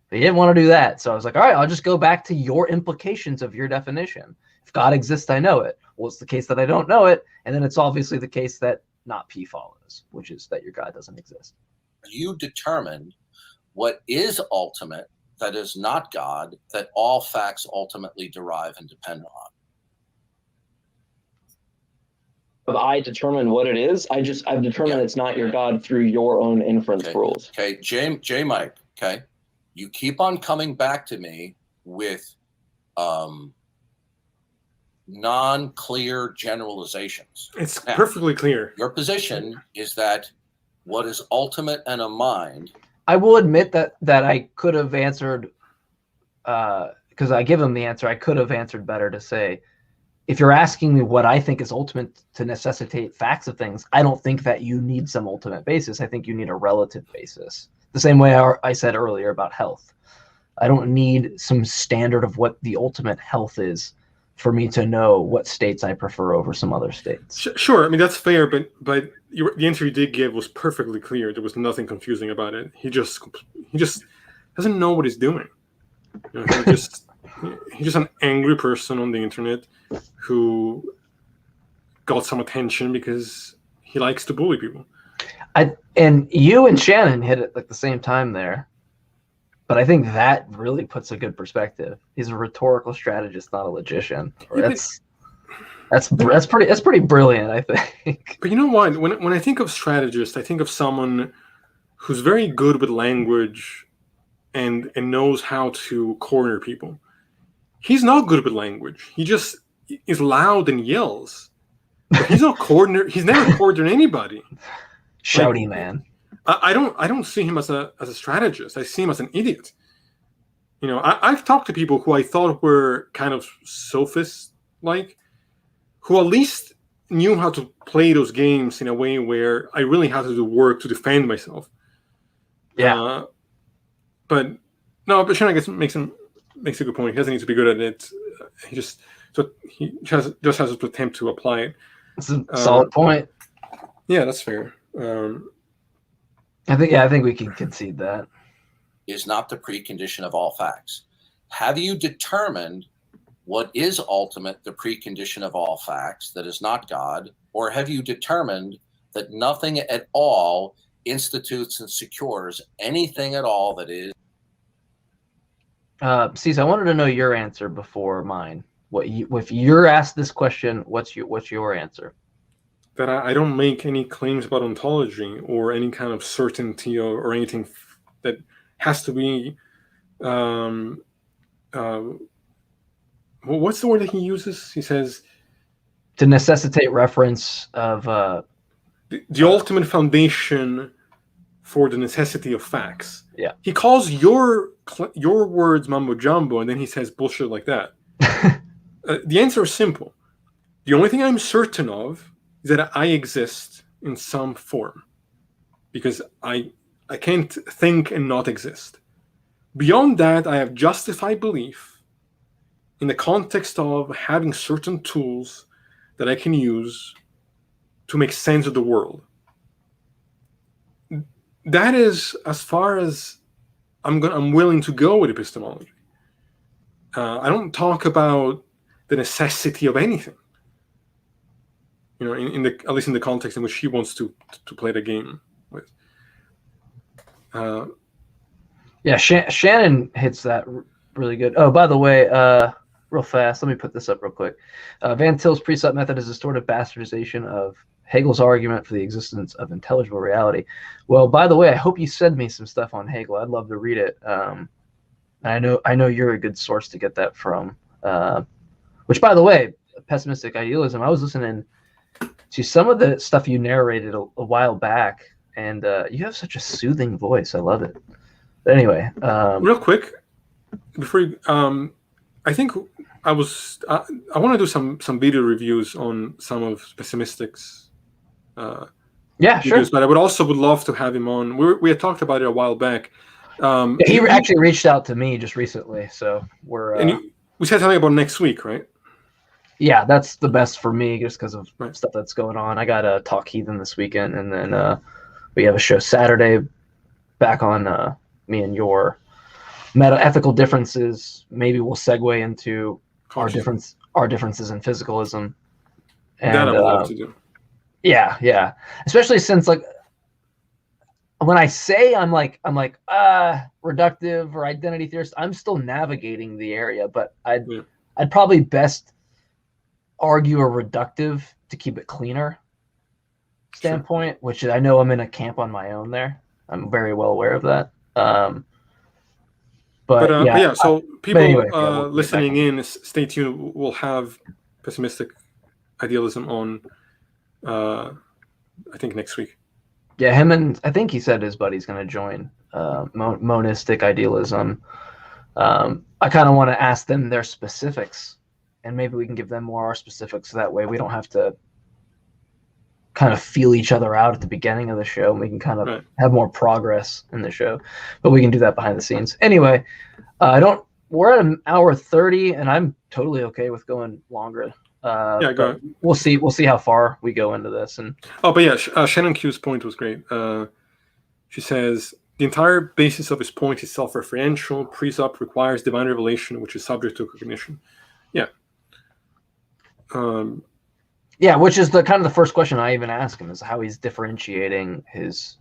S1: But he didn't want to do that. So I was like, all right, I'll just go back to your implications of your definition. If God exists, I know it. Well, it's the case that I don't know it. And then it's obviously the case that not P follows, which is that your God doesn't exist.
S7: You determined what is ultimate, that is not God, that all facts ultimately derive and depend on.
S8: But I determine what it is. I've determined it's not your God through your own inference rules.
S7: Okay, Jmike, okay, you keep on coming back to me with non-clear generalizations.
S2: It's
S7: Now,
S2: perfectly clear.
S7: Your position is that what is ultimate and a mind.
S1: I will admit that I could have answered, because I give him the answer, I could have answered better to say, if you're asking me what I think is ultimate to necessitate facts of things, I don't think that you need some ultimate basis. I think you need a relative basis. The same way I said earlier about health. I don't need some standard of what the ultimate health is for me to know what states I prefer over some other states.
S2: Sure, I mean that's fair, but the answer you did give was perfectly clear. There was nothing confusing about it. He just doesn't know what he's doing. You know, he's just an angry person on the internet who got some attention because he likes to bully people.
S1: And you and Shannon hit it at the same time there. But I think that really puts a good perspective. He's a rhetorical strategist, not a logician.
S2: Yeah,
S1: That's pretty brilliant, I think.
S2: But you know what? When I think of strategist, I think of someone who's very good with language and knows how to corner people. He's not good with language. He just is loud and yells. But he's not corner. He's never cornered anybody.
S1: Shouty man.
S2: I don't see him as a strategist. I see him as an idiot. You know, I've talked to people who I thought were kind of sophists-like, who at least knew how to play those games in a way where I really had to do work to defend myself.
S1: Yeah.
S2: But Shannon, I guess makes a good point. He doesn't need to be good at it. He just has to attempt to apply it.
S1: That's a solid point.
S2: Yeah, that's fair.
S1: I think we can concede that.
S7: Is not the precondition of all facts. Have you determined what is ultimate, the precondition of all facts, that is not God, or have you determined that nothing at all institutes and secures anything at all that is?
S1: Cease, I wanted to know your answer before mine. If you're asked this question, what's your answer?
S2: That I don't make any claims about ontology or any kind of certainty or anything that has to be. What's the word that he uses? He says
S1: to necessitate reference of
S2: the ultimate foundation for the necessity of facts.
S1: Yeah.
S2: He calls your words mumbo jumbo, and then he says bullshit like that. The answer is simple. The only thing I'm certain of is that I exist in some form, because I can't think and not exist. Beyond that, I have justified belief in the context of having certain tools that I can use to make sense of the world. That is as far as I'm willing to go with epistemology. I don't talk about the necessity of anything. You know, in the at least in the context in which he wants to play the game with.
S1: Yeah, Shannon hits that really good. Oh, by the way, real fast, let me put this up real quick. Van Til's precept method is a distorted bastardization of Hegel's argument for the existence of intelligible reality. Well, by the way, I hope you send me some stuff on Hegel. I'd love to read it. I know you're a good source to get that from. Which, by the way, pessimistic idealism. I was listening to some of the stuff you narrated a while back, and you have such a soothing voice. I love it. But anyway,
S2: real quick, before you, I think I want to do some video reviews on some of Pessimistic's.
S1: Yeah, sure.
S2: But I would love to have him on. We had talked about it a while back.
S1: He actually reached out to me just recently, so we're.
S2: We said something about next week, right?
S1: Yeah, that's the best for me, just because of stuff that's going on. I got a Talk Heathen this weekend, and then we have a show Saturday back on me and your metaethical differences. Maybe we'll segue into our differences in physicalism. And,
S2: that I would love to do.
S1: Yeah. Especially since, like, when I say I'm like reductive or identity theorist, I'm still navigating the area, but I'd probably best argue a reductive to keep it cleaner standpoint, which I know I'm in a camp on my own there. I'm very well aware of that. So people
S2: listening in, stay tuned. We'll have pessimistic idealism on, I think, next week.
S1: Yeah, him and I think he said his buddy's going to join monistic idealism. I kind of want to ask them their specifics, and maybe we can give them more our specifics, so that way we don't have to kind of feel each other out at the beginning of the show, and we can kind of have more progress in the show. But we can do that behind the scenes. Anyway, we're at an hour 30, and I'm totally okay with going longer.
S2: Go ahead.
S1: We'll see how far we go into this. And
S2: Shannon Q's point was great. She says the entire basis of his point is self-referential. Precept requires divine revelation, which is subject to cognition.
S1: Which is the kind of the first question I even ask him, is how he's differentiating his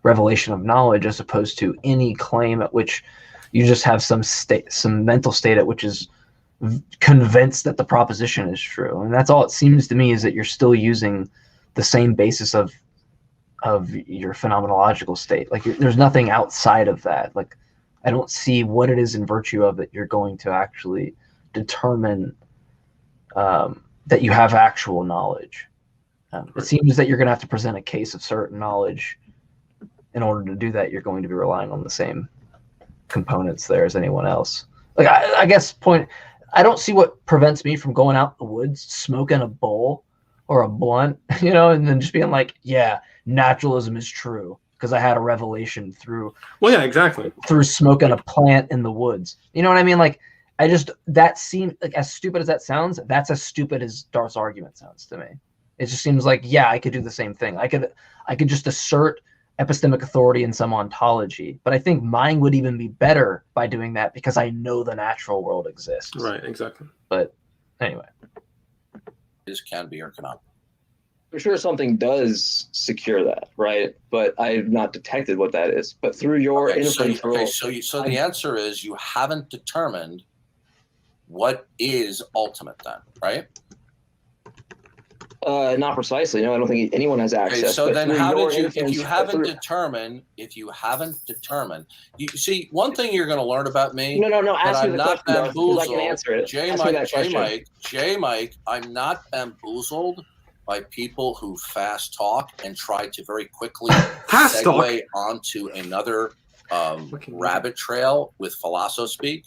S1: revelation of knowledge as opposed to any claim at which you just have some mental state at which is convinced that the proposition is true. And that's all it seems to me, is that you're still using the same basis of your phenomenological state. Like, there's nothing outside of that. Like, I don't see what it is in virtue of that you're going to actually determine that you have actual knowledge. It seems that you're going to have to present a case of certain knowledge. In order to do that, you're going to be relying on the same components there as anyone else. Like, I guess I don't see what prevents me from going out in the woods, smoking a bowl or a blunt, and then just being like, yeah, naturalism is true because I had a revelation through smoking a plant in the woods. You know what I mean? Like, that seems like, as stupid as that sounds, that's as stupid as Darth's argument sounds to me. It just seems like, I could do the same thing. I could just assert epistemic authority in some ontology, but I think mine would even be better by doing that because I know the natural world exists.
S2: Right, exactly.
S1: But anyway,
S7: this can be or cannot.
S8: For sure, something does secure that, right? But I have not detected what that is. But through your inference rule,
S7: so the answer is you haven't determined what is ultimate, then, right?
S8: Not precisely. No, I don't think anyone has access.
S7: Okay, so
S8: but
S7: then
S8: through
S7: how
S8: your
S7: did you,
S8: influence-
S7: if you haven't determined, you see, one thing you're going to learn about me,
S8: No.
S7: that
S8: Ask me
S7: I'm
S8: the
S7: not
S8: question, Darth, because I can
S7: bamboozled.
S8: answer it. Ask me that question.
S7: Jmike, I'm not bamboozled by people who fast talk and try to very quickly segue onto another rabbit trail with philosophy.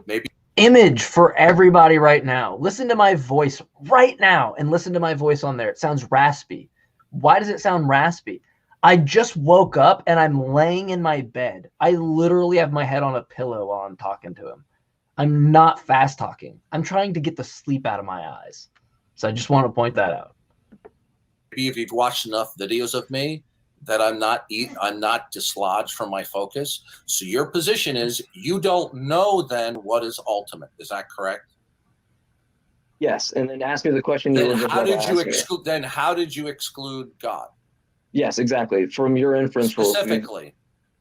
S7: Maybe
S1: Image for everybody right now. Listen to my voice right now and listen to my voice on there. It sounds raspy. Why does it sound raspy? I just woke up and I'm laying in my bed. I literally have my head on a pillow while I'm talking to him. I'm not fast talking. I'm trying to get the sleep out of my eyes. So I just want to point that out.
S7: maybe if you've watched enough videos of me, that I'm not dislodged from my focus. So your position is you don't know then what is ultimate. Is that correct?
S8: Yes, and then ask me the question.
S7: Then how did you exclude? Then how did you exclude God?
S8: Yes, exactly. From your inference rules.
S7: Specifically.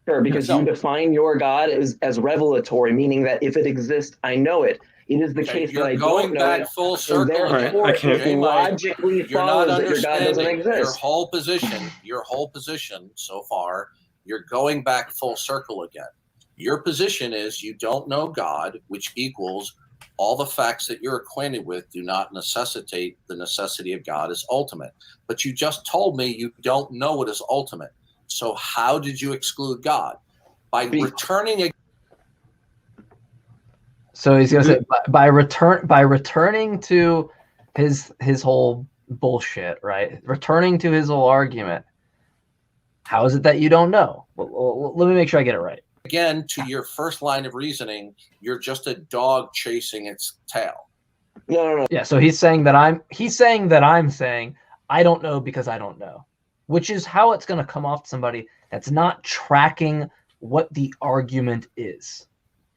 S8: Sure, because you define your God as revelatory, meaning that if it exists, I know it. It is the case that I don't know it.
S7: Full circle.
S8: Therefore, it logically follows that your God doesn't exist.
S7: Your whole position so far, you're going back full circle again. Your position is you don't know God, which equals all the facts that you're acquainted with do not necessitate the necessity of God as ultimate. But you just told me you don't know what is ultimate. So how did you exclude God? By returning a
S1: So he's gonna say by returning to his whole bullshit, right? Returning to his whole argument. How is it that you don't know? Well, let me make sure I get it right.
S7: Again, to your first line of reasoning, you're just a dog chasing its tail.
S8: No.
S1: Yeah, so he's saying that I'm saying I don't know because I don't know, which is how it's going to come off to somebody that's not tracking what the argument is,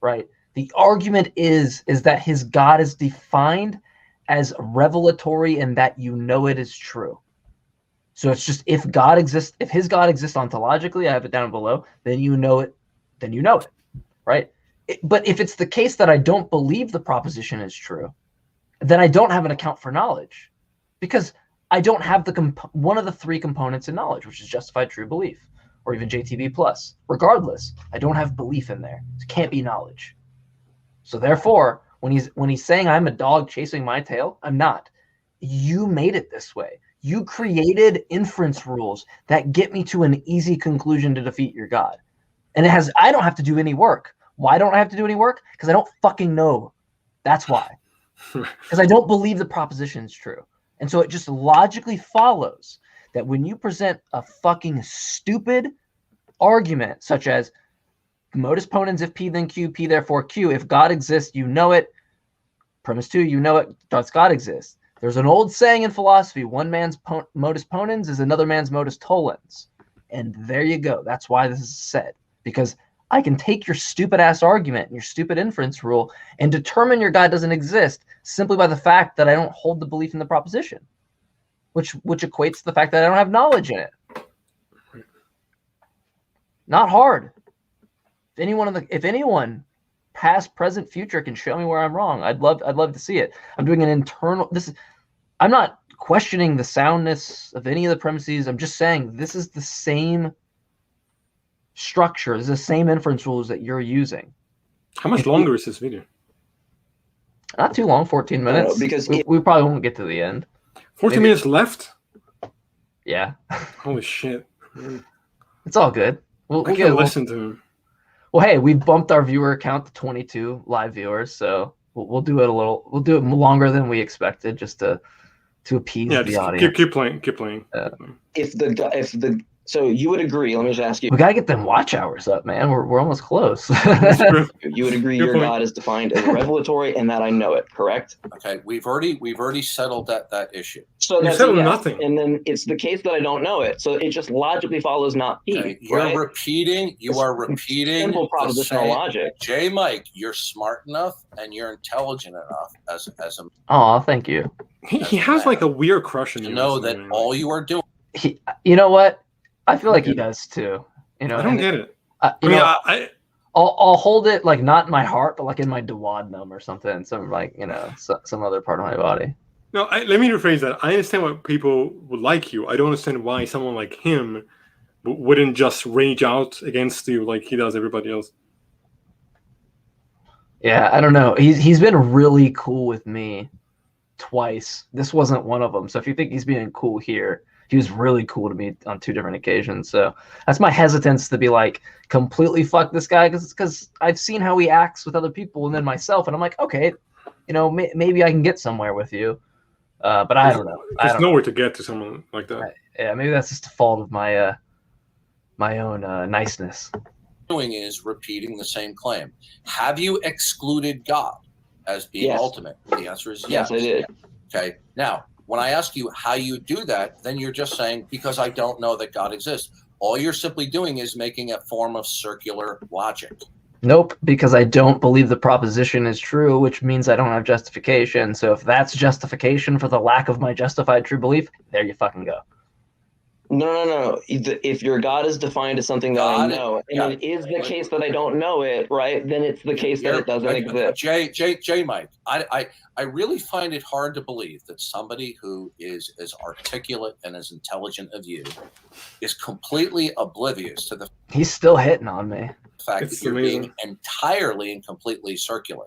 S1: right? The argument is that his God is defined as revelatory and that you know it is true. So it's just if his God exists ontologically, I have it down below, then you know it, right? But if it's the case that I don't believe the proposition is true, then I don't have an account for knowledge because I don't have one of the three components in knowledge, which is justified true belief or even JTB plus. Regardless, I don't have belief in there. It can't be knowledge. So therefore, when he's saying I'm a dog chasing my tail, I'm not. You made it this way. You created inference rules that get me to an easy conclusion to defeat your God. And I don't have to do any work. Why don't I have to do any work? Because I don't fucking know. That's why. Because I don't believe the proposition is true. And so it just logically follows that when you present a fucking stupid argument, such as modus ponens, if P then Q, P therefore Q, if God exists, you know it. Premise 2, you know it, does God exist? There's an old saying in philosophy, one man's modus ponens is another man's modus tollens. And there you go. That's why this is said. Because I can take your stupid ass argument and your stupid inference rule and determine your God doesn't exist simply by the fact that I don't hold the belief in the proposition, which equates to the fact that I don't have knowledge in it. Not hard. If anyone, past, present, future, can show me where I'm wrong, I'd love to see it. I'm doing an internal. I'm not questioning the soundness of any of the premises. I'm just saying this is the same structure. This is the same inference rules that you're using.
S2: How much longer is this video?
S1: Not too long, 14 minutes.
S8: Because
S1: we probably won't get to the end.
S2: 14 minutes left?
S1: Yeah.
S2: Holy shit.
S1: It's all good.
S2: I can't listen to him.
S1: Well, hey, we bumped our viewer count to 22 live viewers, so we'll do it we'll do it longer than we expected, just to appease the audience.
S2: Keep playing.
S8: So you would agree? Let me just ask you.
S1: We gotta get them watch hours up, man. We're almost close.
S8: You would agree your God is defined as revelatory and that I know it, correct?
S7: Okay, we've already settled that issue.
S8: So
S2: you settled nothing.
S8: And then it's the case that I don't know it. So it just logically folloes not P.
S7: Okay, you are repeating
S8: simple propositional logic.
S7: Jmike, you're smart enough and you're intelligent enough as a.
S1: Oh, thank you.
S2: He has like a weird crush on you.
S7: Know that all you are doing.
S1: You know what? I feel like he does too. You know,
S2: I don't get it.
S1: I'll hold it like not in my heart, but like in my duodenum or something, some other part of my body.
S2: No, let me rephrase that. I understand why people would like you. I don't understand why someone like him wouldn't just rage out against you like he does everybody else.
S1: Yeah, I don't know. He's been really cool with me twice. This wasn't one of them. So if you think he's being cool here, he was really cool to me on 2 different occasions. So that's my hesitance to be like completely fuck this guy, because I've seen how he acts with other people and then myself, and I'm like, okay, maybe I can get somewhere with you. But I don't know.
S2: There's nowhere to get to someone like that.
S1: Yeah, maybe that's just a fault of my my own niceness.
S7: Doing is repeating the same claim. Have you excluded God as being ultimate? The answer is yes.
S8: Yes, I did.
S7: Okay. Now, when I ask you how you do that, then you're just saying, because I don't know that God exists. All you're simply doing is making a form of circular logic.
S1: Nope, because I don't believe the proposition is true, which means I don't have justification. So if that's justification for the lack of my justified true belief, there you fucking go.
S8: No. If your God is defined as something that I know, and it is the case that I don't know it, right, then it's the case that it doesn't exist.
S7: Jmike, I really find it hard to believe that somebody who is as articulate and as intelligent as you is completely oblivious to the
S1: He's still hitting on me.
S7: fact that you're being entirely and completely circular.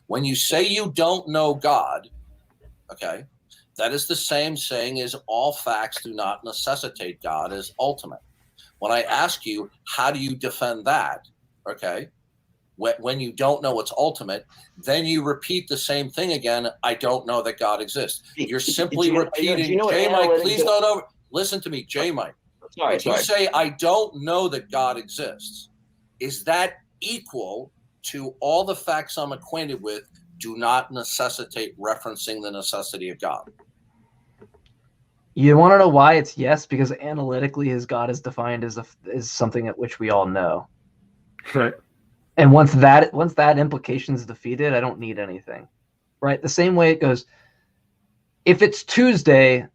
S7: When you say you don't know God, okay, that is the same saying as all facts do not necessitate God as ultimate. When I ask you, how do you defend that, okay, when you don't know what's ultimate, then you repeat the same thing again. I don't know that God exists. You're simply repeating, Jmike, please don't listen to me, Jmike. If you say, I don't know that God exists, is that equal to all the facts I'm acquainted with do not necessitate referencing the necessity of God?
S1: You want to know why it's yes? Because analytically, his God is defined as something at which we all know.
S2: Right.
S1: And once that implication is defeated, I don't need anything. Right? The same way it goes. If it's Tuesday,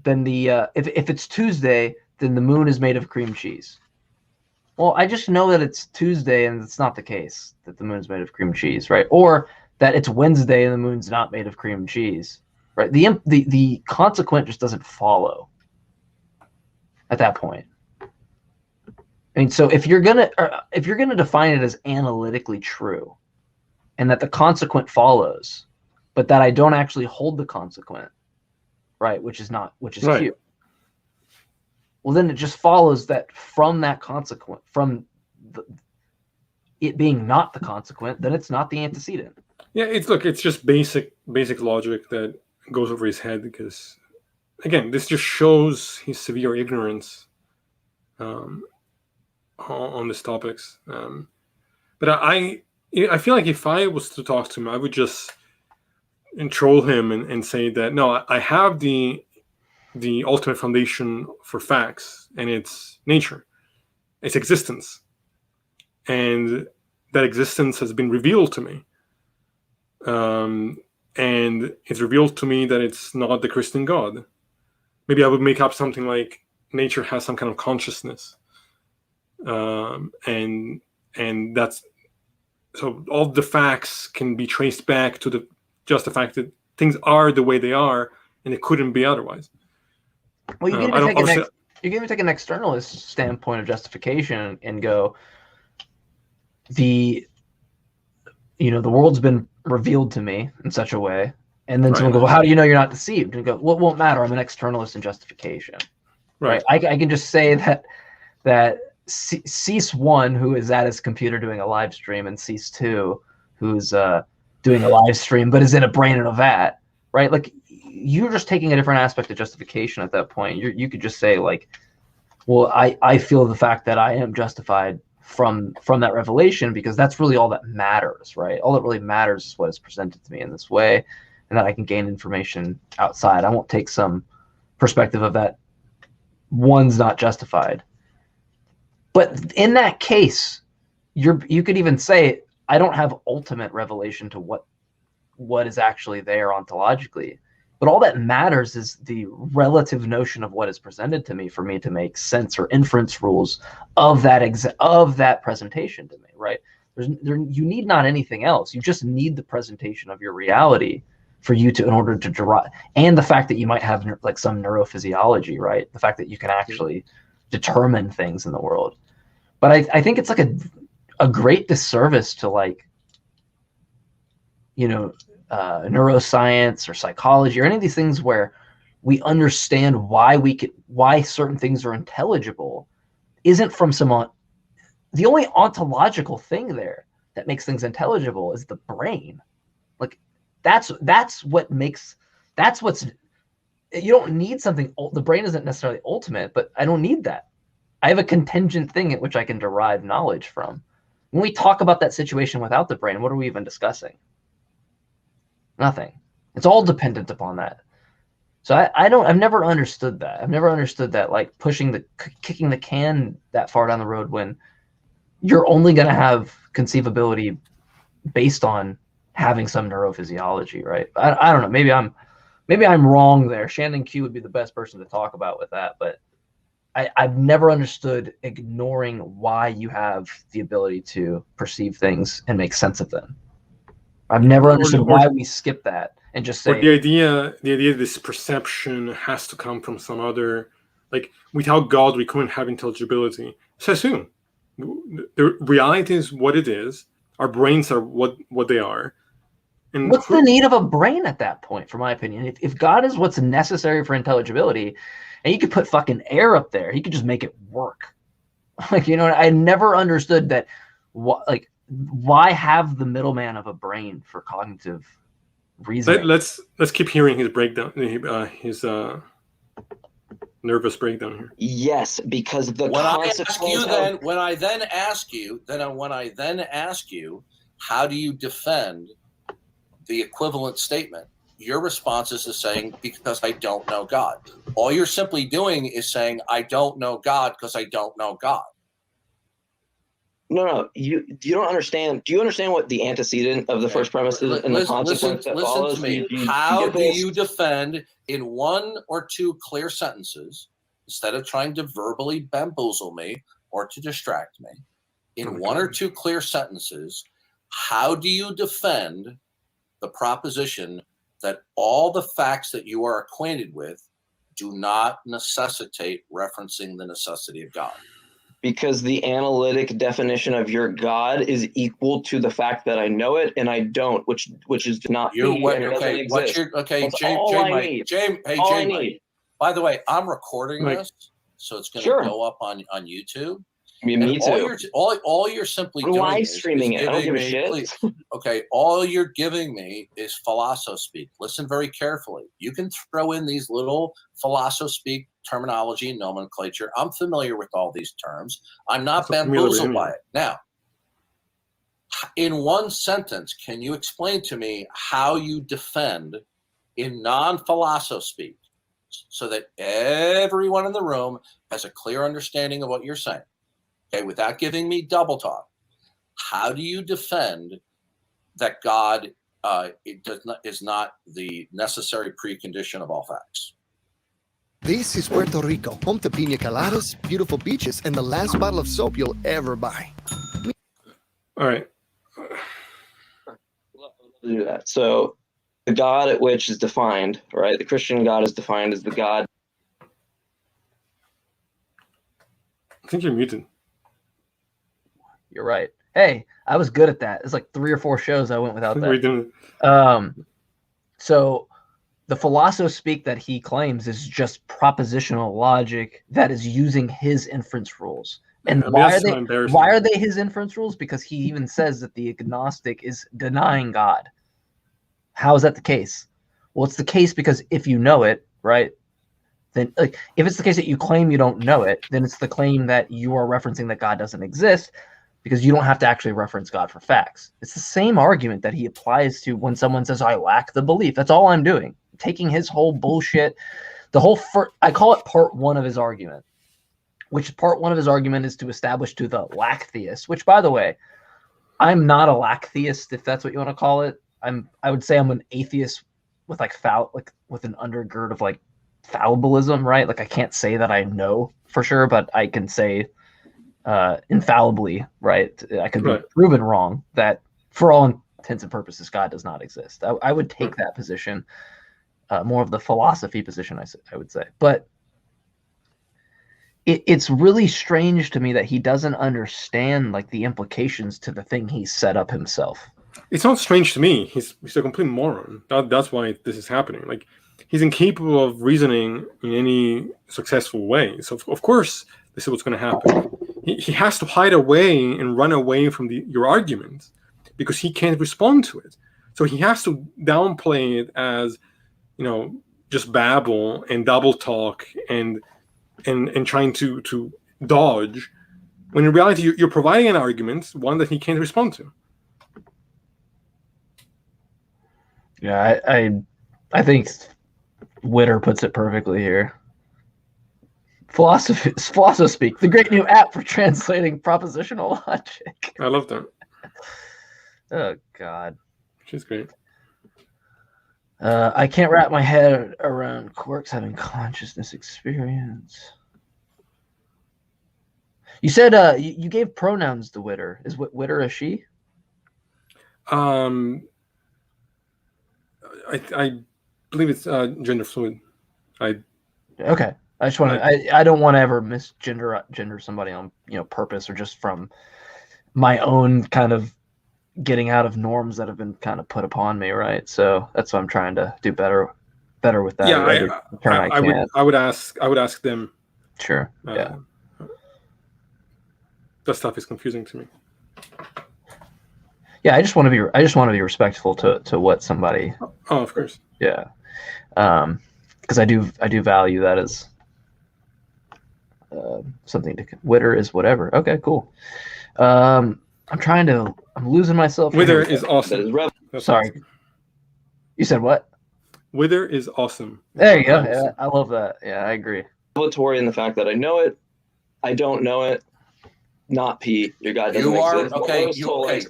S1: then if it's Tuesday, then the moon is made of cream cheese. Well, I just know that it's Tuesday and it's not the case that the moon's made of cream cheese, right? Or that it's Wednesday and the moon's not made of cream cheese, right? The consequent just doesn't follow at that point. I mean, so if you're gonna define it as analytically true, and that the consequent follows, but that I don't actually hold the consequent, right? Which is right. Q. Well, then it just follows that from that consequent, from it being not the consequent, then it's not the antecedent.
S2: Yeah, it's just basic logic that goes over his head, because, again, this just shows his severe ignorance on these topics. But I feel like if I was to talk to him, I would just troll him and say that, no, I have the ultimate foundation for facts, and it's nature, it's existence, and that existence has been revealed to me, and it's revealed to me that it's not the Christian God. Maybe I would make up something like nature has some kind of consciousness, and that's so all the facts can be traced back to just the fact that things are the way they are, and it couldn't be otherwise.
S1: Well, you can even take an externalist standpoint of justification and go, the world's been revealed to me in such a way, and then someone go, well, how do you know you're not deceived? And go, well, it won't matter. I'm an externalist in justification. Right. I can just say that Cease 1, who is at his computer doing a live stream, and Cease 2, who's doing a live stream but is in a brain in a vat, right? Like, you're just taking a different aspect of justification at that point. You could just say, like, well, I feel the fact that I am justified from that revelation, because that's really all that matters, right? All that really matters is what is presented to me in this way, and that I can gain information outside. I won't take some perspective of that one's not justified. But in that case, you could even say, I don't have ultimate revelation to what is actually there ontologically. But all that matters is the relative notion of what is presented to me for me to make sense or inference rules of that presentation to me, right? You need not anything else. You just need the presentation of your reality for you to, in order to derive, and the fact that you might have like some neurophysiology, right? The fact that you can actually determine things in the world. But I think it's like a great disservice to like, neuroscience or psychology or any of these things where we understand why certain things are intelligible isn't from the only ontological thing there that makes things intelligible is the brain. Like that's what's, you don't need something, the brain isn't necessarily ultimate, but I don't need that. I have a contingent thing at which I can derive knowledge from. When we talk about that situation without the brain, what are we even discussing? Nothing. It's all dependent upon that. So I've never understood that. I've never understood that, like kicking the can that far down the road when you're only going to have conceivability based on having some neurophysiology, right? I don't know. Maybe I'm wrong there. Shannon Q would be the best person to talk about with that, but I've never understood ignoring why you have the ability to perceive things and make sense of them. I've never understood why we skip that and just say
S2: the idea this perception has to come from some other, like without God we couldn't have intelligibility. So assume the reality is what it is. Our brains are what they are. And
S1: what's the need of a brain at that point, for my opinion? If God is what's necessary for intelligibility, and you could put fucking air up there, he could just make it work. Like, I never understood that. Why have the middleman of a brain for cognitive reasoning?
S2: Let's keep hearing his breakdown, his nervous breakdown here.
S8: Yes, because when
S7: I then ask you, how do you defend the equivalent statement? Your response is saying, because I don't know God. All you're simply doing is saying, I don't know God because I don't know God.
S8: No, you don't understand. Do you understand what the antecedent of the first premise is and the consequence that follows?
S7: Listen to me. How do you defend in one or two clear sentences, instead of trying to verbally bamboozle me or to distract me, in one or two clear sentences, how do you defend the proposition that all the facts that you are acquainted with do not necessitate referencing the necessity of God?
S8: Because the analytic definition of your God is equal to the fact that I know it and I don't, which is not be.
S7: Jmike. By the way, I'm recording this, so it's going to go up on YouTube.
S8: Me too.
S7: All you're simply doing
S8: live
S7: is
S8: streaming it. I don't give a shit.
S7: Please, all you're giving me is philosophy. Listen very carefully. You can throw in these little philosophy terminology and nomenclature. I'm familiar with all these terms. I'm not bamboozled by it. Now, in one sentence, can you explain to me how you defend in non-philosophy speak so that everyone in the room has a clear understanding of what you're saying? Okay, without giving me double talk, how do you defend that God is not the necessary precondition of all facts?
S9: This is Puerto Rico, home to piña coladas, beautiful beaches, and the last bottle of soap you'll ever buy.
S2: All right.
S8: Do that. So the God at which is defined, right? The Christian God is defined as the God.
S2: I think you're muted.
S1: You're right. Hey, I was good at that. It's like 3 or 4 shows I went without that. So the philosophy speak that he claims is just propositional logic that is using his inference rules. And why are they his inference rules? Because he even says that the agnostic is denying God. How is that the case? Well, it's the case because if you know it, right, then if it's the case that you claim you don't know it, then it's the claim that you are referencing that God doesn't exist, because you don't have to actually reference God for facts. It's the same argument that he applies to when someone says, I lack the belief. That's all I'm doing. Taking his whole bullshit, I call it part 1 of his argument, which part 1 of his argument is to establish to the lack theist, which, by the way, I'm not a lack theist, if that's what you want to call it. I would say I'm an atheist with with an undergird of like fallibilism, right? Like I can't say that I know for sure, but I can say infallibly, right? I could be proven wrong that for all intents and purposes, God does not exist. I would take that position, more of the philosophy position, I would say. But it's really strange to me that he doesn't understand like the implications to the thing he set up himself.
S2: It's not strange to me. He's a complete moron. That's why this is happening. Like, he's incapable of reasoning in any successful way. So of course, this is what's going to happen. He has to hide away and run away from your argument because he can't respond to it. So he has to downplay it as, just babble and double talk and trying to dodge, when in reality you're providing an argument, one that he can't respond to.
S1: Yeah, I think Witter puts it perfectly here. Philosophy, the great new app for translating propositional logic.
S2: I love that.
S1: Oh God,
S2: she's great.
S1: I can't wrap my head around quarks having consciousness experience. You said you gave pronouns to Witter. Is Witter a she?
S2: I believe it's gender fluid.
S1: Okay. I just want to. I don't want to ever misgender somebody on purpose or just from my own kind of getting out of norms that have been kind of put upon me, right? So that's what I'm trying to do better with that.
S2: Yeah, I would ask them.
S1: Sure. Yeah.
S2: That stuff is confusing to me.
S1: Yeah, I just want to be respectful to what somebody.
S2: Oh, of course.
S1: Yeah. Because I do value that as something to. Witter is whatever. Okay, cool. I'm losing myself.
S2: Wither is awesome.
S1: Sorry. Awesome. You said what?
S2: Wither is awesome.
S1: There you go. Yeah, I love that. Yeah, I agree.
S8: Revelatory in the fact that I know it, I don't know it. Not Pete. Your guy doesn't exist.
S7: Okay.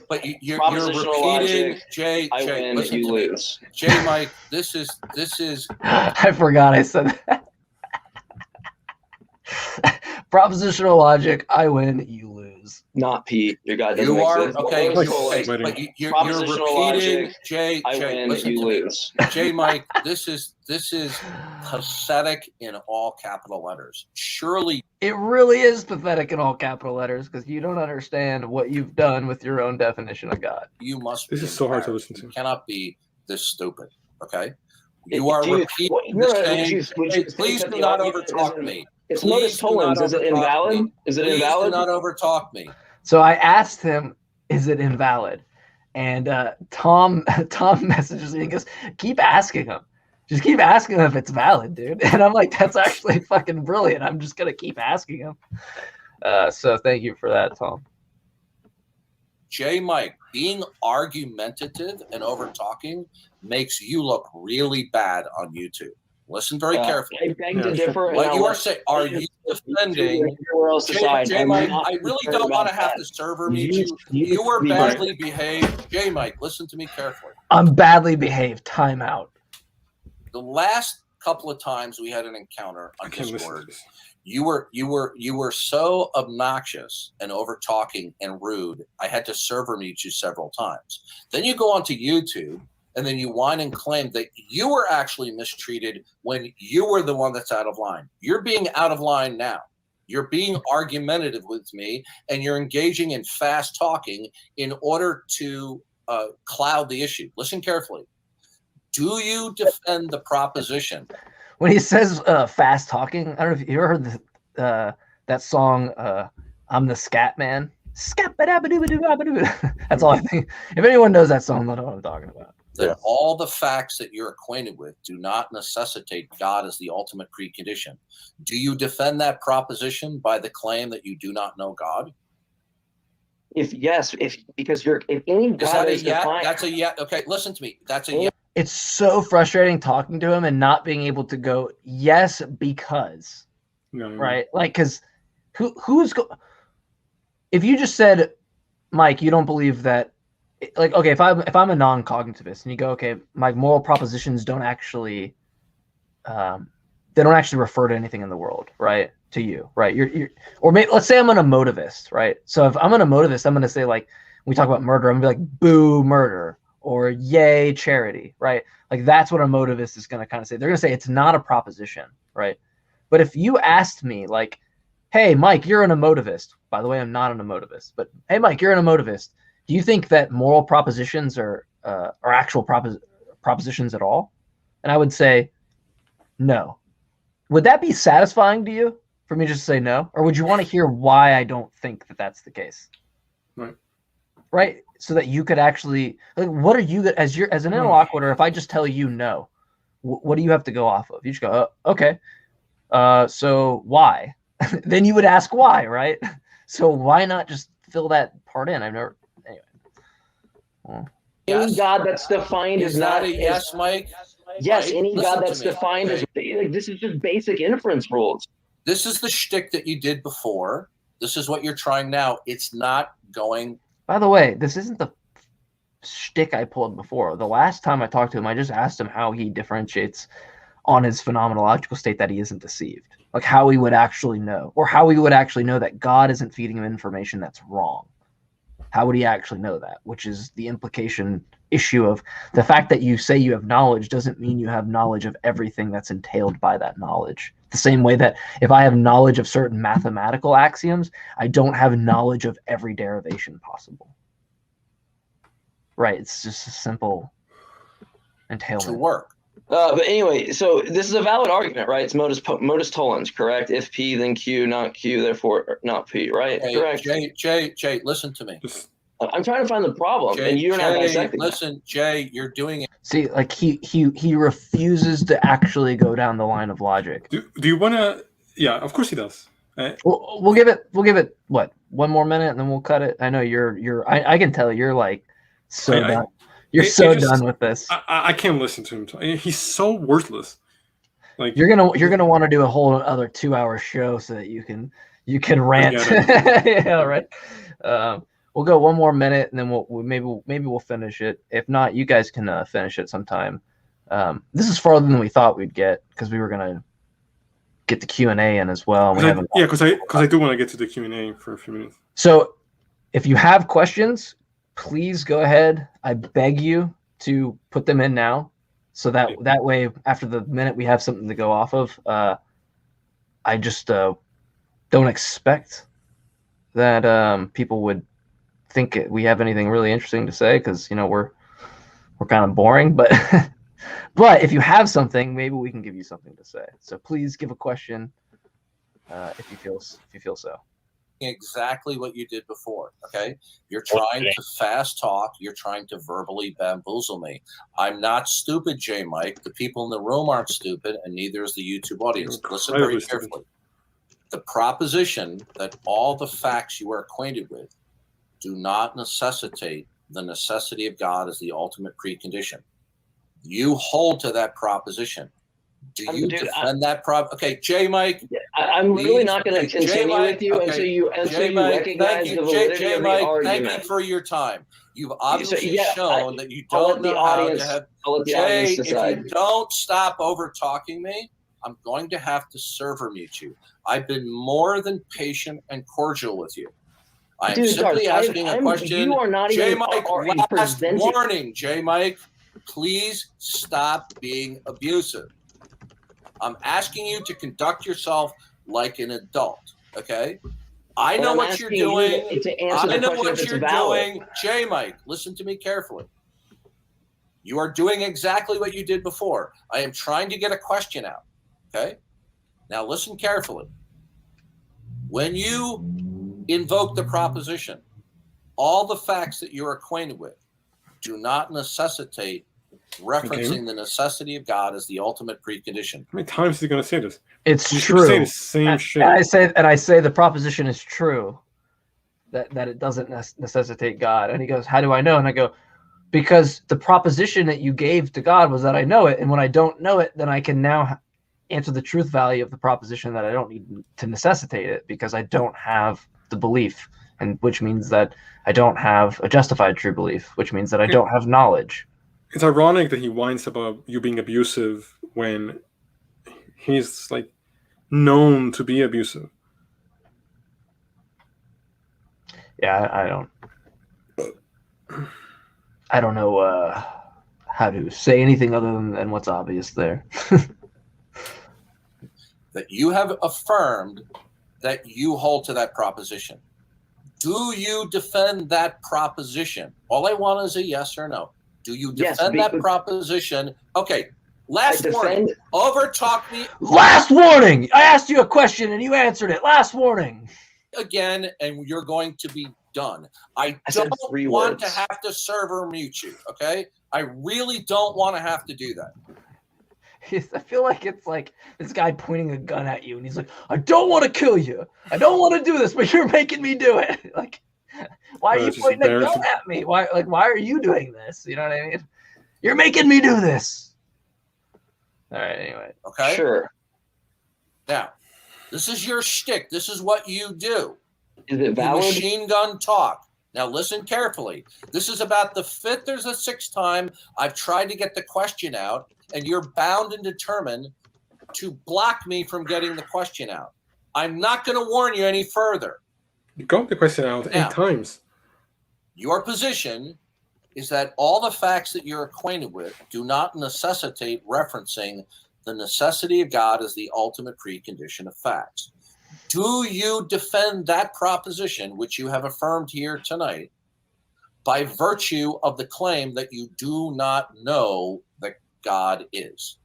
S7: But you're repeating. Jay,
S8: I win. You lose.
S7: Jmike, this is.
S1: I forgot I said that. Propositional logic. I win. You lose.
S8: Not Pete. Your guy doesn't exist.
S7: Okay. But you're repeating. Jay,
S8: I win. You lose.
S7: Jmike, this is pathetic in all capital letters. Surely.
S1: It really is pathetic in all capital letters because you don't understand what you've done with your own definition of God.
S7: You must.
S2: This is so hard to listen to.
S7: You cannot be this stupid. Okay. You are repeating the same. Please do not overtalk me.
S8: It's modus tollens. Is it invalid? Is it invalid?
S7: Do not overtalk me.
S1: So I asked him, "Is it invalid?" And Tom messages me and goes, "Keep asking him. Just keep asking him if it's valid, dude." And I'm like, "That's actually fucking brilliant. I'm just gonna keep asking him." So thank you for that, Tom.
S7: Jmike, being argumentative and over-talking makes you look really bad on YouTube. Listen very carefully.
S8: I beg to differ.
S7: What you are saying, are you defending? Jmike, I really don't want to have to server meet you. You were badly behaved. Jmike, listen to me carefully.
S1: I'm badly behaved. Time out.
S7: The last couple of times we had an encounter on Discord, you were so obnoxious and over talking and rude. I had to server meet you several times. Then you go onto YouTube and then you whine and claim that you were actually mistreated when you were the one that's out of line. You're being out of line now. You're being argumentative with me and you're engaging in fast talking in order to cloud the issue. Listen carefully. Do you defend the proposition?
S1: When he says fast talking, I don't know if you ever heard that song, I'm the Scat Man. That's all I think. If anyone knows that song, they'll know what I'm talking about.
S7: That all the facts that you're acquainted with do not necessitate God as the ultimate precondition. Do you defend that proposition by the claim that you do not know God?
S8: Because if any God is defined,
S7: that's a yeah. Okay, listen to me. That's a yeah.
S1: It's so frustrating talking to him and not being able to go yes because, right? Like, because if you just said, Mike, you don't believe that, like, okay, if I'm a non-cognitivist and you go, okay, my moral propositions don't actually, they don't actually refer to anything in the world, right? To you, right? Or maybe let's say I'm an emotivist, right? So if I'm an emotivist, I'm going to say like, we talk about murder, I'm gonna be like, boo murder, or yay charity, right? Like that's what a motivist is gonna kind of say. They're gonna say it's not a proposition, right? But if you asked me like, hey, Mike, you're an emotivist. By the way, I'm not an emotivist, but hey, Mike, you're an emotivist. Do you think that moral propositions are actual propositions at all? And I would say, no. Would that be satisfying to you for me just to say no? Or would you want to hear why I don't think that that's the case?
S2: Right.
S1: Right? So that you could actually, like, what are you, as an interlocutor, if I just tell you no, what do you have to go off of? You just go, oh, okay. So why? Then you would ask why, right? So why not just fill that part in? I've never, anyway. Well,
S8: any God that's defined
S7: is
S8: not
S7: a yes, Mike.
S8: Yes,
S7: Right?
S8: any
S7: Listen
S8: God that's defined as like, this is just basic inference rules.
S7: This is the shtick that you did before. This is what you're trying now. It's not going.
S1: By the way, this isn't the shtick I pulled before. The last time I talked to him, I just asked him how he differentiates on his phenomenological state that he isn't deceived. Like how he would actually know, or how he would actually know that God isn't feeding him information that's wrong. How would he actually know that? Which is the implication issue of the fact that you say you have knowledge doesn't mean you have knowledge of everything that's entailed by that knowledge. The same way that if I have knowledge of certain mathematical axioms, I don't have knowledge of every derivation possible. Right? It's just a simple entailment.
S7: To work.
S8: But anyway, so this is a valid argument, right? It's modus tollens, correct? If P, then Q, not Q, therefore not P, right?
S7: Hey,
S8: correct.
S7: Jay, listen to me.
S8: I'm trying to find the problem, and you're not dissecting.
S7: Listen, Jay, you're doing it.
S1: See, like he refuses to actually go down the line of logic.
S2: Do you want to? Yeah, of course he does.
S1: We'll give it what, one more minute, and then we'll cut it. I know I can tell you're like so done. You're so done with this.
S2: I can't listen to him. He's so worthless. Like
S1: you're gonna want to do a whole other 2-hour show so that you can rant. Yeah, right. We'll go one more minute, and then we'll finish it. If not, you guys can finish it sometime. This is farther than we thought we'd get because we were gonna get the Q&A in as well.
S2: Because I do want to get to the Q&A for a few minutes.
S1: So, if you have questions, please go ahead. I beg you to put them in now, so that way, after the minute we have something to go off of. I just don't expect that people would think we have anything really interesting to say because we're kind of boring. But but if you have something, maybe we can give you something to say. So please give a question if you feel so.
S7: Exactly what you did before. Okay, you're trying to fast talk. You're trying to verbally bamboozle me. I'm not stupid, Jmike. The people in the room aren't stupid, and neither is the YouTube audience. Listen very carefully. The proposition that all the facts you are acquainted with do not necessitate the necessity of God as the ultimate precondition. You hold to that proposition. Do you defend that Okay, Jmike.
S8: I'm really not going to continue with you until you recognize the validity of the argument.
S7: Thank you for your time. You've obviously shown that you don't know how to have. Jay, if you don't stop over talking me, I'm going to have to server mute you. I've been more than patient and cordial with you. I am simply asking a question.
S8: You are not even
S7: Jmike, last warning, Jmike. Please stop being abusive. I'm asking you to conduct yourself like an adult, okay? I know what you're doing. I know what you're doing. Jmike, listen to me carefully. You are doing exactly what you did before. I am trying to get a question out, okay? Now listen carefully. When you invoke the proposition, all the facts that you're acquainted with do not necessitate referencing the necessity of God as the ultimate precondition.
S2: How many times is he going to say this?
S1: It's true.
S2: Say the same shit.
S1: And I say the proposition is true, that it doesn't necessitate God. And he goes, how do I know? And I go, because the proposition that you gave to God was that I know it. And when I don't know it, then I can now answer the truth value of the proposition that I don't need to necessitate it because I don't have the belief, and which means that I don't have a justified true belief, which means that I don't have knowledge.
S2: It's ironic that he whines about you being abusive when he's like known to be abusive.
S1: Yeah, I don't. I don't know how to say anything other than what's obvious there.
S7: That you have affirmed that you hold to that proposition. Do you defend that proposition? All I want is a yes or no. Do you defend that proposition? Okay, last warning. Overtalk me.
S1: Last warning! I asked you a question and you answered it. Last warning.
S7: Again, and you're going to be done. I don't want to have to server mute you, okay? I really don't want to have to do that.
S1: I feel like it's like this guy pointing a gun at you, and he's like, "I don't want to kill you. I don't want to do this, but you're making me do it." Like, why are you pointing a gun at me? Why are you doing this? You know what I mean? You're making me do this. All right. Anyway.
S7: Okay.
S8: Sure.
S7: Now, this is your shtick. This is what you do.
S8: Is it valid?
S7: Machine gun talk. Now listen carefully. This is about the fifth or the sixth time I've tried to get the question out, and you're bound and determined to block me from getting the question out. I'm not going to warn you any further.
S2: You got the question out
S7: Now,
S2: 8 times.
S7: Your position is that all the facts that you're acquainted with do not necessitate referencing the necessity of God as the ultimate precondition of facts. Do you defend that proposition, which you have affirmed here tonight, by virtue of the claim that you do not know that God is?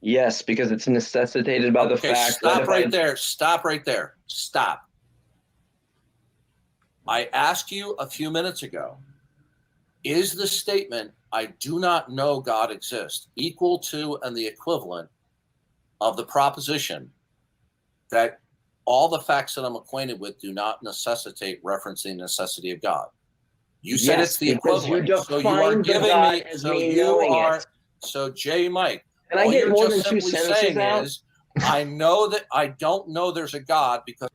S8: Yes, because it's necessitated by the fact.
S7: Stop right there. Stop right there. Stop. I asked you a few minutes ago, is the statement, "I do not know God exists," equal to and the equivalent of the proposition that all the facts that I'm acquainted with do not necessitate referencing the necessity of God? You said it's the equivalent. So you are giving me, so Jmike,
S8: and I get more than 2 sentences out.
S7: Is, I know that I don't know there's a God because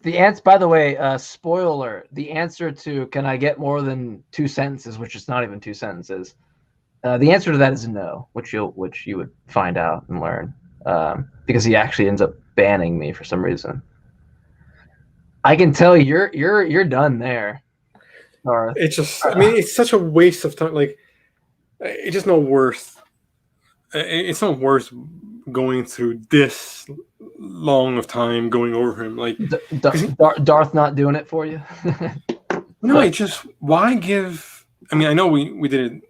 S1: the answer, by the way, spoiler, the answer to can I get more than 2 sentences, which is not even 2 sentences, the answer to that is no, which you would find out and learn, because he actually ends up banning me for some reason. I can tell you're done there. Darth.
S2: It's just, I mean, it's such a waste of time. Like, it's just not worth. It's not worth going through this long of time going over him. Like,
S1: Darth not doing it for you.
S2: No, it just, why give? I mean, I know we did it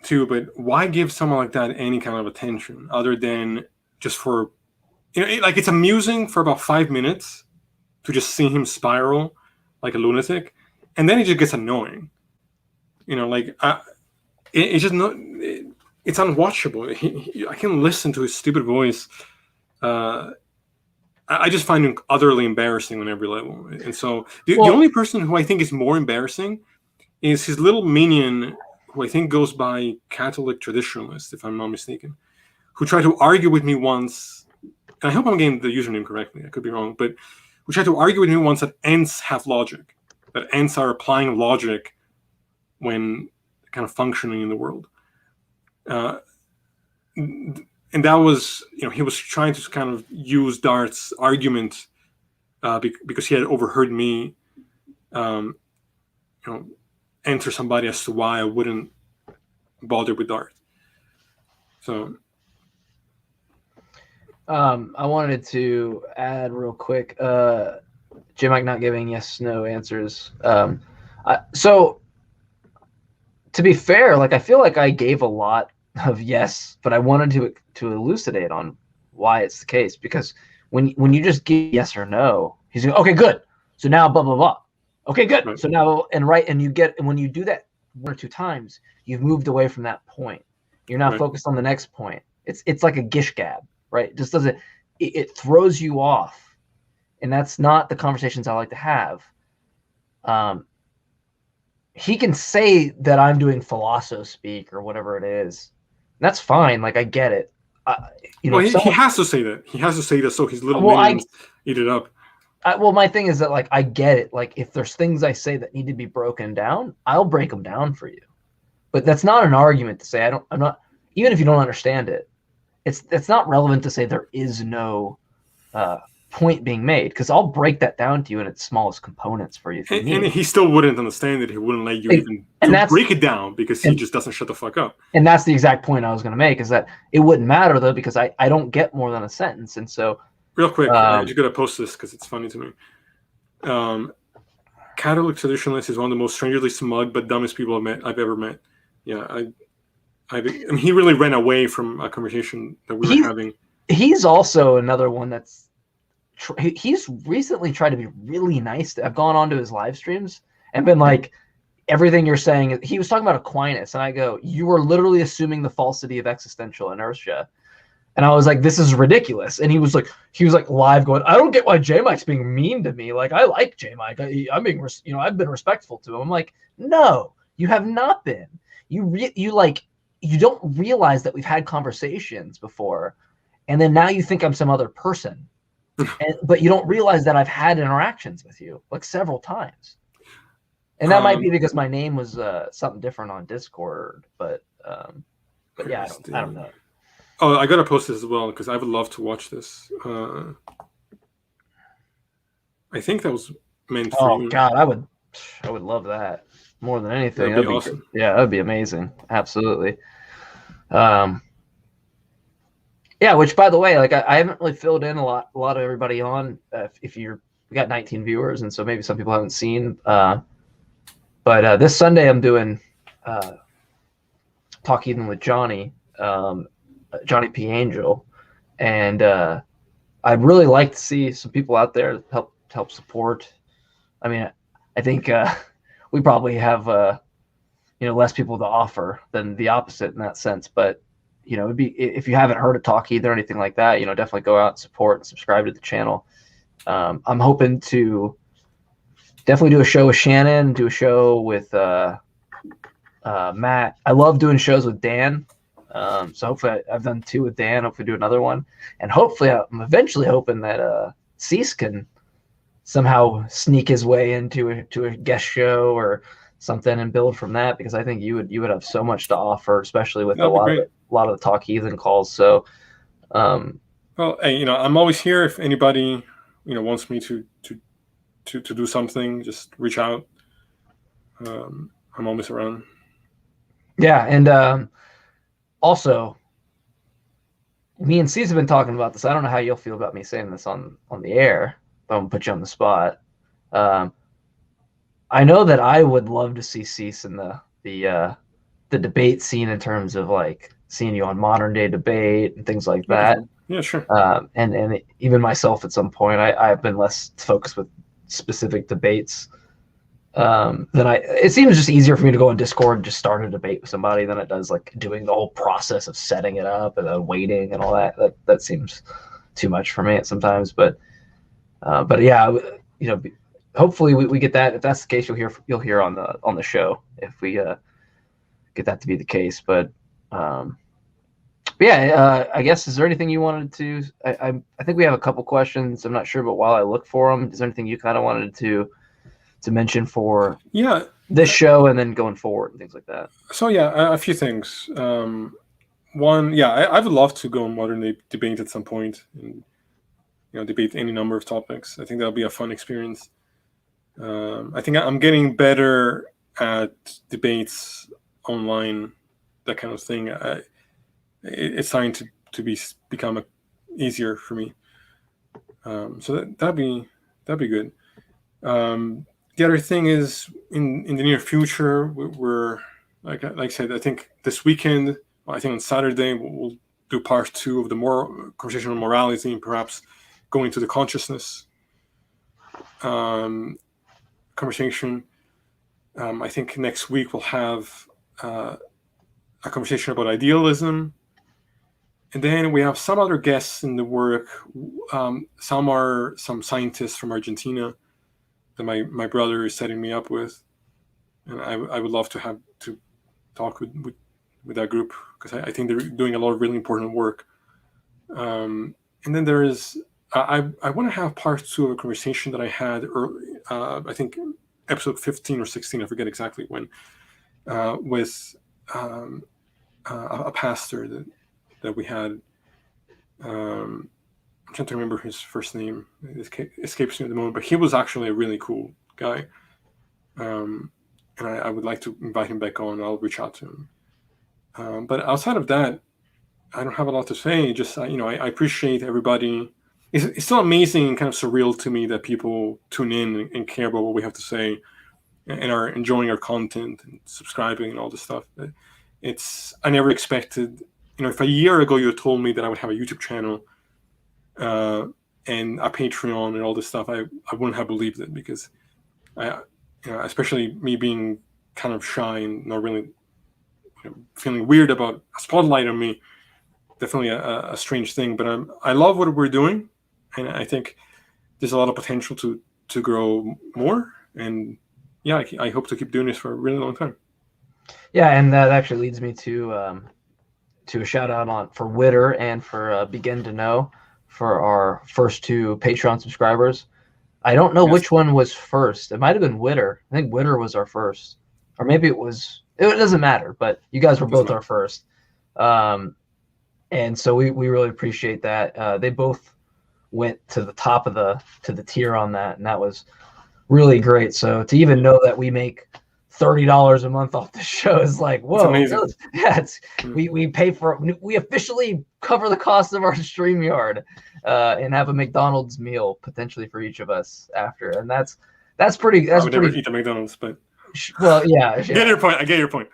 S2: too, but why give someone like that any kind of attention other than just for, like, it's amusing for about 5 minutes to just see him spiral like a lunatic, and then it just gets annoying. Like, it's just not. It's unwatchable. I can listen to his stupid voice. I just find him utterly embarrassing on every level. And so the only person who I think is more embarrassing is his little minion, who I think goes by Catholic traditionalist, if I'm not mistaken, who tried to argue with me once. And I hope I'm getting the username correctly. I could be wrong, but who tried to argue with me once that ends have logic, that ends are applying logic when kind of functioning in the world. And that was, he was trying to kind of use Darth's argument because he had overheard me, answer somebody as to why I wouldn't bother with Darth. So,
S1: I wanted to add real quick. Jmike not giving yes/no answers. So, to be fair, like, I feel like I gave a lot of yes, but I wanted to elucidate on why it's the case, because when you just give yes or no, he's like, okay, good. So now blah blah blah. Okay, good. Right. So now and when you do that 1 or 2 times, you've moved away from that point. You're now focused on the next point. It's like a gish gab, right? It just doesn't. It throws you off, and that's not the conversations I like to have. He can say that I'm doing philosopho speak or whatever it is. That's fine. Like, I get it.
S2: He has to say that. He has to say that so his little minions eat it up.
S1: My thing is that, like, I get it. Like, if there's things I say that need to be broken down, I'll break them down for you. But that's not an argument to say I'm not. Even if you don't understand it, it's not relevant to say there is no point being made? Because I'll break that down to you in its smallest components for you. If you need.
S2: And he still wouldn't understand it. He wouldn't let you even break it down because he just doesn't shut the fuck up.
S1: And that's the exact point I was going to make, is that it wouldn't matter, though, because I don't get more than a sentence. And so,
S2: real quick, I'm just going to post this because it's funny to me. Catholic traditionalist is one of the most strangely smug but dumbest people I've ever met. Yeah, I mean, he really ran away from a conversation that we were having. He's
S1: also another one that's he's recently tried to be really nice. I've gone onto his live streams and been like, everything you're saying. He was talking about Aquinas, and I go, you are literally assuming the falsity of existential inertia. And I was like, this is ridiculous. And he was like live going, I don't get why Jmike's being mean to me. Like, I like Jmike. I'm being, I've been respectful to him. I'm like, no, you have not been. You don't realize that we've had conversations before, and then now you think I'm some other person. But you don't realize that I've had interactions with you like several times. And that might be because my name was something different on Discord, but yeah, I don't know.
S2: Oh, I gotta post this as well because I would love to watch this. I think that was meant for you.
S1: Oh God, I would love that more than anything.
S2: That'd be awesome.
S1: Yeah, that'd be amazing. Absolutely. Yeah, which by the way, like I haven't really filled in a lot of everybody on. We got 19 viewers, and so maybe some people haven't seen. But this Sunday I'm doing Talk Even with Johnny. Johnny P. Angel, and I'd really like to see some people out there to help support. I mean, I think we probably have less people to offer than the opposite in that sense. But it'd be, if you haven't heard of Talk Either or anything like that, definitely go out and support and subscribe to the channel. I'm hoping to definitely do a show with Shannon, do a show with Matt. I love doing shows with Dan. So hopefully I've done 2 with Dan. Hopefully do another one, and hopefully I'm eventually hoping that Cease can somehow sneak his way into a guest show or something and build from that, because I think you would have so much to offer, especially with a lot of the Talk Heathen calls. So,
S2: well, hey, I'm always here if anybody wants me to do something. Just reach out. I'm always around.
S1: Yeah, and also, me and Cease have been talking about this. I don't know how you'll feel about me saying this on the air, but I'm gonna put you on the spot. I know that I would love to see Cease in the debate scene, in terms of like seeing you on Modern Day Debate and things like that.
S2: Yeah, sure.
S1: And even myself at some point, I've been less focused with specific debates. It seems just easier for me to go on Discord and just start a debate with somebody than it does like doing the whole process of setting it up and then waiting and all that. That seems too much for me at sometimes. But yeah, hopefully we get that. If that's the case, you'll hear on the show if we get that to be the case. But yeah, I guess, is there anything you wanted to? I think we have a couple questions. I'm not sure, but while I look for them, is there anything you kind of wanted to mention for this show and then going forward and things like that?
S2: So yeah, a few things. One, yeah, I would love to go on Modern Day Debate at some point and debate any number of topics. I think that'll be a fun experience. I think I'm getting better at debates online, that kind of thing. It's starting to become easier for me. So that'd be good. The other thing is, in the near future, we're like I said, I think this weekend, I think on Saturday, we'll do part 2 of the more conversation on morality, and perhaps go into the consciousness conversation. I think next week we'll have a conversation about idealism, and then we have some other guests in the work. Some are some scientists from Argentina that my brother is setting me up with, and I would love to talk with that group, because I think they're doing a lot of really important work. And then there is I want to have part 2 of a conversation that I had early, I think episode 15 or 16, I forget exactly when, with a pastor that we had. I'm trying to remember his first name. It escapes me at the moment, but he was actually a really cool guy. And I would like to invite him back on. I'll reach out to him. But outside of that, I don't have a lot to say. Just, I appreciate everybody. It's still amazing and kind of surreal to me that people tune in and care about what we have to say and are enjoying our content and subscribing and all this stuff. I never expected, if a year ago you had told me that I would have a YouTube channel and a Patreon and all this stuff, I wouldn't have believed it, because especially me being kind of shy and not really feeling weird about a spotlight on me, definitely a strange thing. But I love what we're doing, and I think there's a lot of potential to grow more. And yeah, I hope to keep doing this for a really long time.
S1: Yeah, and that actually leads me to a shout out for Witter and for Begin to Know, for our first 2 Patreon subscribers. I don't know which one was first. It might have been Witter. I think Witter was our first, or maybe it doesn't matter. But you guys were both our first, and so we really appreciate that. They both went to the top of the tier on that, and that was really great. So to even know that we make $30 a month off the show is like, whoa. Yeah, we officially cover the cost of our StreamYard and have a McDonald's meal potentially for each of us after. And that's pretty. I would never
S2: eat at McDonald's, but
S1: well, yeah.
S2: I get your point.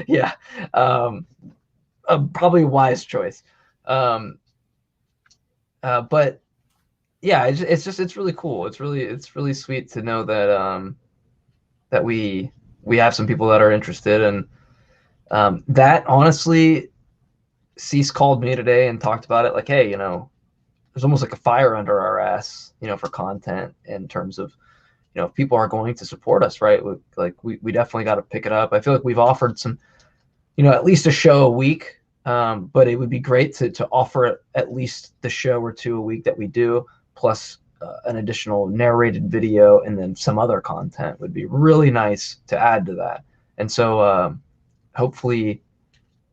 S1: Yeah. Probably a wise choice. But yeah, it's really cool. It's really sweet to know that that we have some people that are interested. And that honestly, Cease called me today and talked about it, like, hey, there's almost like a fire under our ass, for content, in terms of, if people are going to support us, right? We definitely got to pick it up. I feel like we've offered some, at least a show a week, but it would be great to offer at least the show or 2 a week that we do, plus an additional narrated video, and then some other content would be really nice to add to that. And so hopefully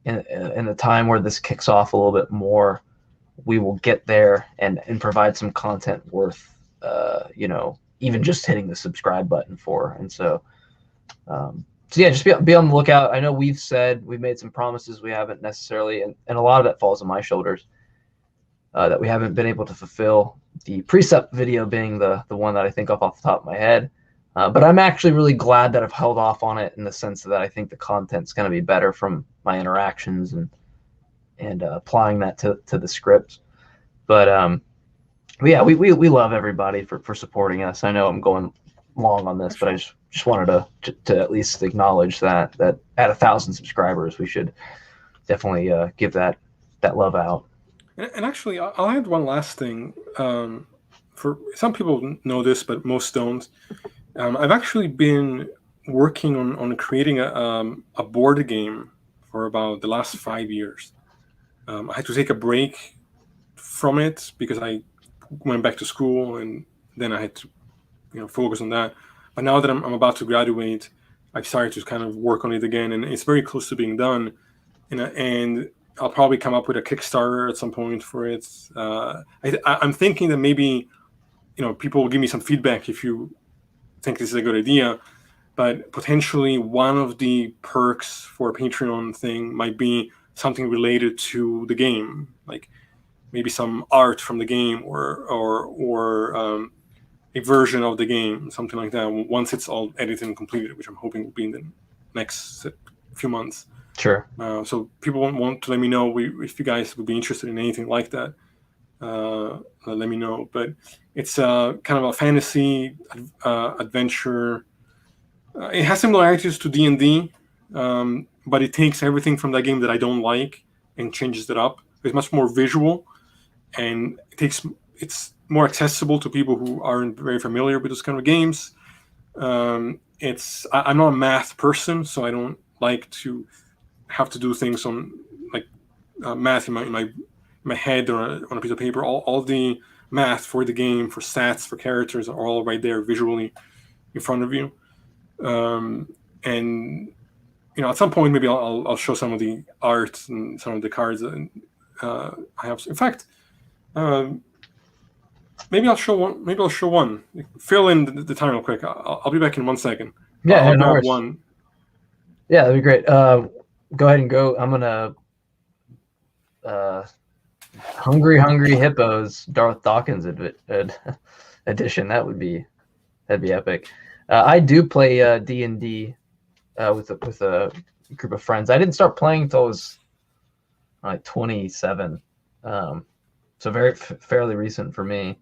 S1: in the time where this kicks off a little bit more, we will get there and provide some content worth even just hitting the subscribe button for. And so yeah, just be on the lookout. I know we've made some promises we haven't necessarily, and a lot of that falls on my shoulders, that we haven't been able to fulfill. The precept video being the one that I think of off the top of my head. But I'm actually really glad that I've held off on it, in the sense that I think the content's going to be better from my interactions and applying that to the script. But yeah, we love everybody for supporting us. I know I'm going long on this, but I just wanted to at least acknowledge that at 1,000 subscribers, we should definitely give that love out.
S2: And actually, I'll add one last thing. For some people know this, but most don't. I've actually been working on creating a board game for about the last 5 years. I had to take a break from it because I went back to school, and then I had to focus on that. But now that I'm about to graduate, I've started to kind of work on it again, and it's very close to being done. And I'll probably come up with a Kickstarter at some point for it. I'm thinking that maybe people will give me some feedback if you think this is a good idea, but potentially one of the perks for a Patreon thing might be something related to the game, like maybe some art from the game or a version of the game, something like that, once it's all edited and completed, which I'm hoping will be in the next few months.
S1: Sure.
S2: So people want to let me know if you guys would be interested in anything like that. Let me know. But it's kind of a fantasy adventure. It has similarities to D&D, but it takes everything from that game that I don't like and changes it up. It's much more visual, and it's more accessible to people who aren't very familiar with those kind of games. I'm not a math person, so I don't like to have to do things on like math in my head or on a piece of paper. All the math for the game, for stats, for characters are all right there visually in front of you. And at some point maybe I'll show some of the art and some of the cards that I have. In fact, Maybe I'll show one. Maybe I'll show one. Fill in the time real quick. I'll be back in 1 second.
S1: Yeah,
S2: I'll
S1: no
S2: grab
S1: worries.
S2: one.
S1: Yeah, that'd be great. Go ahead and go. I'm gonna Hungry Hippos Darth Dawkins edition. That'd be epic. I do play D&D with a group of friends. I didn't start playing until I was like 27, so fairly recent for me.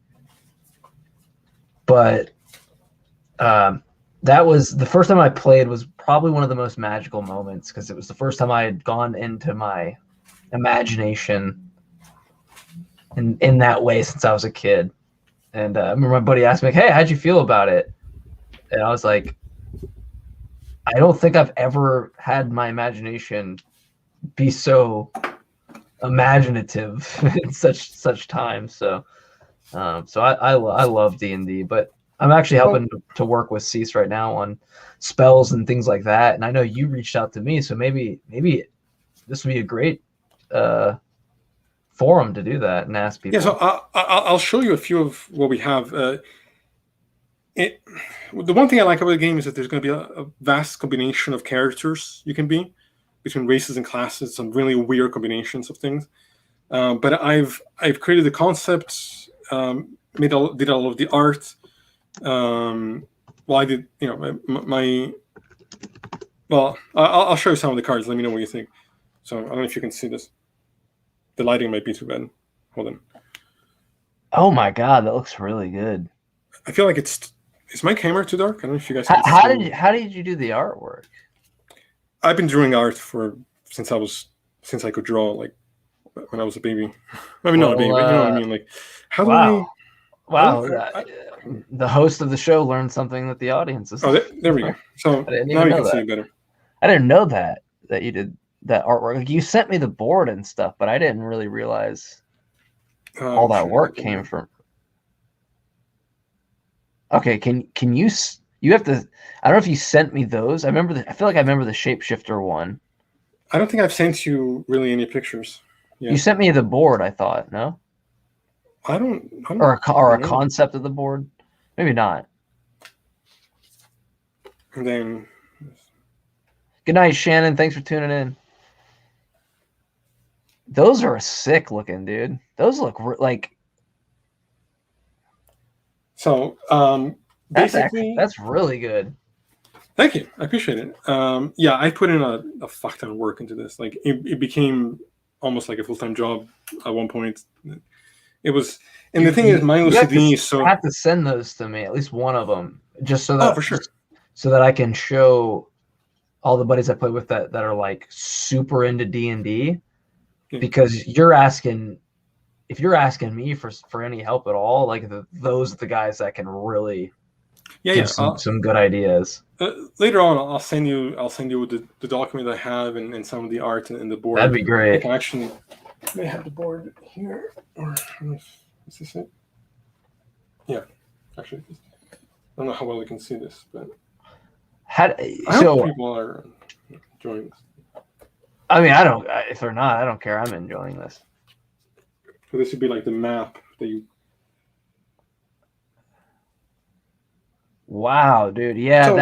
S1: But that was the first time I played, was probably one of the most magical moments, because it was the first time I had gone into my imagination in that way since I was a kid. And I remember my buddy asked me, like, "Hey, how'd you feel about it?" And I was like, I don't think I've ever had my imagination be so imaginative in such time. So I love D&D, but I'm actually helping to work with Cease right now on spells and things like that. And I know you reached out to me, so maybe this would be a great forum to do that and ask people.
S2: Yeah, so I'll show you a few of what we have. The one thing I like about the game is that there's going to be a vast combination of characters you can be between races and classes, some really weird combinations of things. But I've created the concepts, did all of the art. I did, I'll show you some of the cards. Let me know what you think. So I don't know if you can see this. The lighting might be too bad. Hold on.
S1: Oh my God, that looks really good.
S2: I feel like is my camera too dark? I don't know if you guys.
S1: How did you do the artwork?
S2: I've been drawing art since I could draw, like when I was a baby. I mean, not a baby, but you know what I mean. Like, how do I?
S1: Wow, the host of the show learned something that the audience is.
S2: Oh, there we go. So now you can see it better.
S1: I didn't know that you did that artwork. Like, you sent me the board and stuff, but I didn't really realize all that work came from. Okay, can you have to? I don't know if you sent me those. I feel like I remember the shapeshifter one.
S2: I don't think I've sent you really any pictures. Yeah.
S1: You sent me the board, I thought. No.
S2: I don't
S1: or a concept of the board, maybe not.
S2: And then,
S1: good night, Shannon. Thanks for tuning in. Those are sick looking, dude. Those look like.
S2: So basically,
S1: that's really good.
S2: Thank you. I appreciate it. Yeah, I put in a fuck ton of work into this. Like, it became almost like a full-time job at one point. It was, and the thing is, my OCD is so.
S1: You have to send those to me, at least one of them, just so that.
S2: Oh, for sure.
S1: So that I can show all the buddies I play with that are like super into D&D, because if you're asking me for any help at all, like those are the guys that can really give some good ideas.
S2: Later on, I'll send you the document I have and some of the art and the board.
S1: That'd be great.
S2: I can actually. May have the board here, or is this it? Yeah, actually, I don't know how well you can see this, but I hope people are enjoying this.
S1: I mean, if they're not, I don't care. I'm enjoying this.
S2: So this would be like the map that you.
S1: Wow, dude! Yeah, so,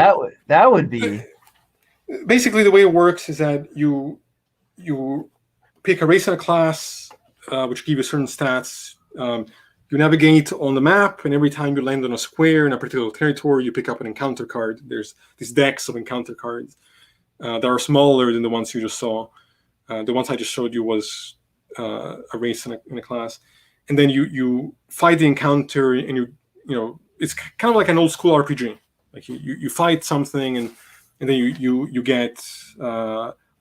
S1: that would be.
S2: Basically, the way it works is that you pick a race and a class, which give you certain stats. You navigate on the map, and every time you land on a square in a particular territory, you pick up an encounter card. There's these decks of encounter cards that are smaller than the ones you just saw. The ones I just showed you was a race and a class, and then you fight the encounter, and you it's kind of like an old school RPG. Like you fight something, and then you get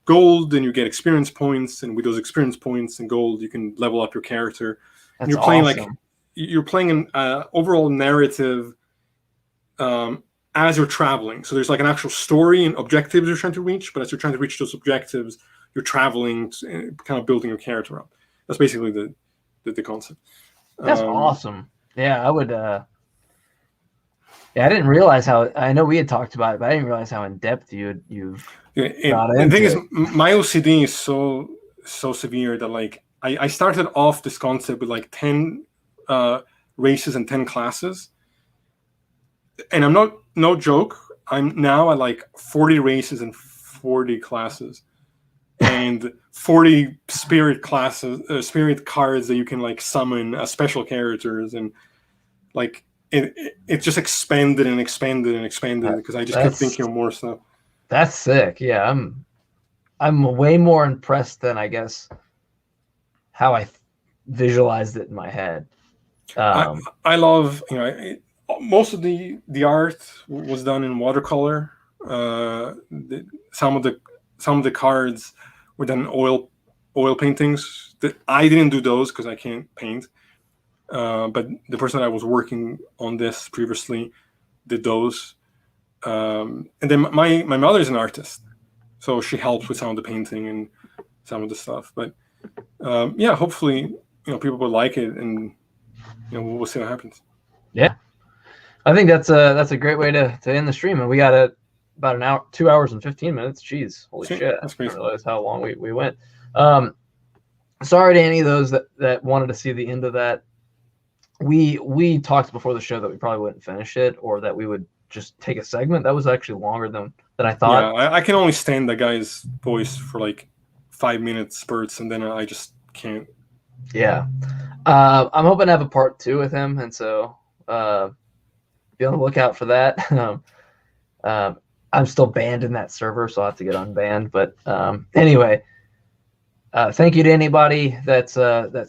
S2: gold, and you get experience points, and with those experience points and gold, you can level up your character.
S1: That's
S2: and you're playing
S1: awesome.
S2: You're playing an overall narrative as you're traveling. So there's like an actual story and objectives you're trying to reach, but as you're trying to reach those objectives, you're traveling, kind of building your character up. That's basically the concept.
S1: That's awesome. Yeah, I would. Yeah, I didn't realize how. I know we had talked about it, but I didn't realize how in depth you've.
S2: And the thing is, my OCD is so severe that like I started off this concept with like 10 races and 10 classes. And I'm not, no joke, I'm now at like 40 races and 40 classes and 40 spirit classes, spirit cards that you can like summon as special characters, and like it just expanded and expanded and expanded because I just kept thinking of more stuff.
S1: That's sick. Yeah, I'm way more impressed than I guess how I visualized it in my head.
S2: I love, you know, most of the art was done in watercolor. Some of the cards were done in oil paintings. That I didn't do those because I can't paint. But the person that I was working on this previously did those. And then my mother is an artist, so she helps with some of the painting and some of the stuff. But yeah, hopefully, you know, people will like it, and you know, we'll see what happens.
S1: Yeah, I think that's a great way to end the stream, and we got about an hour, 2 hours and 15 minutes. Jeez, holy shit!
S2: That's
S1: I
S2: crazy.
S1: didn't realize how long we went. Sorry to any of those that wanted to see the end of that. We talked before the show that we probably wouldn't finish it, or that we would just take a segment. That was actually longer than I thought.
S2: Yeah, I can only stand that guy's voice for like 5-minute spurts, and then I just can't.
S1: Yeah. I'm hoping to have a part 2 with him, and so be on the lookout for that. I'm still banned in that server, so I'll have to get unbanned. But anyway, thank you to anybody that's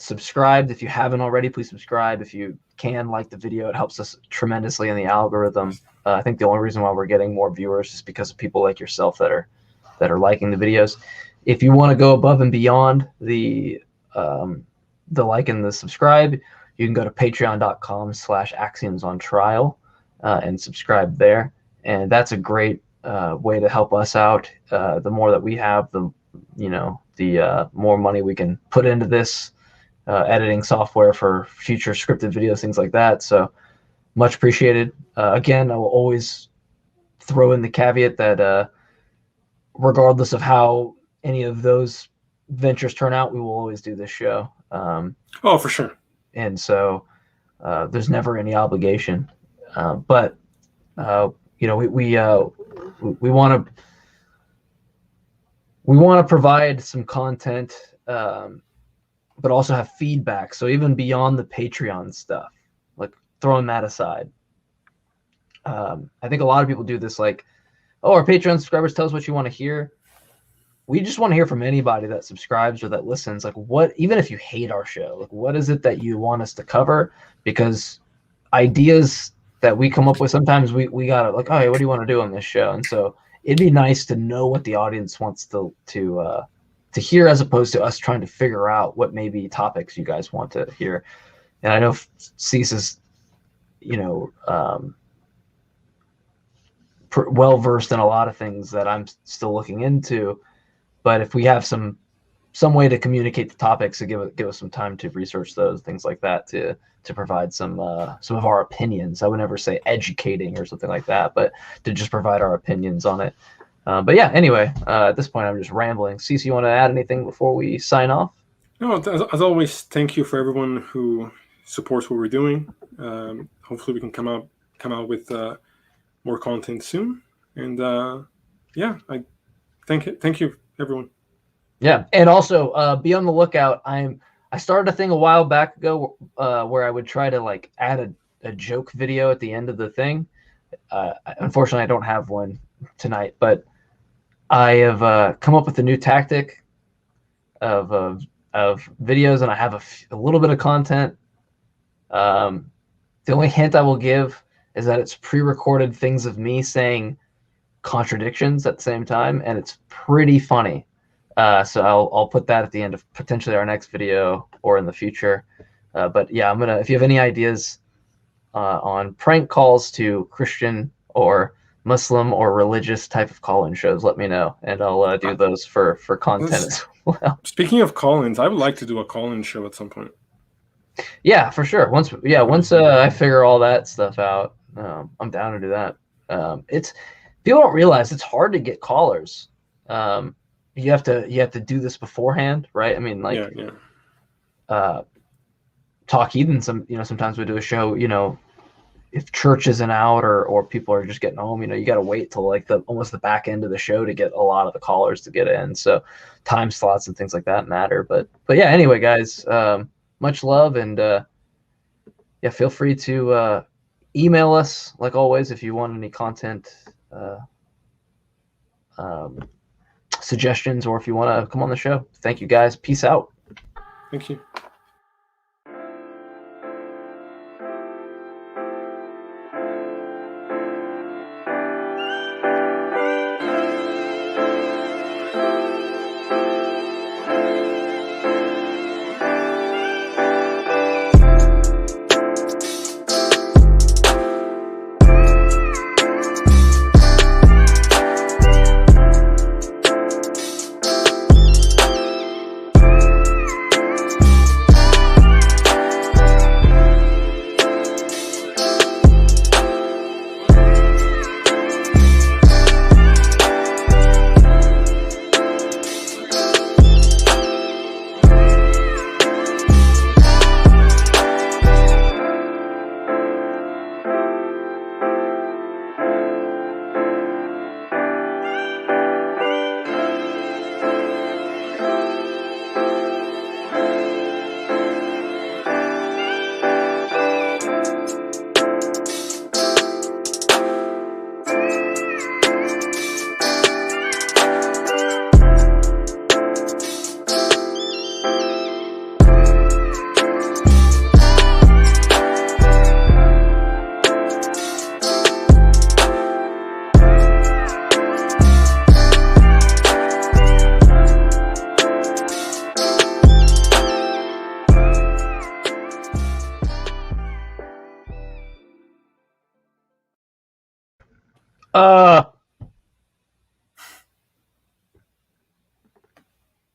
S1: subscribed. If you haven't already, please subscribe. If you can, like the video, it helps us tremendously in the algorithm. I think the only reason why we're getting more viewers is because of people like yourself that are liking the videos. If you want to go above and beyond the like and the subscribe, you can go to patreon.com/axiomsontrial and subscribe there. And that's a great way to help us out. The more that we have, the more money we can put into this editing software for future scripted videos, things like that. So much appreciated. Again, I will always throw in the caveat that regardless of how any of those ventures turn out, we will always do this show.
S2: Oh, for sure.
S1: And so there's never any obligation. But we want to provide some content, but also have feedback. So even beyond the Patreon stuff, like throwing that aside, I think a lot of people do this like, oh, our Patreon subscribers, tell us what you want to hear. We just want to hear from anybody that subscribes or that listens. Like, what, even if you hate our show, like, what is it that you want us to cover? Because ideas that we come up with, sometimes we gotta like, oh, hey, what do you want to do on this show? And so it'd be nice to know what the audience wants to hear, as opposed to us trying to figure out what maybe topics you guys want to hear. And I know Cease is, well versed in a lot of things that I'm still looking into. But if we have some way to communicate the topics, to give us some time to research those things like that, to provide some of our opinions. I would never say educating or something like that, but to just provide our opinions on it. But yeah, anyway, at this point I'm just rambling. Cece, you want to add anything before we sign off?
S2: No, as always, thank you for everyone who supports what we're doing. Hopefully we can come out with more content soon. And yeah, I thank you everyone.
S1: Yeah, and also be on the lookout. I started a thing a while back ago where I would try to like add a joke video at the end of the thing. Unfortunately, I don't have one tonight, but I have come up with a new tactic of videos, and I have a little bit of content. The only hint I will give is that it's pre-recorded things of me saying contradictions at the same time, and it's pretty funny. So I'll put that at the end of potentially our next video or in the future. But yeah, if you have any ideas on prank calls to Christian or Muslim or religious type of call-in shows, let me know, and I'll do those for content as well.
S2: Speaking of call-ins, I would like to do a call-in show at some point.
S1: Yeah, for sure. Once I figure all that stuff out, I'm down to do that. People don't realize it's hard to get callers. You have to do this beforehand, right? I mean, like, Talk Heathen, sometimes we do a show, if church isn't out or people are just getting home, you got to wait till like almost the back end of the show to get a lot of the callers to get in. So time slots and things like that matter. But yeah, anyway, guys, much love, and yeah, feel free to email us like always if you want any content suggestions, or if you want to come on the show. Thank you, guys. Peace out.
S2: Thank you.